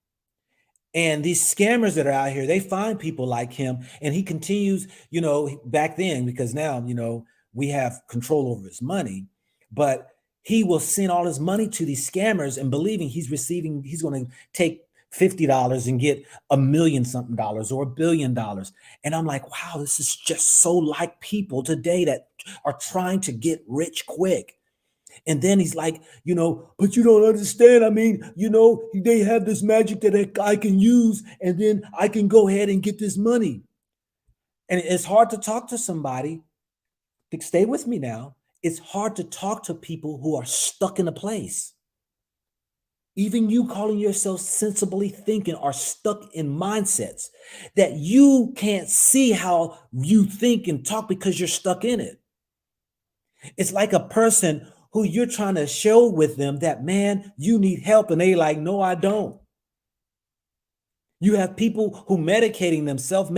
And these scammers that are out here, they find people like him, and he continues, you know, back then, because now, you know, we have control over his money, but he will send all his money to these scammers and believing he's going to take $50 and get $1 million something dollars or $1 billion. And I'm like, wow, this is just so like people today that are trying to get rich quick. And then he's like, you know, but you don't understand. I mean, you know, they have this magic that I can use, and then I can go ahead and get this money. And it's hard to talk to somebody. Stay with me now. It's hard to talk to people who are stuck in a place. Even you calling yourself sensibly thinking are stuck in mindsets that you can't see how you think and talk because you're stuck in it. It's like a person who you're trying to show with them that, man, you need help. And they like, no, I don't. You have people who medicating themselves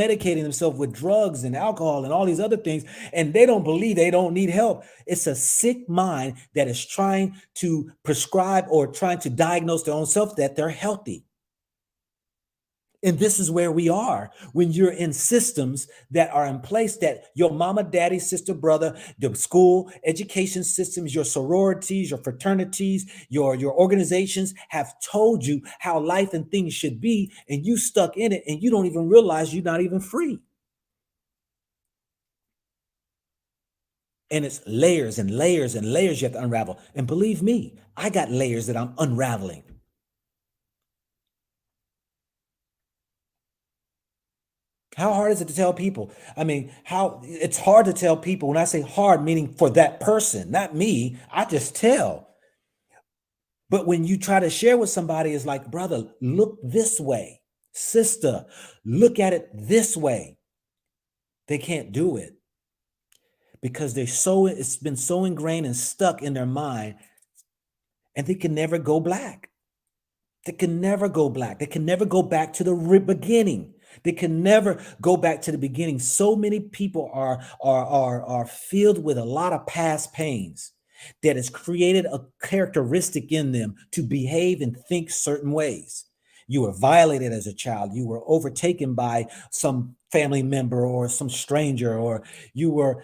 with drugs and alcohol and all these other things, and they don't believe they don't need help. It's a sick mind that is trying to prescribe or trying to diagnose their own self that they're healthy. And this is where we are when you're in systems that are in place that your mama, daddy, sister, brother, the school, education systems, your sororities, your fraternities, your organizations have told you how life and things should be, and you stuck in it and you don't even realize you're not even free. And it's layers and layers and layers you have to unravel. And believe me, I got layers that I'm unraveling. How hard is it to tell people? I mean, it's hard to tell people. When I say hard, meaning for that person, not me, I just tell. But when you try to share with somebody, it's like, brother, look this way. Sister, look at it this way. They can't do it because it's been so ingrained and stuck in their mind, and they can never go black. They can never go black. They can never go back to the beginning. They can never go back to the beginning. So many people are filled with a lot of past pains that has created a characteristic in them to behave and think certain ways. You were violated as a child. You were overtaken by some family member or some stranger, or you were,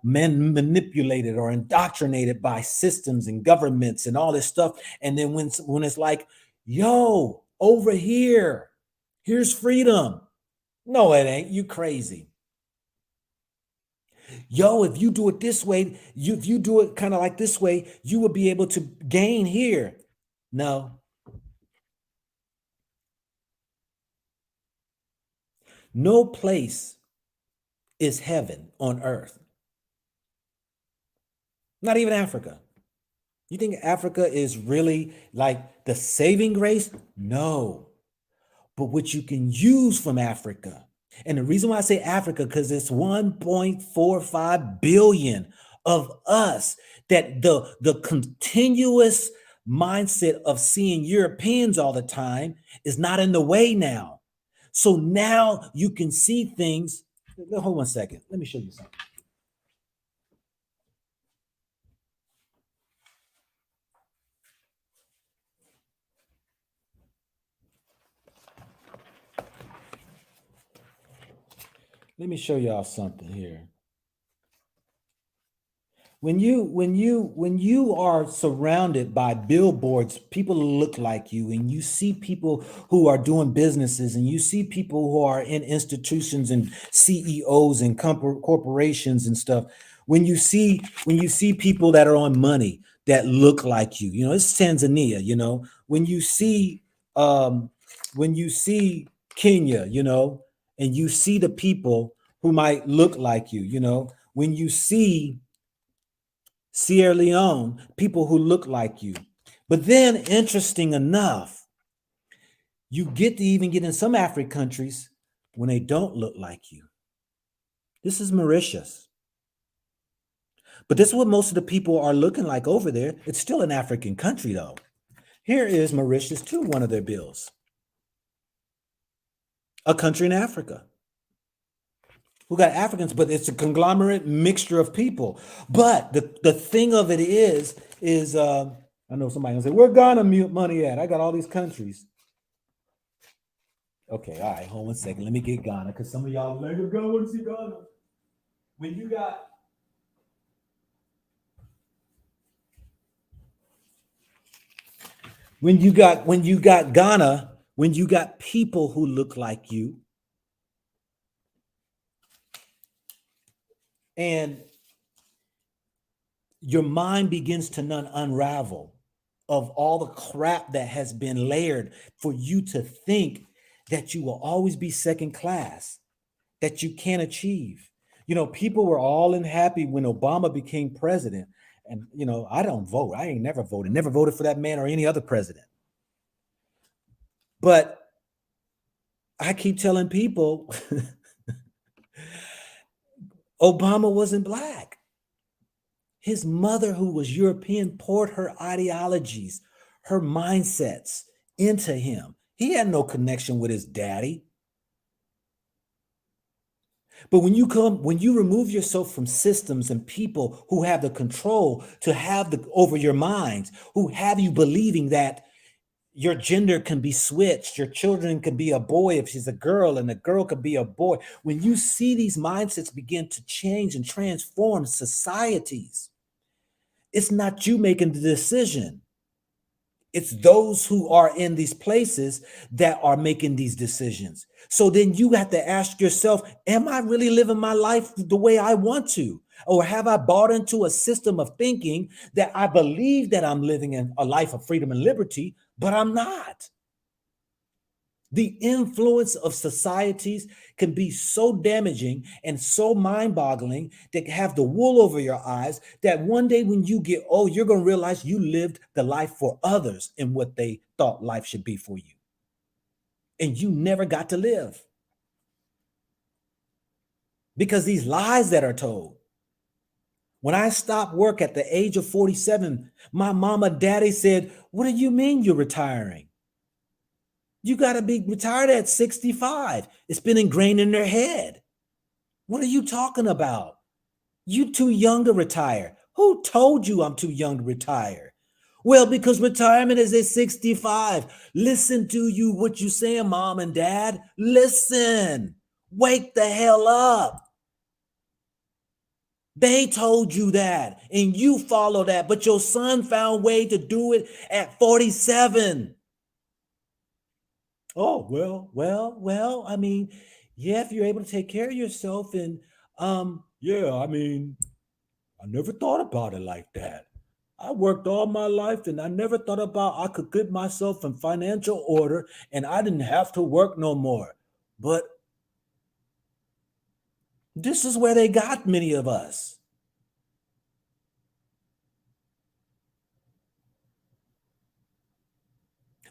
manipulated or indoctrinated by systems and governments and all this stuff. And then when it's like, yo, over here, here's freedom. No, it ain't. You crazy. Yo, if you do it this way, if you do it kind of like this way, you will be able to gain here. No. No place is heaven on earth. Not even Africa. You think Africa is really like the saving grace? No. But what you can use from Africa. And the reason why I say Africa, because it's 1.45 billion of us, that the continuous mindset of seeing Europeans all the time is not in the way now. So now you can see things. Hold on a second. Let me show you something. Let me show y'all something here. When you are surrounded by billboards, people who look like you, and you see people who are doing businesses, and you see people who are in institutions and CEOs and corporations and stuff, when you see people that are on money that look like you, it's Tanzania, when you see Kenya, and you see the people who might look like you, when you see Sierra Leone, people who look like you. But then, interesting enough, you get to even get in some African countries when they don't look like you. This is Mauritius. But this is what most of the people are looking like over there. It's still an African country, though. Here is Mauritius, too, one of their bills. A country in Africa. Who got Africans, but it's a conglomerate mixture of people. But the thing of it is I know somebody gonna say, where Ghana money at? I got all these countries. Okay, all right, hold on 1 second. Let me get Ghana, because some of y'all are like, I want to see Ghana. When you got Ghana, when you got people who look like you, and your mind begins to unravel of all the crap that has been layered for you to think that you will always be second class, that you can't achieve. People were all happy when Obama became president. And, I don't vote. I ain't never voted for that man or any other president. But I keep telling people, Obama wasn't black. His mother, who was European, poured her ideologies, her mindsets into him. He had no connection with his daddy. But when you remove yourself from systems and people who have the control to have over your minds, who have you believing that Your gender can be switched. Your children can be a boy if she's a girl, and a girl could be a boy. When you see these mindsets begin to change and transform societies, it's not you making the decision. It's those who are in these places that are making these decisions. So then you have to ask yourself, am I really living my life the way I want to? Or have I bought into a system of thinking that I believe that I'm living in a life of freedom and liberty, but I'm not? The influence of societies can be so damaging and so mind-boggling that have the wool over your eyes that one day when you get old, you're going to realize you lived the life for others in what they thought life should be for you. And you never got to live. Because these lies that are told. When I stopped work at the age of 47, my mama, daddy said, "What do you mean you're retiring? You got to be retired at 65. It's been ingrained in their head. What are you talking about? You too young to retire. Who told you I'm too young to retire? Well, because retirement is at 65. Listen to you, what you saying, mom and dad. Listen. Wake the hell up. They told you that and you follow that, but your son found a way to do it at 47. Oh, well, I mean, yeah, if you're able to take care of yourself and yeah, I mean, I never thought about it like that. I worked all my life and I never thought about I could get myself in financial order and I didn't have to work no more. But this is where they got many of us.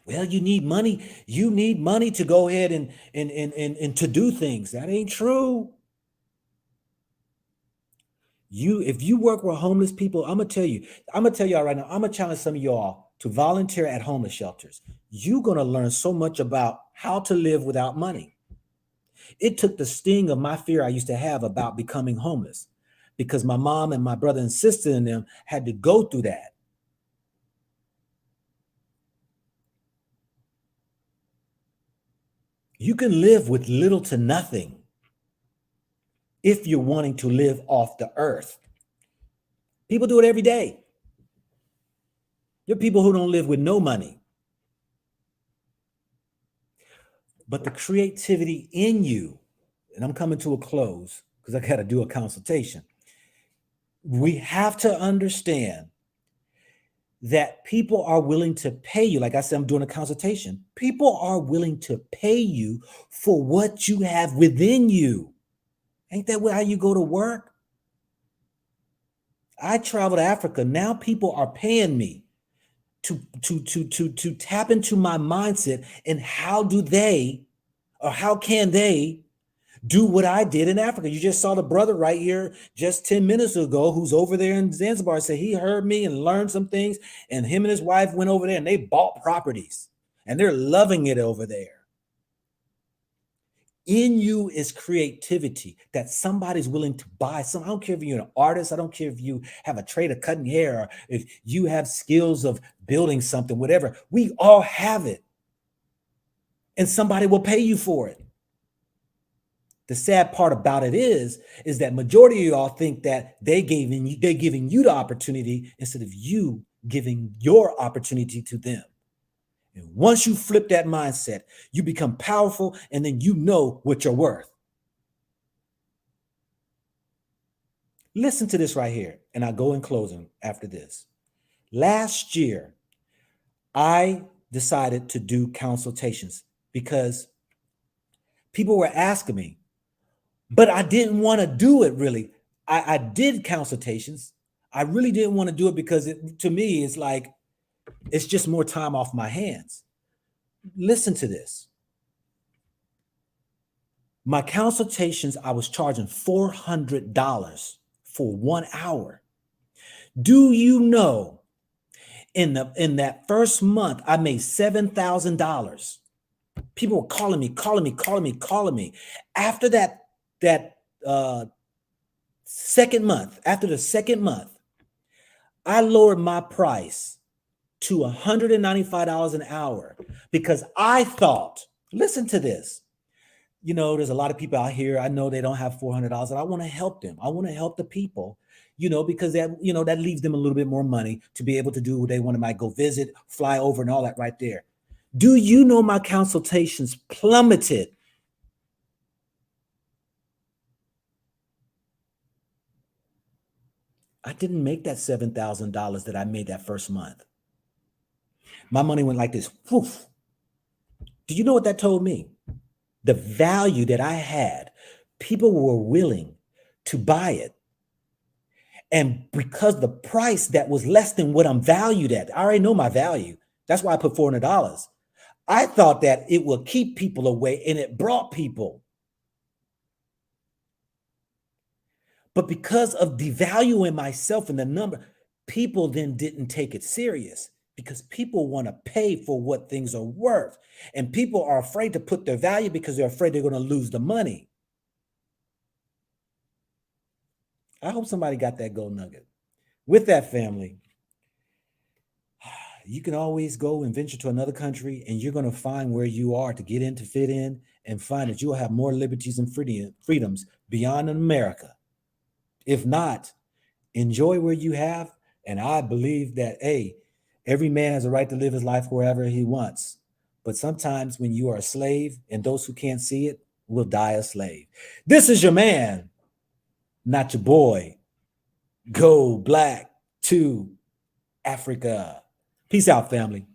Well, you need money. You need money to go ahead and to do things. That ain't true. If you work with homeless people, I'm gonna tell y'all right now, I'm gonna challenge some of y'all to volunteer at homeless shelters. You're gonna learn so much about how to live without money. It took the sting of my fear I used to have about becoming homeless because my mom and my brother and sister and them had to go through that. You can live with little to nothing if you're wanting to live off the earth. People do it every day. There are people who don't live with no money. But the creativity in you, and I'm coming to a close because I got to do a consultation. We have to understand that people are willing to pay you. Like I said, I'm doing a consultation. People are willing to pay you for what you have within you. Ain't that how you go to work? I travel to Africa. Now people are paying me to tap into my mindset and how can they do what I did in Africa. You just saw the brother right here just 10 minutes ago who's over there in Zanzibar say he heard me and learned some things, and him and his wife went over there and they bought properties and they're loving it over there. In you is creativity that somebody's willing to buy. I don't care if you're an artist. I don't care if you have a trade of cutting hair or if you have skills of building something, whatever. We all have it. And somebody will pay you for it. The sad part about it is that majority of y'all think that they're giving you the opportunity instead of you giving your opportunity to them. And once you flip that mindset, you become powerful and then you know what you're worth. Listen to this right here, and I'll go in closing after this. Last year, I decided to do consultations because people were asking me, but I didn't want to do it really. I did consultations. I really didn't want to do it because to me, it's like, it's just more time off my hands. Listen to this. My consultations, I was charging $400 for 1 hour. Do you know in that first month, I made $7,000. People were calling me. After that second month, I lowered my price to $195 an hour because I thought, listen to this. You know, there's a lot of people out here. I know they don't have $400, and I want to help them. I want to help the people, you know, because that, you know, that leaves them a little bit more money to be able to do what they want to, might go visit, fly over, and all that right there. Do you know my consultations plummeted? I didn't make that $7,000 that I made that first month. My money went like this. Woof. Do you know what that told me? The value that I had, people were willing to buy it. And because the price that was less than what I'm valued at, I already know my value. That's why I put $400. I thought that it would keep people away, and it brought people. But because of devaluing myself and the number, people then didn't take it serious because people want to pay for what things are worth. And people are afraid to put their value because they're afraid they're going to lose the money. I hope somebody got that gold nugget. With that, family, you can always go and venture to another country, and you're going to find where you are to get in, to fit in, and find that you will have more liberties and freedoms beyond America. If not, enjoy where you have. And I believe that, hey, every man has a right to live his life wherever he wants. But sometimes when you are a slave, and those who can't see it will die a slave. This is your man, not your boy. Go Black to Africa. Peace out, family.